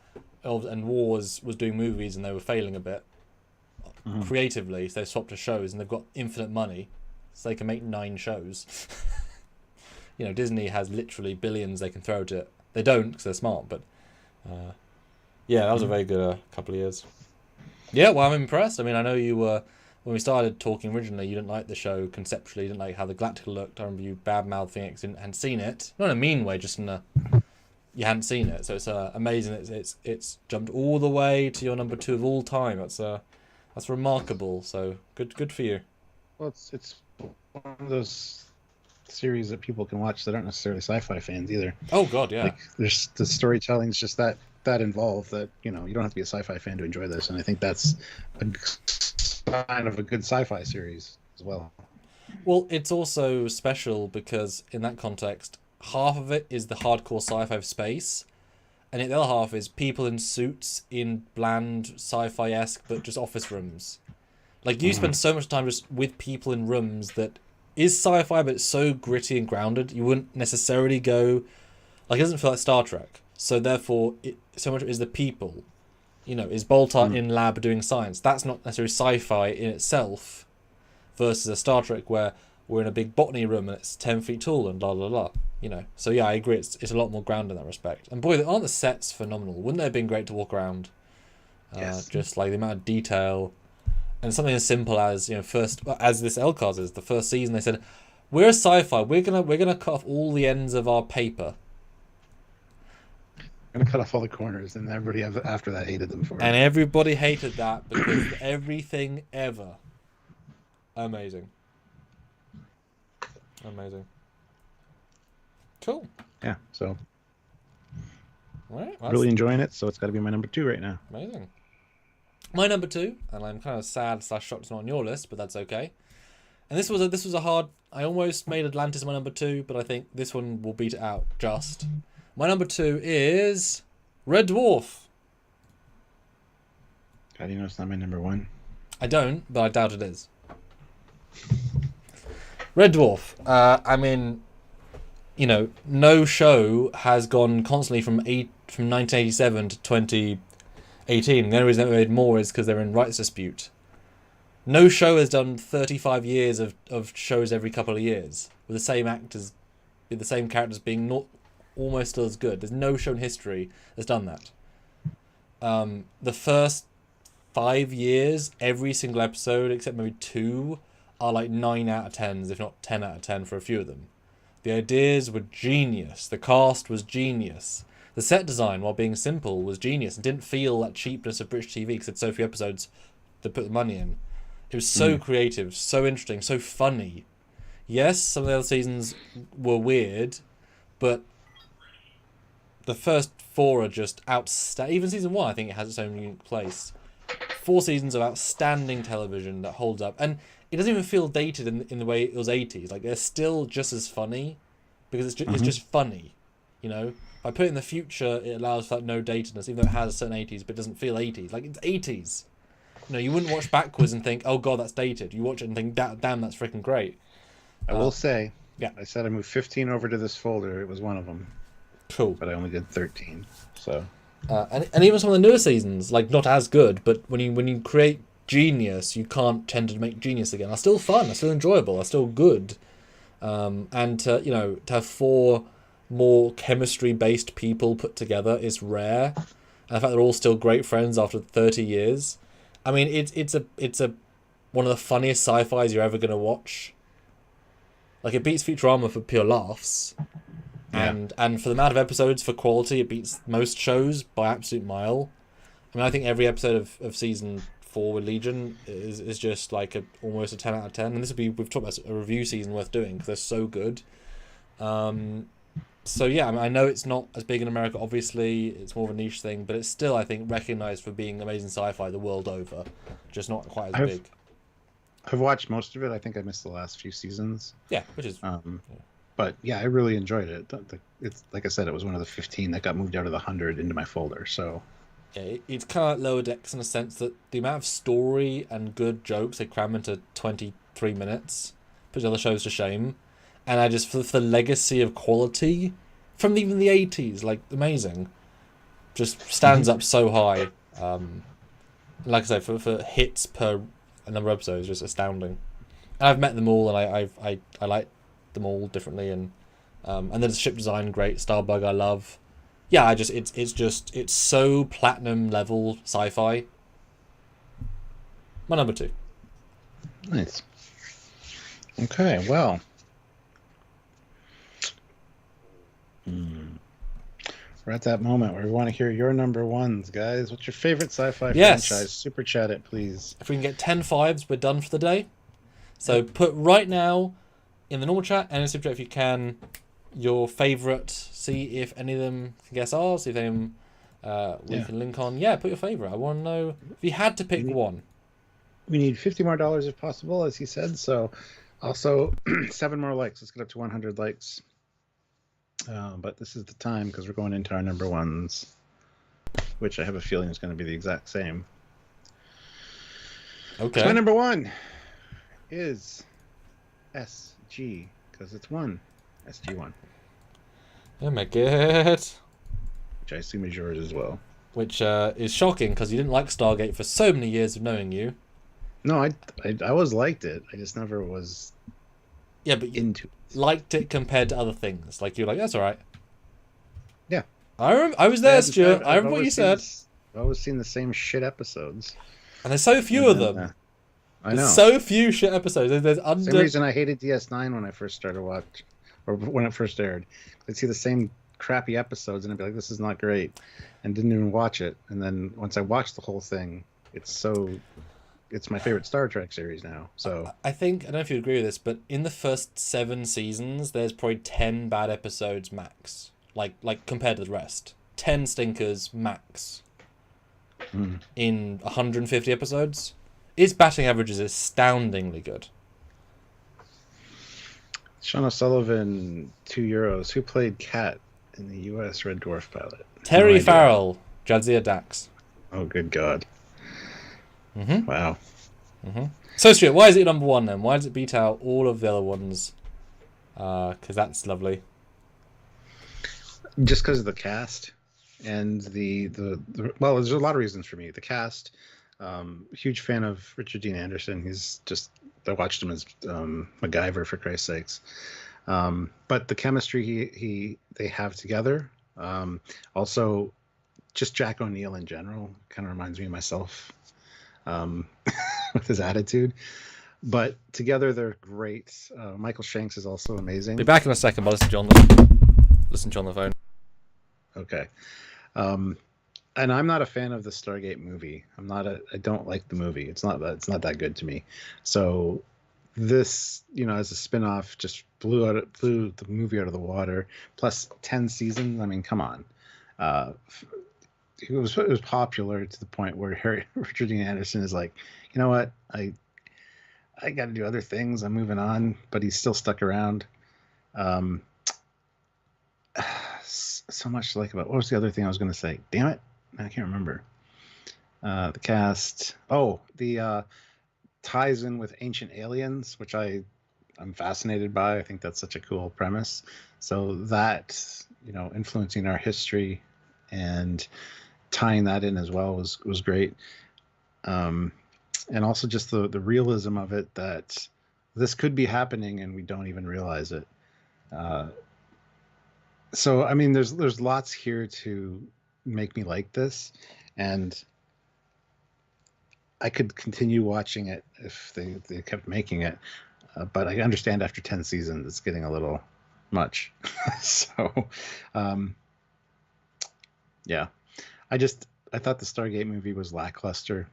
And Wars was doing movies and they were failing a bit creatively. So they swapped to shows and they've got infinite money. So they can make 9 shows. Disney has literally billions they can throw at it. They don't because they're smart. But yeah, that was a very good couple of years. Yeah, well, I'm impressed. I mean, I know you were, when we started talking originally, you didn't like the show conceptually, you didn't like how the Galactica looked. I remember you bad-mouthing it 'cause you hadn't seen it. Not in a mean way, just in a, you hadn't seen it. So it's amazing. It's jumped all the way to your number 2 of all time. That's remarkable. So good for you. Well, it's one of those series that people can watch that aren't necessarily sci-fi fans either. Oh God, yeah. Like there's the storytelling's just that involved that you don't have to be a sci-fi fan to enjoy this, and I think that's a sign of a good sci-fi series as well. Well, it's also special because in that context, half of it is the hardcore sci-fi space, and the other half is people in suits in bland sci-fi-esque but just office rooms. Like you spend so much time just with people in rooms that is sci-fi, but it's so gritty and grounded. You wouldn't necessarily go, like, it doesn't feel like Star Trek. So therefore, so much is the people. Is Boltar in lab doing science? That's not necessarily sci-fi in itself, versus a Star Trek where we're in a big botany room and it's 10 feet tall and blah blah blah. So yeah, I agree. It's a lot more grounded in that respect. And boy, aren't the sets phenomenal? Wouldn't they have been great to walk around? Yes. Just like the amount of detail. And something as simple as first as this LCARS is the first season, they said we're a sci-fi. We're gonna cut off all the ends of our paper. I'm gonna cut off all the corners, and everybody after that hated them for it. And everybody hated that because everything ever. Amazing. Cool. Yeah. So All right. really enjoying it. So it's got to be my number 2 right now. Amazing. My number 2, and I'm kind of sad / shocked it's not on your list, but that's okay. And this was a hard. I almost made Atlantis my number 2, but I think this one will beat it out just. My number 2 is Red Dwarf. How do you know it's not my number 1? I don't, but I doubt it is. Red Dwarf. I mean, no show has gone constantly from 1987 to 2018. The only reason they made more is because they're in rights dispute. No show has done 35 years of shows every couple of years with the same actors, with the same characters being not almost still as good. There's no show in history that's done that. The first 5 years, every single episode except maybe 2 are like 9 out of 10s, if not 10 out of 10 for a few of them. The ideas were genius. The cast was genius. The set design, while being simple, was genius and didn't feel that cheapness of British TV because it's so few episodes to put the money in. It was so creative, so interesting, so funny. Yes, some of the other seasons were weird, but the first 4 are just outstanding. Even season 1, I think it has its own unique place. 4 seasons of outstanding television that holds up. And it doesn't even feel dated in the way it was 80s. Like, they're still just as funny because it's just funny, By putting in the future, it allows for that no datedness, even though it has a certain 80s, but it doesn't feel 80s. Like, it's 80s. You wouldn't watch backwards and think, oh god, that's dated. You watch it and think, damn, that's freaking great. I will say, yeah. I said I moved 15 over to this folder. It was one of them. Cool. But I only did 13. So. And even some of the newer seasons, like, not as good, but when you create genius, you can't tend to make genius again. Are still fun, are still enjoyable, are still good. And to have 4 more chemistry-based people put together is rare. And the fact they're all still great friends after 30 years. I mean, it's one of the funniest sci-fis you're ever going to watch. Like, it beats Futurama for pure laughs. Yeah. And for the amount of episodes, for quality, it beats most shows by absolute mile. I mean, I think every episode of season 4 with Legion is just like almost a 10 out of 10. And we've talked about a review season worth doing because they're so good. So yeah, I mean, I know it's not as big in America, obviously, it's more of a niche thing, but it's still, I think, recognised for being amazing sci-fi the world over, just not quite as big. I've watched most of it. I think I missed the last few seasons. Yeah, which is... But yeah, I really enjoyed it. It's like I said, it was one of the 15 that got moved out of the 100 into my folder, so... Yeah, it's kind of like Lower Decks in a sense that the amount of story and good jokes they cram into 23 minutes puts other shows to shame. And I just, for the legacy of quality from even the 80s, like, amazing, just stands up so high. Like I say, for hits per a number of episodes, just astounding. And I've met them all, and I like them all differently, and then the ship design, great. Starbug, I love. Yeah, it's so platinum level sci-fi. My number 2. Nice. Okay, well. We're at that moment where we want to hear your number ones, guys. What's your favorite sci-fi franchise? Super chat it, please. If we can get 10 fives, we're done for the day. So put right now in the normal chat and in super chat if you can your favorite. See if any of them can guess ours. See if any of them we can link on. Yeah, put your favorite. I want to know if you had to pick one. We need $50 more if possible, as he said. So also 7 more likes. Let's get up to 100 likes. But this is the time because we're going into our number ones, which I have a feeling is going to be the exact same. Okay. So my number 1 is SG because it's 1. SG-1. Oh my god. Which I assume is yours as well. Which is shocking because you didn't like Stargate for so many years of knowing you. No, I always liked it. I just never was. Yeah, but into it. Liked it compared to other things. Like you're like, that's all right. Yeah. I was there, Stuart. I remember what you said. I've always seen the same shit episodes. And there's so few of them. I know. There's so few shit episodes. There's Same reason I hated DS9 when I first started watching, or when it first aired. I'd see the same crappy episodes and I'd be like, this is not great, and didn't even watch it. And then once I watched the whole thing, it's my favorite Star Trek series now. So I think, I don't know if you agree with this, but in the first 7 seasons, there's probably 10 bad episodes max. Like compared to the rest. 10 stinkers max. In 150 episodes. Its batting average is astoundingly good. Sean O'Sullivan, €2. Who played Kat in the U.S. Red Dwarf pilot? Terry Farrell, Jadzia Dax. Oh, good God. Mm-hmm. Wow. Mm-hmm. So, Stuart, why is it number 1 then? Why does it beat out all of the other ones? Because that's lovely. Just because of the cast and the well, there's a lot of reasons for me. The cast, huge fan of Richard Dean Anderson. He's just, I watched him as MacGyver, for Christ's sakes. But the chemistry they have together. Also, just Jack O'Neill in general kind of reminds me of myself. With his attitude, but together they're great. Michael Shanks is also amazing. Be back in a second, but listen to you on the phone. Okay. And I'm not a fan of the Stargate movie. I don't like the movie. It's not that good to me. So this, as a spin-off, just blew the movie out of the water. Plus 10 seasons. I mean, come on. It was popular to the point where Richard Dean Anderson is like, you know what, I got to do other things. I'm moving on, but he's still stuck around. So much to like about. What was the other thing I was going to say? Damn it, I can't remember. The cast. Oh, the ties in with Ancient Aliens, which I'm fascinated by. I think that's such a cool premise. So that, influencing our history and tying that in as well was great. And also just the realism of it, that this could be happening and we don't even realize it. So I mean, there's lots here to make me like this, and I could continue watching it if they kept making it, but I understand after 10 seasons it's getting a little much. So yeah, I thought the Stargate movie was lackluster,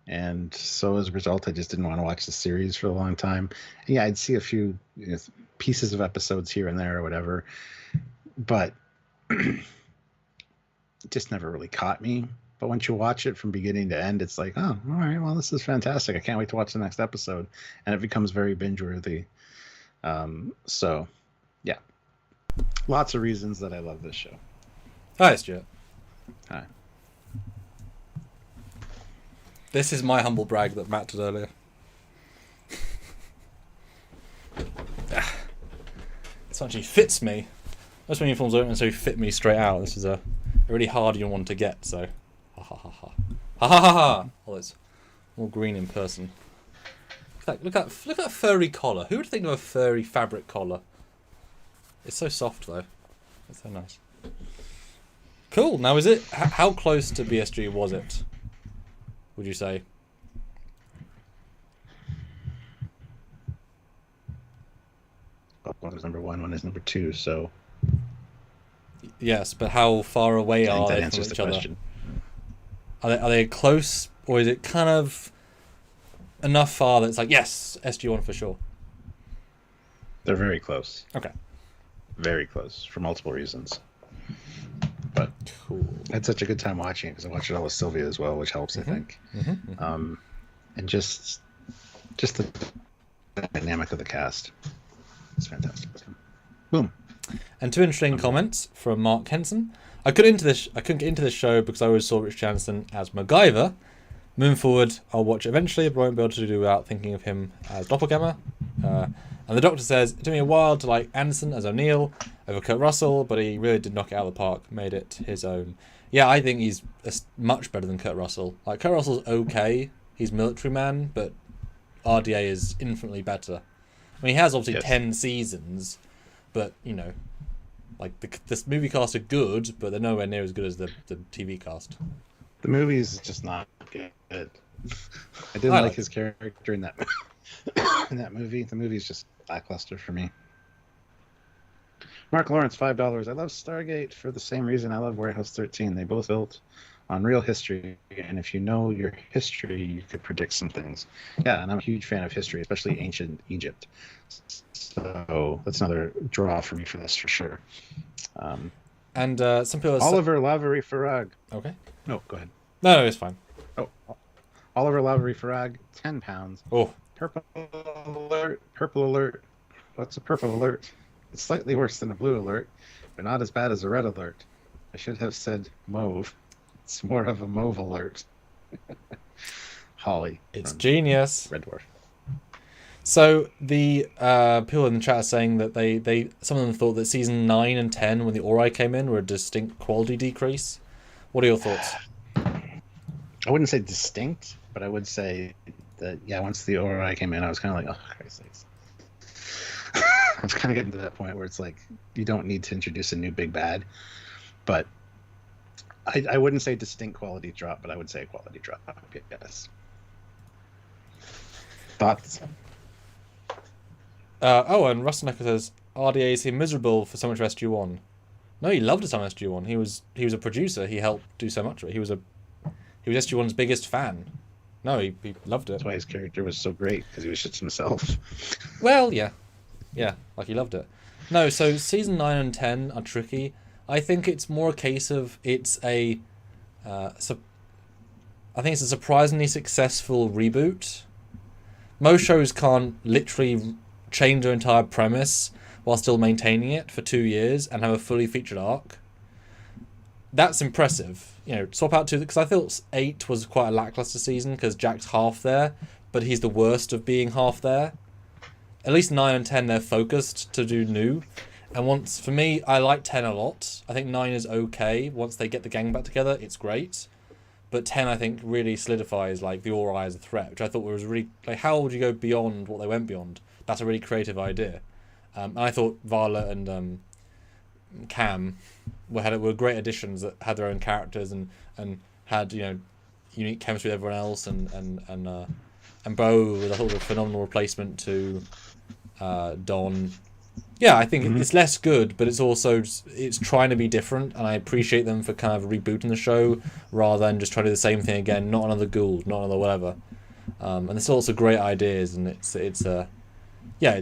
and so as a result I just didn't want to watch the series for a long time. And yeah, I'd see a few pieces of episodes here and there or whatever, but it just never really caught me. But once you watch it from beginning to end, it's like, oh, all right, well, this is fantastic. I can't wait to watch the next episode. And it becomes very binge-worthy. So, yeah. Lots of reasons that I love this show. Hi, Stuart. Hi. This is my humble brag that Matt did earlier. This actually fits me. Most when uniforms don't necessarily fit me straight out. This is a really hard one to get, so... Ha ha ha ha. Ha ha ha ha! Oh, it's more green in person. Look at that furry collar. Who would think of a furry fabric collar? It's so soft, though. It's so nice. Cool. Now, is it... How close to BSG was it? Would you say? one is number 1, one is number 2. So Yes, but how far away I think are that they answers from the each other? question. Are they close, or is it kind of enough far that it's like, yes, SG-1 for sure? They're very close. Okay. Very close for multiple reasons. But Cool. I had such a good time watching it because I watched it all with Sylvia as well, which helps, I think. And just the dynamic of the cast. It's fantastic. Boom. And 2 interesting comments from Mark Henson. I couldn't get into this show because I always saw Rich Jansen as MacGyver. Moving forward, I'll watch it eventually, but I won't be able to do without thinking of him as Doppelganger. And the Doctor says, it took me a while to like Anderson as O'Neill over Kurt Russell, but he really did knock it out of the park, made it his own. Yeah, I think he's much better than Kurt Russell. Like, Kurt Russell's okay, he's military man, but RDA is infinitely better. I mean, he has obviously 10 seasons, but, you know, like, this movie cast are good, but they're nowhere near as good as the TV cast. The movie is just not good. I didn't like his character in that in that movie. The movie's just lackluster for me. Mark Lawrence, $5. I love Stargate for the same reason I love Warehouse 13. They both built on real history, and if you know your history, you could predict some things. Yeah, and I'm a huge fan of history, especially ancient Egypt. So that's another draw for me for this, for sure. And some people... Oliver Lavery Farag. Okay. No, go ahead. No, it's fine. Oh, Oliver Lavery Farag, £10. Oh. Purple alert. Purple alert. What's a purple alert? It's slightly worse than a blue alert, but not as bad as a red alert. I should have said mauve. It's more of a mauve alert. Holly. It's genius. Red Dwarf. So the people in the chat are saying that they some of them thought that season 9 and 10, when the Ori came in, were a distinct quality decrease. What are your thoughts? I wouldn't say distinct, but I would say that, yeah, once the Ori came in, I was kind of like, oh, Christ sakes. I was kind of getting to that point where it's like, you don't need to introduce a new big bad. But I wouldn't say distinct quality drop, but I would say a quality drop, yes. Thoughts? And Rustinecker says, RDA seemed miserable for so much of SG-1. No, he loved his time on SG-1. He was a producer. He helped do so much of it. He was SG-1's biggest fan. No, he loved it. That's why his character was so great, because he was just himself. Well, yeah. Yeah, like he loved it. No, so season 9 and 10 are tricky. I think it's more a case of I think it's a surprisingly successful reboot. Most shows can't literally change their entire premise while still maintaining it for 2 years and have a fully featured arc. That's impressive. You know, swap out 2, because I thought 8 was quite a lackluster season because Jack's half there, but he's the worst of being half there. At least 9 and 10, they're focused to do new. And for me, I like 10 a lot. I think 9 is okay. Once they get the gang back together, it's great. But 10, I think, really solidifies like the Ori as a threat, which I thought was really, like, how would you go beyond what they went beyond? That's a really creative idea. And I thought Vala and Cam were great additions that had their own characters and had, you know, unique chemistry with everyone else, and Bo was a sort of phenomenal replacement to Don. Yeah, I think it's less good, but it's trying to be different, and I appreciate them for kind of rebooting the show rather than just trying to do the same thing again. Not another Gould, not another whatever. And there's also great ideas, and it's a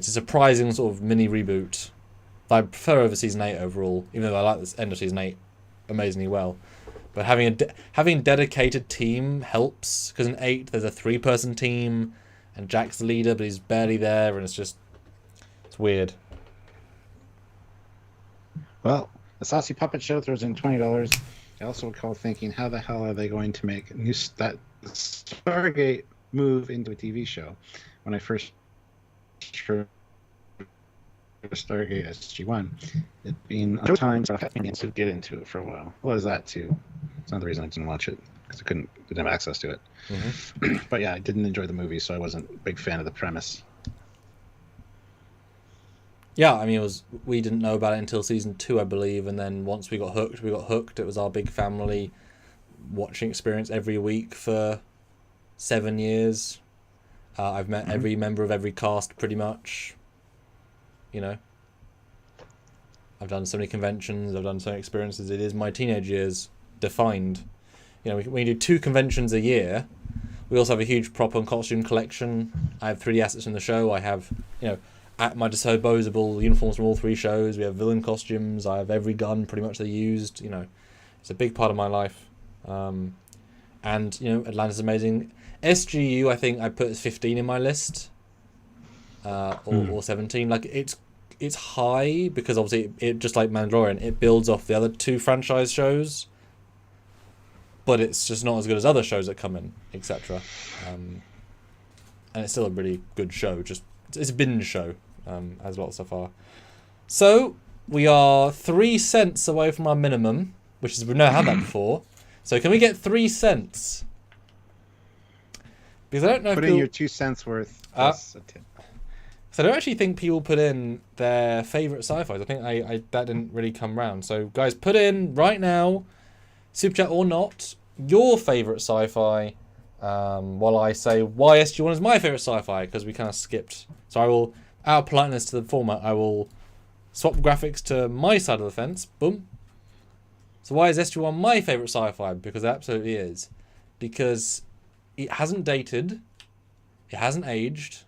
surprising sort of mini reboot. I prefer over season 8 overall, even though I like this end of season 8 amazingly well. But having a dedicated team helps, because in 8 there's a 3-person team, and Jack's the leader, but he's barely there, and it's weird. Well, the Saucy Puppet Show throws in $20. I also recall thinking, how the hell are they going to make that Stargate move into a TV show? When I first heard Stargate SG-1, it being Showtime, so I had to get into it for a while. Well, is that too? It's another reason I didn't watch it, because I didn't have access to it. But yeah, I didn't enjoy the movie, so I wasn't a big fan of the premise. Yeah, I mean, we didn't know about it until season 2, I believe, and then once we got hooked. It was our big family watching experience every week for 7 years. I've met every member of every cast pretty much. You know, I've done so many conventions. I've done so many experiences. It is my teenage years defined. You know, we do 2 conventions a year. We also have a huge prop and costume collection. I have 3D assets from the show. I have, you know, at my disposable uniforms from all 3 shows. We have villain costumes. I have every gun pretty much they used. You know, it's a big part of my life. And, you know, Atlantis is amazing. SGU, I think I put as 15 in my list. Or 17. Like, it's high because obviously it just like Mandalorian, it builds off the other 2 franchise shows. But it's just not as good as other shows that come in, etc. And it's still a really good show. Just it's a binge show, as well so far. So we are 3 cents away from our minimum, which is we've never had that before. So can we get 3 cents? Because I don't know. Put in your 2 cents worth. Plus a tip. So I don't actually think people put in their favorite sci-fis. I think I that didn't really come round. So guys, put in right now, super chat or not, your favorite sci-fi. While I say why SG1 is my favorite sci-fi, because we kind of skipped. So I will, out of politeness to the format, I will swap graphics to my side of the fence. Boom. So why is SG1 my favorite sci-fi? Because it absolutely is. Because it hasn't dated. It hasn't aged.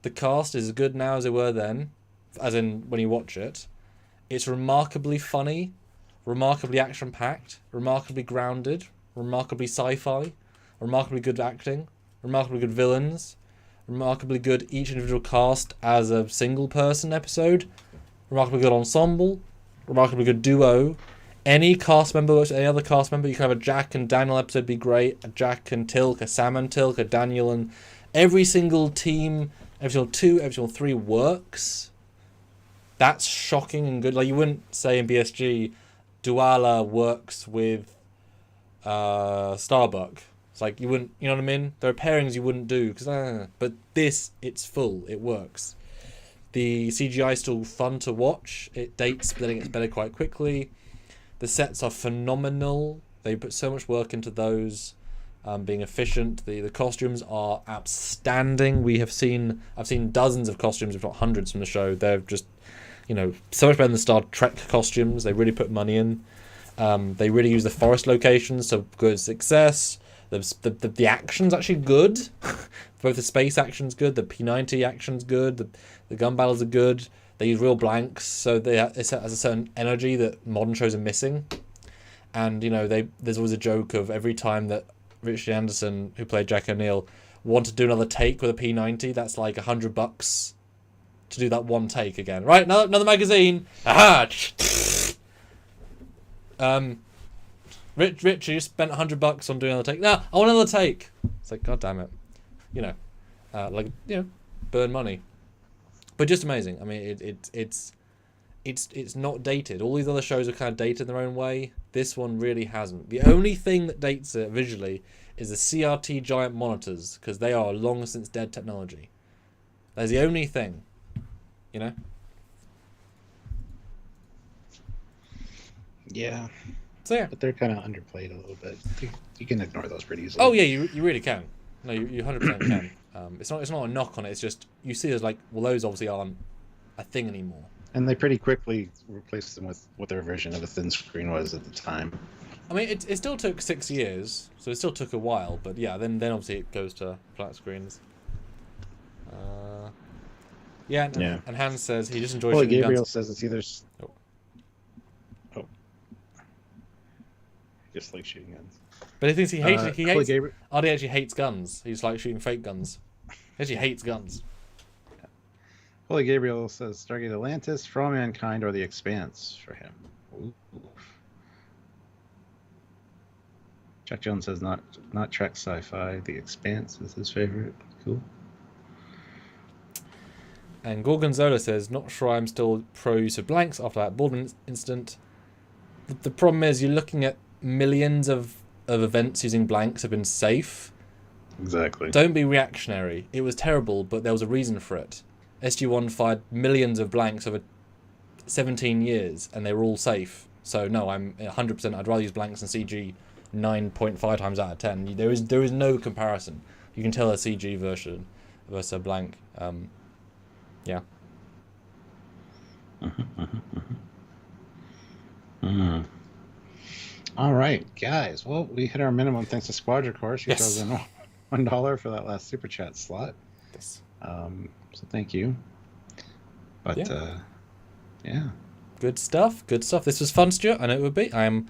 The cast is as good now as they were then, as in when you watch it. It's remarkably funny, remarkably action-packed, remarkably grounded, remarkably sci-fi, remarkably good acting, remarkably good villains, remarkably good each individual cast as a single-person episode, remarkably good ensemble, remarkably good duo. Any cast member works with any other cast member. You can have a Jack and Daniel episode be great, a Jack and Tilk, a Sam and Tilk, a Daniel, and every single team, every single 2, every single 3 works. That's shocking and good. Like, you wouldn't say in BSG, Duala works with Starbuck. It's like, you wouldn't, you know what I mean? There are pairings you wouldn't do, but this, it's full, it works. The CGI is still fun to watch. It dates, but then it gets better quite quickly. The sets are phenomenal. They put so much work into those, being efficient. The costumes are outstanding. I've seen dozens of costumes, if not hundreds, from the show. They're just, you know, so much better than Star Trek costumes. They really put money in. They really use the forest locations, so good success. The action's actually good. Both the space action's good, the P90 action's good, the gun battles are good. They use real blanks, so it has a certain energy that modern shows are missing. And, you know, there's always a joke of every time that Richard Anderson, who played Jack O'Neill, wanted to do another take with a P90, that's like $100 to do that one take again. Right, another magazine. Aha! Rich, you spent $100 on doing another take. No, I want another take. It's like, God damn it. You know, burn money. But just amazing. I mean, it's not dated. All these other shows are kind of dated in their own way. This one really hasn't. The only thing that dates it visually is the CRT giant monitors, because they are long since dead technology. That's the only thing, you know. Yeah. So yeah, but they're kind of underplayed a little bit. You can ignore those pretty easily. Oh yeah, you really can. No, you 100% can. It's not a knock on it. It's just you see as like, well, those obviously aren't a thing anymore. And they pretty quickly replaced them with what their version of a thin screen was at the time. I mean, it still took 6 years, so it still took a while. But yeah, then obviously it goes to flat screens. And Hans says he just enjoys. Well, Gabriel says it's either. Oh. Just like shooting guns. But he thinks he hates. Artie actually hates guns. He's like shooting fake guns. He actually hates guns. Holy Gabriel says Stargate Atlantis, For All Mankind, or The Expanse for him. Ooh. Chuck Jones says not Trek Sci-Fi. The Expanse is his favorite. Cool. And Gorgonzola says, not sure I'm still pro use of blanks after that Baldwin incident. The problem is you're looking at millions of events using blanks have been safe. Exactly. Don't be reactionary. It was terrible, but there was a reason for it. SG-1 fired millions of blanks over 17 years, and they were all safe. So no, I'm 100%. I'd rather use blanks than CG 9.5 times out of 10. There is no comparison. You can tell a CG version versus a blank. Yeah. All right, guys. Well, we hit our minimum thanks to Squadra, of course. You Yes. throws in $1 for that last super chat slot. Yes. So thank you. But yeah. Good stuff. Good stuff. This was fun, Stuart. I know it would be. I mean,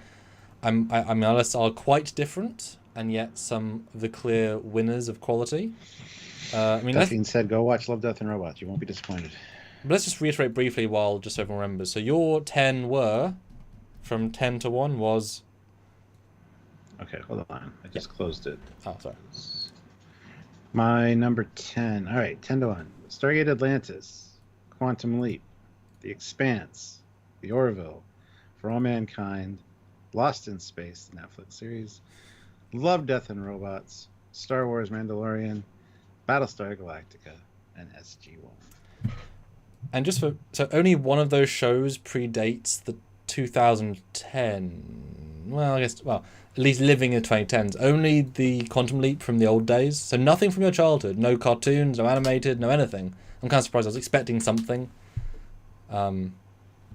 our lists are quite different, and yet some of the clear winners of quality. I mean, That being said, go watch Love, Death, and Robots. You won't be disappointed. but let's just reiterate briefly while just so everyone remembers. So your 10 were, from 10 to 1 was... Okay, hold on. I just closed it. Oh, sorry. My number 10. All right, 10 to 1. Stargate Atlantis, Quantum Leap, The Expanse, The Orville, For All Mankind, Lost in Space, the Netflix series, Love, Death, and Robots, Star Wars Mandalorian, Battlestar Galactica, and SG-1. And just for... So only one of those shows predates the 2010... Well, I guess... Well, at least living in the 2010s. Only the Quantum Leap from the old days. So nothing from your childhood. No cartoons, no animated, no anything. I'm kind of surprised. I was expecting something. I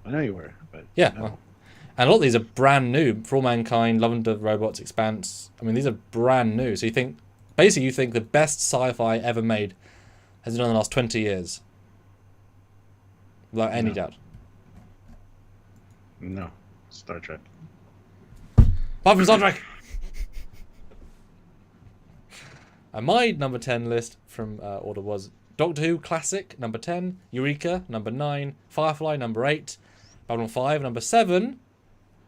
know you were, but... Yeah. No. Well, and a lot of these are brand new. For All Mankind, Love and Death, Robots, Expanse. I mean, these are brand new. So you think... Basically, you think the best sci-fi ever made has been done in the last 20 years. Without any doubt. No. Star Trek. Apart from Star Trek! And my number 10 list from order was Doctor Who Classic, number 10. Eureka, number 9. Firefly, number 8. Babylon 5, number 7.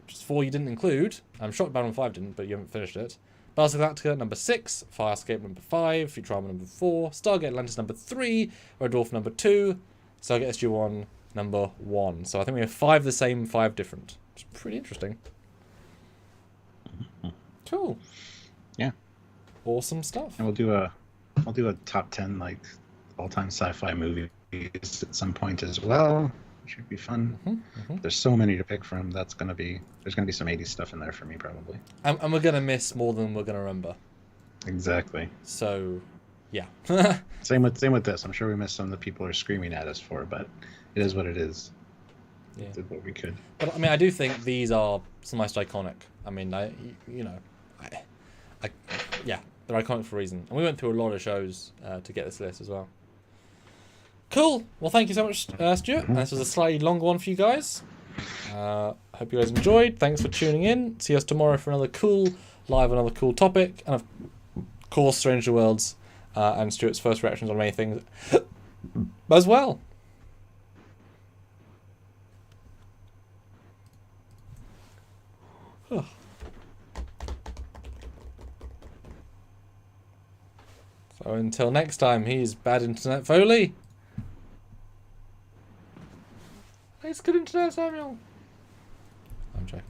Which is 4 you didn't include. I'm shocked Babylon 5 didn't, but you haven't finished it. Battlestar Galactica, number 6. Farscape, number 5. Futurama, number 4. Stargate Atlantis, number 3. Dwarf, number 2. Stargate SG-1, number 1. So I think we have 5 the same, 5 different. Which is pretty interesting. Cool. Yeah. Awesome stuff. And we'll do a top 10 like all-time sci-fi movies at some point as well. Should be fun. There's so many to pick from. There's gonna be some 80s stuff in there for me probably. And we're gonna miss more than we're gonna remember. Exactly. So, yeah. Same with this. I'm sure we missed some that people are screaming at us for, but it is what it is. Yeah. Did what we could. But I mean, I do think these are some most iconic. I mean, yeah, they're iconic for a reason. And we went through a lot of shows to get this list as well. Cool. Well, thank you so much, Stuart. This was a slightly longer one for you guys. Hope you guys enjoyed. Thanks for tuning in. See us tomorrow for another cool topic, and of course, Stranger Worlds and Stuart's first reactions on many things as well. So until next time, he's Bad Internet Foley. It's good internet, Samuel. I'm joking.